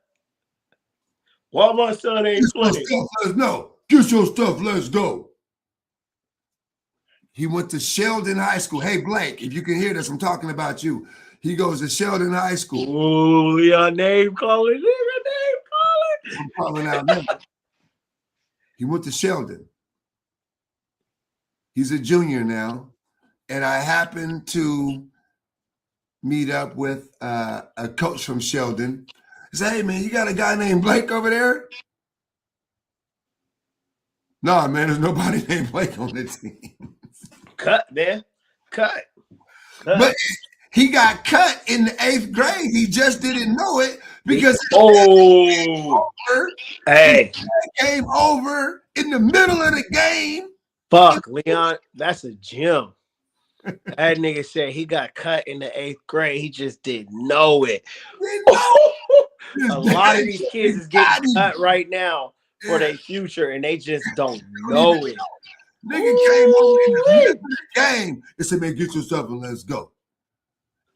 Why my son ain't playing? No, get your stuff, let's go. He went to Sheldon High School. Hey, Blake, if you can hear this, I'm talking about you. He goes to Sheldon High School. Ooh, your name calling. I'm calling out now. He went to Sheldon. He's a junior now. And I happened to meet up with a coach from Sheldon. He said, "Hey, man, you got a guy named Blake over there?" "Nah, man, there's nobody named Blake on the team." Cut, man. Cut. But he got cut in the 8th grade. He just didn't know it because hey, came over in the middle of the game. Fuck, Leon, that's a gem. That nigga said he got cut in the 8th grade. He just didn't know it. A lot of these kids is getting cut right now for their future, and they just don't know it. Nigga came over in the middle of the game and said, "Man, get yourself and let's go."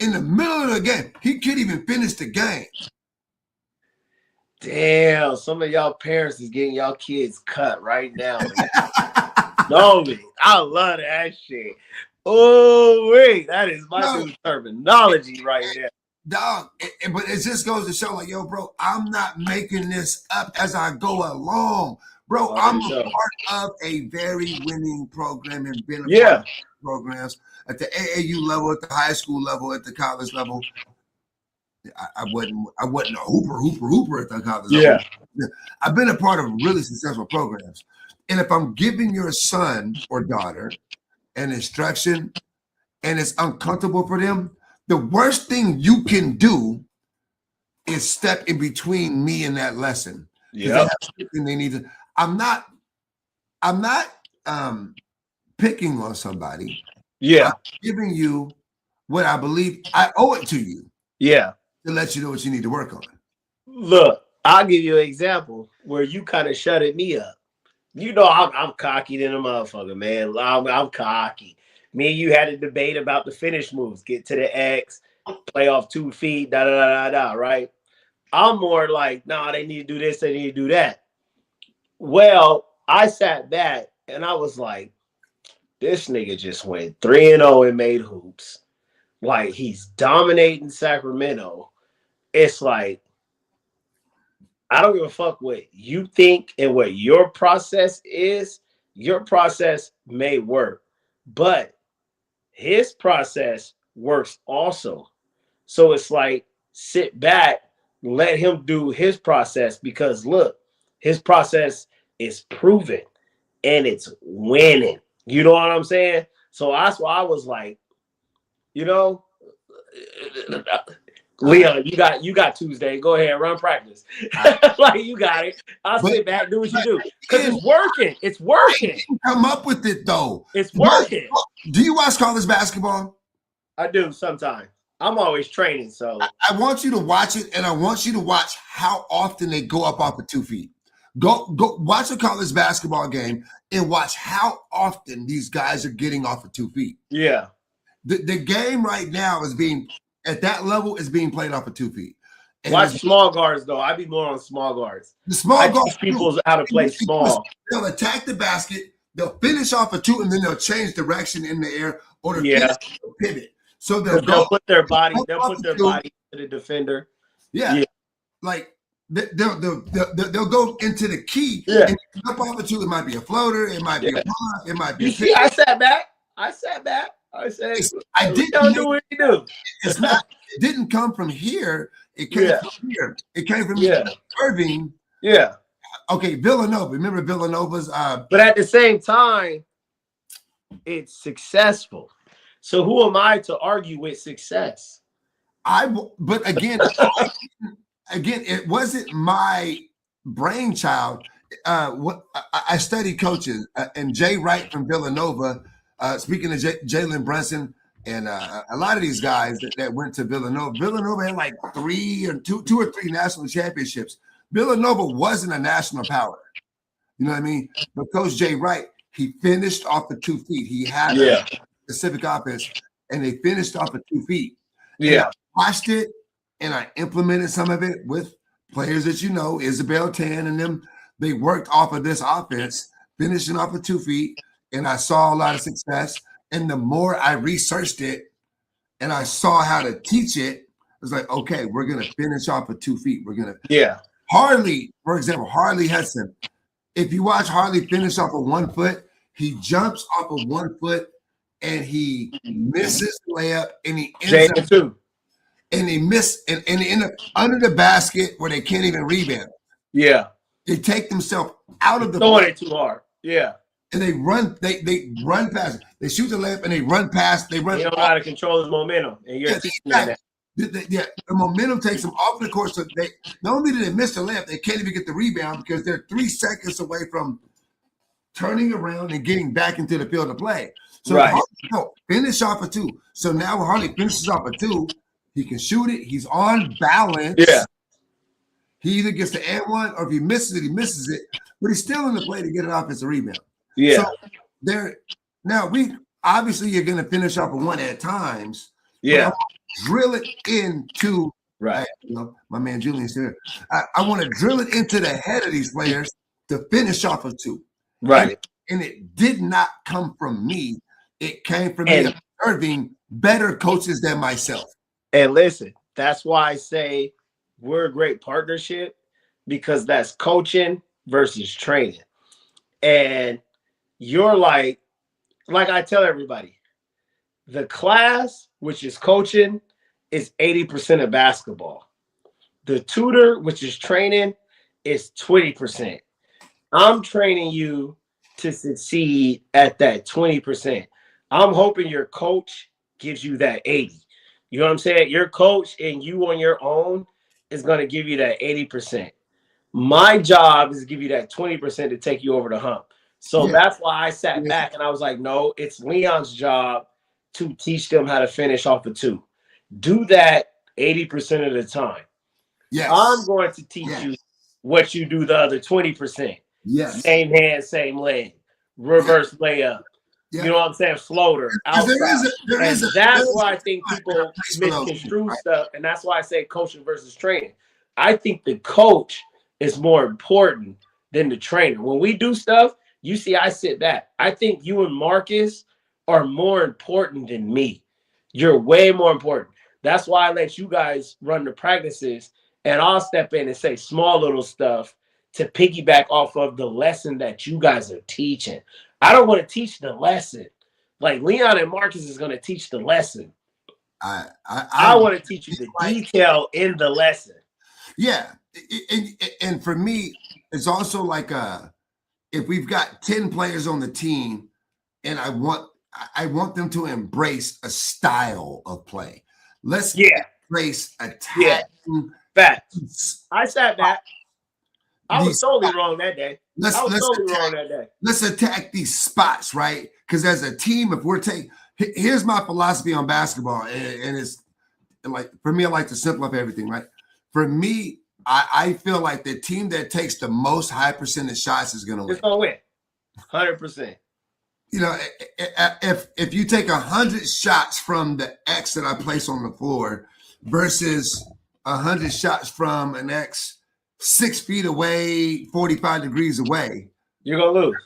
In the middle of the game, he couldn't even finish the game. Damn, some of y'all parents is getting y'all kids cut right now. No, man, I love that shit. Oh, wait, that is my new terminology right there. Dog, but it just goes to show, like, yo, bro, I'm not making this up as I go along. Bro, I'm a part of a very winning program and been a part of programs at the AAU level, at the high school level, at the college level. I wasn't a hooper at the college level. I've been a part of really successful programs. And if I'm giving your son or daughter an instruction and it's uncomfortable for them, the worst thing you can do is step in between me and that lesson. Yeah. They need to. I'm not picking on somebody. Yeah. I'm giving you what I believe I owe it to you. Yeah. To let you know what you need to work on. Look, I'll give you an example where you kind of shutted me up. You know, I'm cocky than a motherfucker, man. I'm cocky. Me and you had a debate about the finish moves. Get to the X, play off 2 feet, right? I'm more like, nah, they need to do this, they need to do that. Well, I sat back and I was like, this nigga just went 3-0 and made hoops. Like, he's dominating Sacramento. It's like, I don't give a fuck what you think and what your process is. Your process may work, but his process works also. So it's like, sit back, let him do his process, because look, his process is proven and it's winning. You know what I'm saying? So that's why I was like, you know, Leon, you got Tuesday. Go ahead, run practice. Like, you got it. I'll sit back, do what you do. Because it's working. It's working. Come up with it though. It's working. Do you watch college basketball? I do sometimes. I'm always training, so I want you to watch it, and I want you to watch how often they go up off of 2 feet. Go watch a college basketball game and watch how often these guys are getting off of 2 feet. Yeah. The game right now is being at that level is being played off of 2 feet. And watch small guards though. I be more on small guards. The small guards, people how to play small. They'll attack the basket, they'll finish off of 2, and then they'll change direction in the air or they'll pivot. So they'll put their body, to the defender. Yeah. Like they'll go into the key. Yeah. And up off of 2, it might be a floater, it might be a pull-up, it might be. You see, I sat back. I said, I didn't do what you do. It's not. It didn't come from here. It came from here. It came from Irving. Yeah. Okay, Villanova. Remember Villanova's? But at the same time, it's successful. So who am I to argue with success? But again, it wasn't my brainchild. I studied coaches, and Jay Wright from Villanova. Speaking of Jalen Brunson and a lot of these guys that went to Villanova. Villanova had like two or three national championships. Villanova wasn't a national power. You know what I mean? But Coach Jay Wright, he finished off of 2 feet. He had a specific offense, and they finished off of 2 feet. Yeah. And I watched it, and I implemented some of it with players that you know, Isabel Tan and them. They worked off of this offense, finishing off of 2 feet, and I saw a lot of success. And the more I researched it and I saw how to teach it, it was like, okay, we're going to finish off of 2 feet. We're going to Harley, for example, Harley Hudson. If you watch Harley finish off of 1 foot, he jumps off of 1 foot and he misses the layup and he ends up too. And he missed and end up under the basket where they can't even rebound. Yeah. They take themselves out of the throwing it too hard. Yeah. And they run past it. They shoot the layup and they run past. They run. You don't know how to control his momentum, and you're teaching them that. The momentum takes them off the court. So they not only do they miss the layup, they can't even get the rebound because they're 3 seconds away from turning around and getting back into the field of play. So Harley, finish off of 2. So now Harley finishes off of 2. He can shoot it. He's on balance. Yeah. He either gets the and one, or if he misses it, he misses it. But he's still in the play to get an offensive rebound. Yeah. So now obviously you're going to finish off of 1 at times. Yeah. Drill it into my man Julian's here. I want to drill it into the head of these players to finish off of 2. Right. And it did not come from me. It came from me observing better coaches than myself. And listen, that's why I say we're a great partnership, because that's coaching versus training. And you're like I tell everybody, the class, which is coaching, is 80% of basketball. The tutor, which is training, is 20%. I'm training you to succeed at that 20%. I'm hoping your coach gives you that 80. You know what I'm saying? Your coach and you on your own is going to give you that 80%. My job is to give you that 20% to take you over the hump. So that's why I sat back and I was like, no, it's Leon's job to teach them how to finish off of 2. Do that 80% of the time. Yes. I'm going to teach you what you do the other 20%. Yes. Same hand, same leg, reverse layup. You know what I'm saying? Floater. Outside. That's why I think people misconstrue stuff. And that's why I say coaching versus training. I think the coach is more important than the trainer. When we do stuff, you see, I sit back. I think you and Marcus are more important than me. You're way more important. That's why I let you guys run the practices and I'll step in and say small little stuff to piggyback off of the lesson that you guys are teaching. I don't want to teach the lesson. Like Leon and Marcus is going to teach the lesson. I want to teach you the detail in the lesson. Yeah. And for me, it's also like if we've got 10 players on the team and I want them to embrace a style of play. Let's embrace attacking. Yeah. Facts. I said that. I was totally wrong that day. Let's attack these spots, right? Because as a team, if we're here's my philosophy on basketball, and it's like, for me, I like to simplify everything, right? For me, I feel like the team that takes the most high percentage shots is going to win. It's going to win. 100%. You know, if you take 100 shots from the X that I place on the floor versus 100 shots from an X 6 feet away, 45 degrees away, you're going to lose.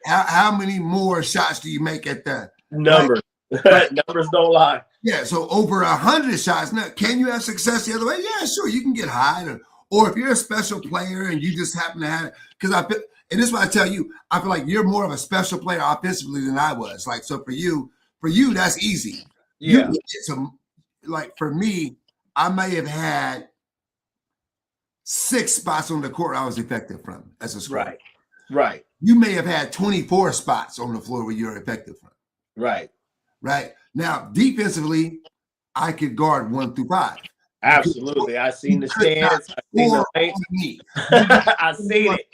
How many more shots do you make at that? Numbers. Right? Numbers don't lie. Yeah, so over 100 shots. Now, can you have success the other way? Yeah, sure. You can get high. Or if you're a special player and you just happen to have it, because and this is what I tell you, I feel like you're more of a special player offensively than I was. Like, so for you, that's easy. Yeah. Like for me, I may have had 6 spots on the court I was effective from as a scorer. Right. You may have had 24 spots on the floor where you're effective from. Right. Now, defensively, I could guard 1 through 5. Absolutely. I seen the stance. I seen the paint. I seen it.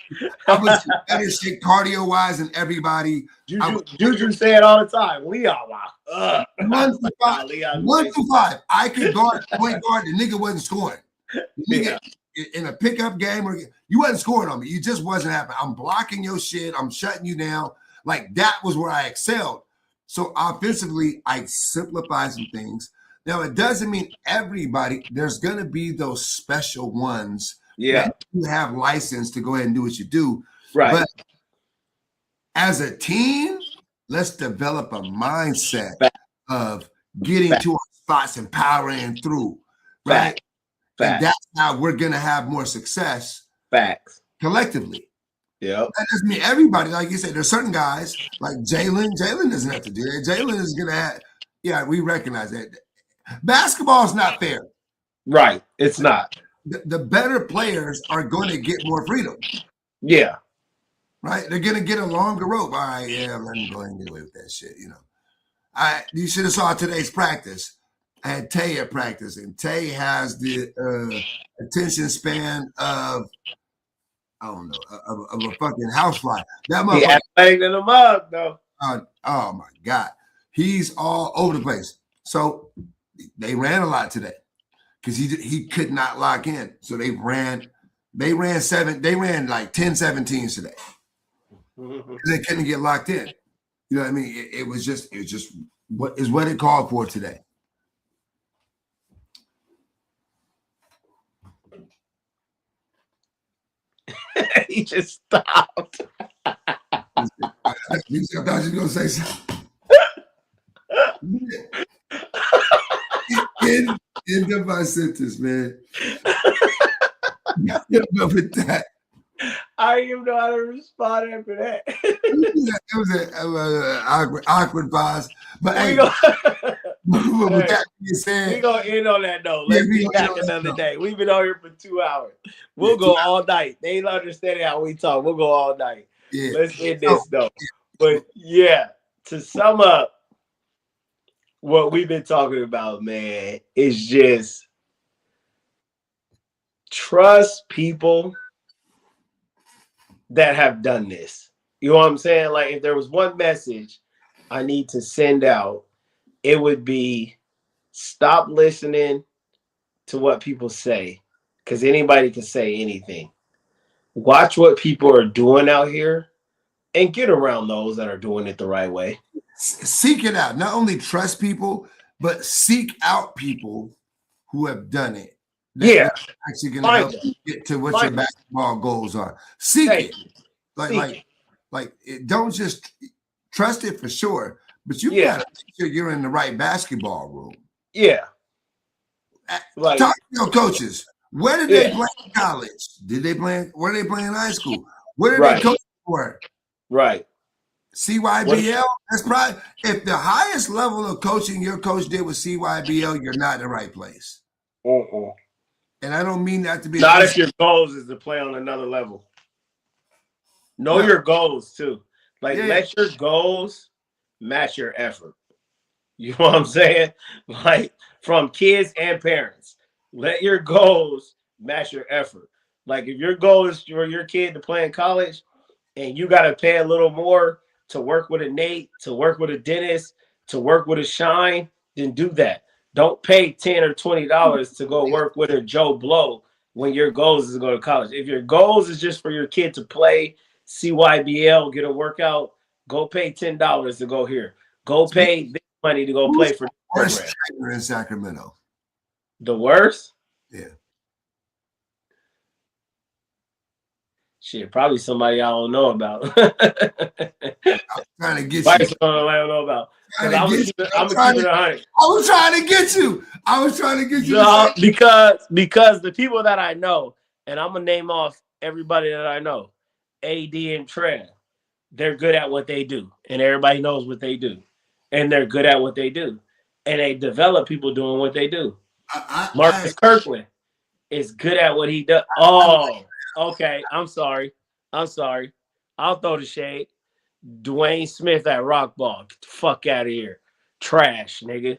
I was better shape cardio-wise than everybody. Juju say it all the time. Leon, wow. 1 through 5. 1 through 5. I could guard point guard. The nigga wasn't scoring. In a pickup game, or you wasn't scoring on me. You just wasn't happening. I'm blocking your shit. I'm shutting you down. Like, that was where I excelled. So offensively, I simplify some things. Now, it doesn't mean everybody. There's going to be those special ones that you have license to go ahead and do what you do. Right. But as a team, let's develop a mindset of getting to our spots and powering through. Right. And that's how we're going to have more success. Facts. Collectively. Yeah. That doesn't mean everybody. Like you said, there's certain guys like Jalen. Jalen doesn't have to do that. Jalen is going to have, we recognize that. Basketball is not fair. Right. It's not. The better players are going to get more freedom. Yeah. Right? They're going to get a longer rope. All right, let me go ahead and get away with that shit, You should have saw today's practice. I had Tay at practice, and Tay has the attention span of, I don't know, of a fucking housefly. That motherfucker. He athletic in the mug, though. Oh, my God. He's all over the place. So they ran a lot today because he could not lock in. So they ran like 10-17s today. They couldn't get locked in. You know what I mean? It was just what it called for today. He just stopped. I thought you were going to say something. End of my sentence, man. With that. I don't even know how to respond after that. It was an awkward pause. But hey, with that being said, we're going to end on that note. Let's be back another day. We've been on here for 2 hours. We'll go all night. They ain't understanding how we talk. We'll go all night. Yeah. Let's end this, though. But, to sum up, what we've been talking about, man, is just trust people that have done this. You know what I'm saying? Like, if there was one message I need to send out, it would be stop listening to what people say, because anybody can say anything. Watch what people are doing out here and get around those that are doing it the right way. Seek it out. Not only trust people, but seek out people who have done it. That's actually going to help you get to what your basketball goals are. Seek it. Like don't just trust it for sure, but you got to make sure you're in the right basketball room. Yeah. Talk to your coaches. Where did they play in college? Did they play? Where did they play in high school? Where did they coach for? Right. CYBL. That's probably if the highest level of coaching your coach did with CYBL, you're not in the right place. And I don't mean that to be not if your goals is to play on another level. Know your goals too. Like let your goals match your effort. You know what I'm saying? Like from kids and parents, let your goals match your effort. Like if your goal is for your kid to play in college and you got to pay a little more to work with a Nate, to work with a Dennis, to work with a Shine, then do that. Don't pay $10 or $20 to go work with a Joe Blow when your goals is to go to college. If your goals is just for your kid to play CYBL, get a workout, go pay $10 to go here. Go pay this money to go play for the worst trainer in Sacramento. The worst? Yeah. Shit, probably somebody I don't know about. I'm trying to get you. Somebody I don't know about. I'm gonna keep it 100. I was trying to get you. No, because the people that I know, and I'm gonna name off everybody that I know, AD and Trev, they're good at what they do, and everybody knows what they do, and they're good at what they do, and they develop people doing what they do. Marcus Kirkland is good at what he does. Oh, okay. I'm sorry. I'll throw the shade. Dwayne Smith at Rock Ball. Get the fuck out of here. Trash, nigga.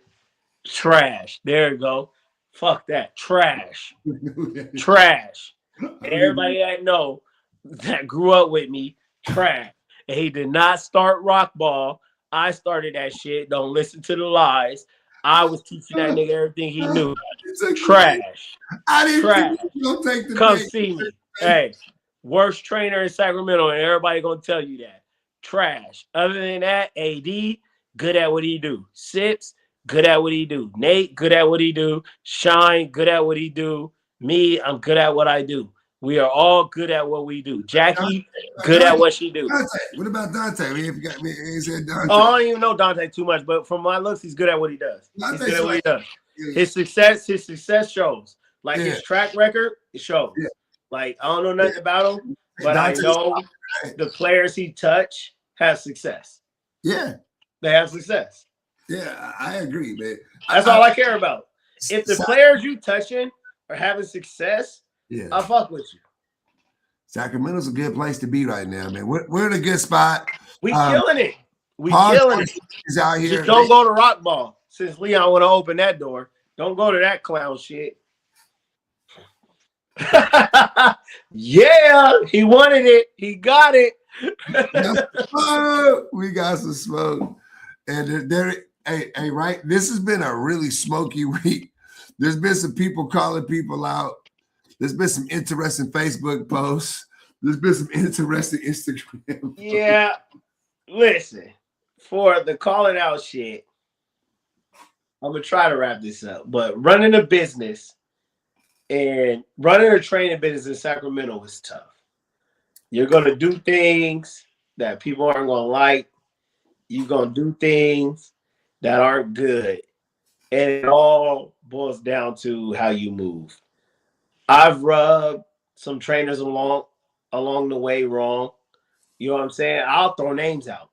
Trash. There you go. Fuck that. Trash. Trash. Everybody I know that grew up with me, trash. And he did not start Rock Ball. I started that shit. Don't listen to the lies. I was teaching that nigga everything he knew. Trash. Trash. Come see me. Hey, worst trainer in Sacramento, and everybody gonna tell you that. Trash. Other than that, AD, good at what he do. Sips, good at what he do. Nate, good at what he do. Shine, good at what he do. Me, I'm good at what I do. We are all good at what we do. Jackie, good at what she do. Dante. What about Dante? I mean, he said Dante. Oh, I don't even know Dante too much, but from my looks, he's good at what he does. He's good at what he does. His success shows. Like his track record, it shows. Yeah. Like I don't know nothing about him, but I know the players he touch have success. Yeah. They have success. Yeah, I agree, man. That's all I care about. If the players you touching are having success, I fuck with you. Sacramento's a good place to be right now, man. We're in a good spot. We killing it. We killing it. Is out here. Just don't go to Rock Ball. Since Leon want to open that door, don't go to that clown shit. Yeah, he wanted it. He got it. We got some smoke. And hey, right? This has been a really smoky week. There's been some people calling people out. There's been some interesting Facebook posts. There's been some interesting Instagram. Yeah. Listen, for the calling out shit, I'm going to try to wrap this up. But running a business and running a training business in Sacramento is tough. You're going to do things that people aren't going to like. You're going to do things that aren't good. And it all boils down to how you move. I've rubbed some trainers along the way wrong. You know what I'm saying? I'll throw names out.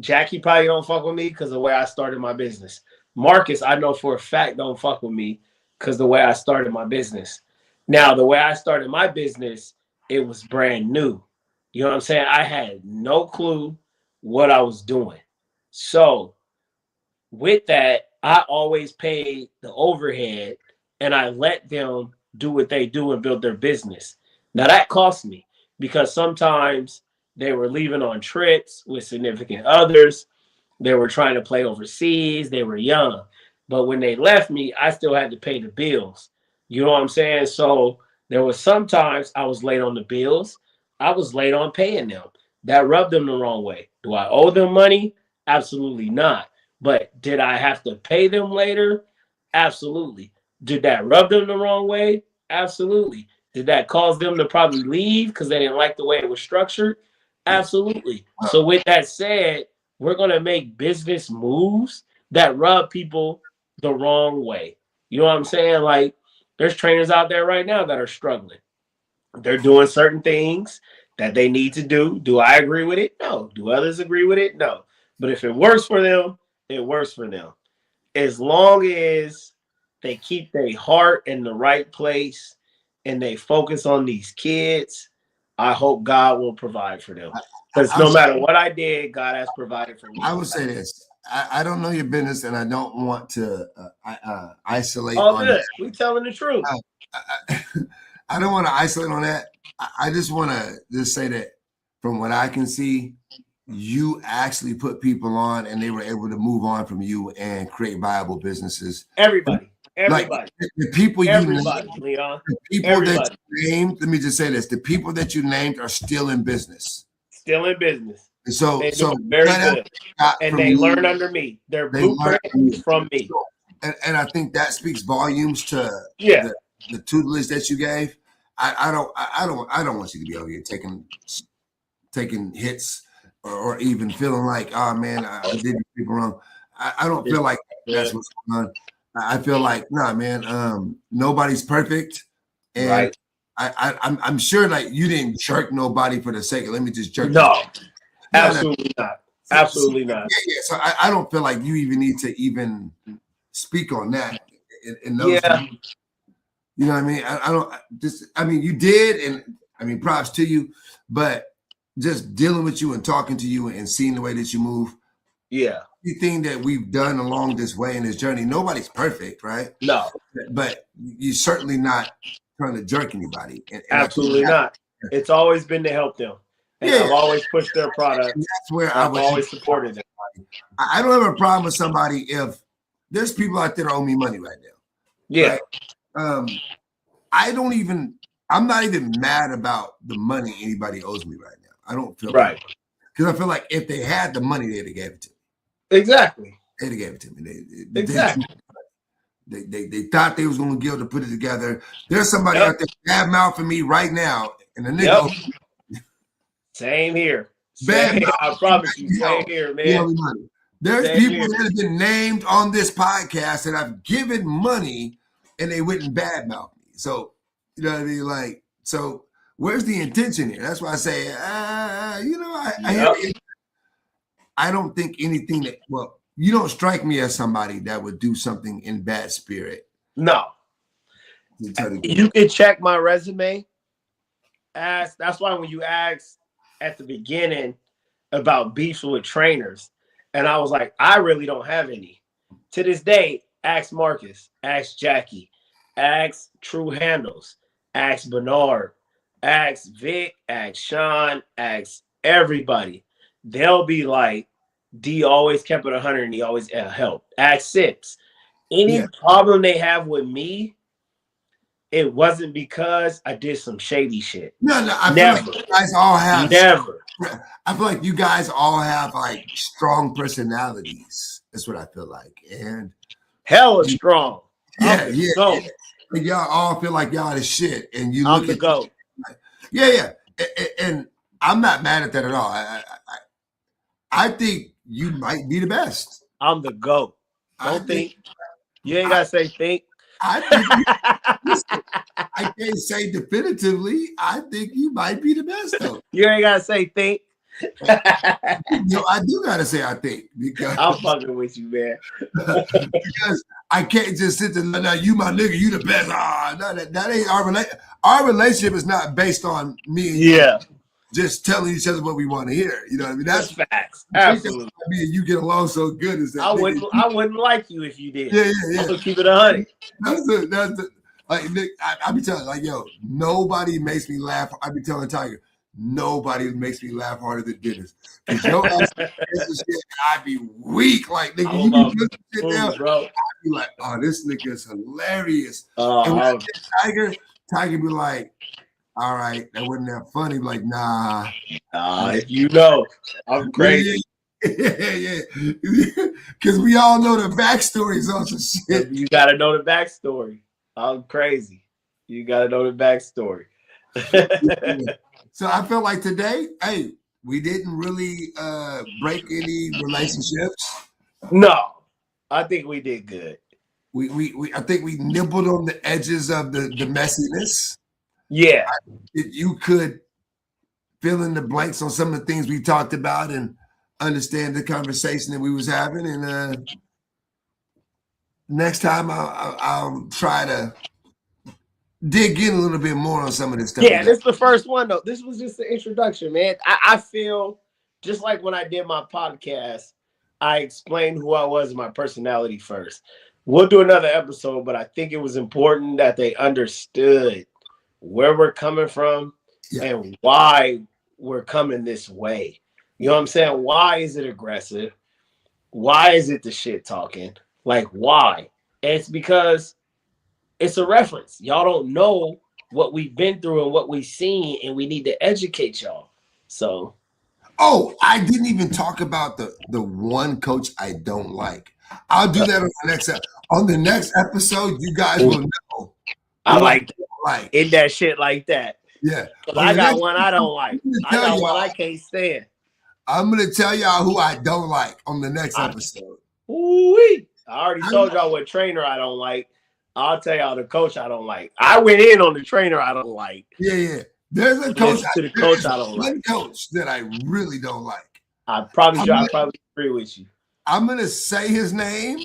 Jackie probably don't fuck with me because of the way I started my business. Marcus, I know for a fact, don't fuck with me because the way I started my business. Now, the way I started my business, it was brand new. You know what I'm saying? I had no clue what I was doing. So with that, I always paid the overhead and I let them do what they do and build their business. Now that cost me because sometimes they were leaving on trips with significant others. They were trying to play overseas. They were young. But when they left me, I still had to pay the bills. You know what I'm saying? So there was sometimes I was late on the bills. I was late on paying them. That rubbed them the wrong way. Do I owe them money? Absolutely not. But did I have to pay them later? Absolutely. Did that rub them the wrong way? Absolutely. Did that cause them to probably leave because they didn't like the way it was structured? Absolutely. So with that said, we're going to make business moves that rub people the wrong way. You know what I'm saying? Like There's trainers out there right now that are struggling. They're doing certain things that they need to do. Do I agree with it? No. Do others agree with it? No. But if it works for them, it works for them. As long as they keep their heart in the right place and they focus on these kids, I hope God will provide for them. Because no matter what I did, God has provided for me. I would say this. I don't know your business, and I don't want to isolate. All good. We telling the truth. I don't want to isolate on that. I just want to just say that from what I can see, you actually put people on, and they were able to move on from you and create viable businesses. Everybody. Like the people you named, Leon. the people that you named. Let me just say this: the people that you named are still in business. Still in business. And so very good. And they learn under me. They're blueprints from me. And I think that speaks volumes to the tutelage that you gave. I don't want you to be over here taking hits or even feeling like, oh man, I did people wrong. I don't feel like that's what's going on. I feel like, nah, man, nobody's perfect. And right. I'm sure like you didn't jerk nobody for the sake of let me just jerk. No, absolutely not. Absolutely not. Yeah. So I don't feel like you even need to even speak on that. In those you know what I mean? I mean, you did, and I mean, props to you, but just dealing with you and talking to you and seeing the way that you move. Yeah. Everything that we've done along this way in this journey, nobody's perfect, right? No. But you're certainly not trying to jerk anybody. And absolutely not. It's always been to help them. And I've always pushed their product. That's where I've always supported them. I don't have a problem with somebody if there's people out there that owe me money right now. Yeah. Right? I'm not even mad about the money anybody owes me right now. I don't feel right. Because I feel like if they had the money, they'd have gave it to me. Exactly. They'd have gave it to me. They thought they was going to be able to put it together. There's somebody out there bad mouthing me right now, and the nigga. Same here. I promise you. Same here, man. There's people that have been named on this podcast that I've given money, and they wouldn't badmouth me. So you know what I mean? Like, so where's the intention here? That's why I say, I don't think anything that you don't strike me as somebody that would do something in bad spirit. No. You can check my resume. That's why when you asked at the beginning about beefs with trainers, and I was like, I really don't have any. To this day, ask Marcus, ask Jackie, ask True Handles, ask Bernard, ask Vic, ask Sean, ask everybody. They'll be like, D always kept it 100 and he always helped. Ask Sips. Any problem they have with me, it wasn't because I did some shady shit. No, I feel like you guys all have I feel like you guys all have like strong personalities. That's what I feel like. And hella strong. Yeah. Like y'all all feel like y'all the shit. And you look at GOAT. Yeah. And I'm not mad at that at all. I think you might be the best. I'm the GOAT. Don't think. You ain't got to say think. I can't say definitively. I think you might be the best, though. You ain't got to say think. I do got to say I think. Because I'm fucking with you, man. Because I can't just sit there and now you my nigga, you the best. No, that ain't our relationship. Our relationship is not based on me and you just telling each other what we want to hear. You know what I mean? That's facts. Absolutely. I mean, you get along so good. Is that I wouldn't like you if you did. Yeah. I'm gonna keep it 100. That's the like Nick. I be telling like, yo, nobody makes me laugh. I be telling Tiger, nobody makes me laugh harder than Dennis. Because your ass, I'd be weak. Like nigga, you be putting shit down, bro. I'd be like, oh, this nigga is hilarious. And when I get Tiger be like, all right, that wasn't that funny. Like, nah. You know, I'm crazy. Yeah. Because we all know the backstories on some shit. You got to know the backstory. I'm crazy. You got to know the backstory. So I felt like today, hey, we didn't really break any relationships. No, I think we did good. I think we nibbled on the edges of the messiness. Yeah. You could fill in the blanks on some of the things we talked about and understand the conversation that we was having. And next time I'll try to dig in a little bit more on some of this stuff. Yeah, this is the first one though. This was just the introduction, man. I feel just like when I did my podcast, I explained who I was and my personality first. We'll do another episode, but I think it was important that they understood where we're coming from and why we're coming this way. You know what I'm saying? Why is it aggressive? Why is it the shit talking? Like, why? And it's because it's a reference. Y'all don't know what we've been through and what we've seen, and we need to educate y'all. So, I didn't even talk about the one coach I don't like. I'll do that on the next episode. You guys will know. I like in that shit like that. Yeah, I got one I don't like. I got one I can't stand. I'm gonna tell y'all who I don't like on the next episode. Ooh-wee. I already told y'all what trainer I don't like. I'll tell y'all the coach I don't like. I went in on the trainer I don't like. Yeah. There's a coach. Coach I don't like. One coach that I really don't like. I probably agree with you. I'm gonna say his name.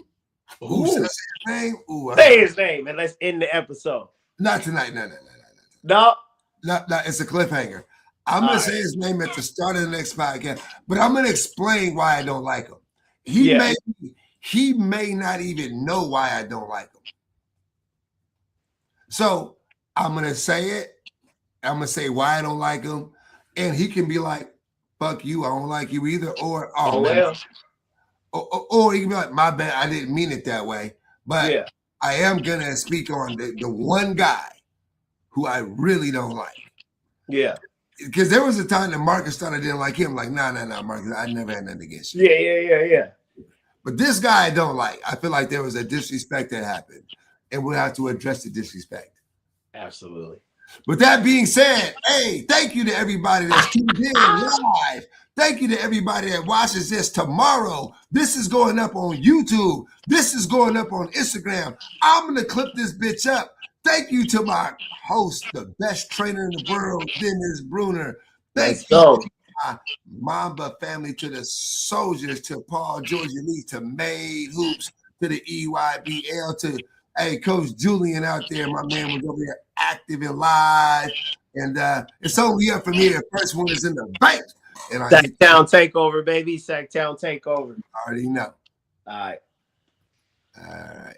Who says his name? Say his name and let's end the episode. Not tonight. No. No. It's a cliffhanger. I'm gonna say his name at the start of the next podcast, but I'm gonna explain why I don't like him. He may not even know why I don't like him. So I'm gonna say it. I'm gonna say why I don't like him, and he can be like, "Fuck you, I don't like you either," or man. Or he can be like, "My bad, I didn't mean it that way." But I am gonna speak on the one guy who I really don't like. Yeah. Because there was a time that Marcus thought I didn't like him. Like, nah, Marcus, I never had nothing against you. Yeah. But this guy I don't like. I feel like there was a disrespect that happened, and we'll have to address the disrespect. Absolutely. With that being said, hey, thank you to everybody that's tuned in live. Thank you to everybody that watches this tomorrow. This is going up on YouTube. This is going up on Instagram. I'm going to clip this bitch up. Thank you to my host, the best trainer in the world, Dennis Bruner. Thank you to my Mamba family, to the soldiers, to Paul George Elite, to Made Hoops, to the EYBL, to Coach Julian out there. My man was over there active and live. And it's only up from here. First one is in the bank. And Sacktown takeover, baby. Sacktown takeover. I already know. All right. All right.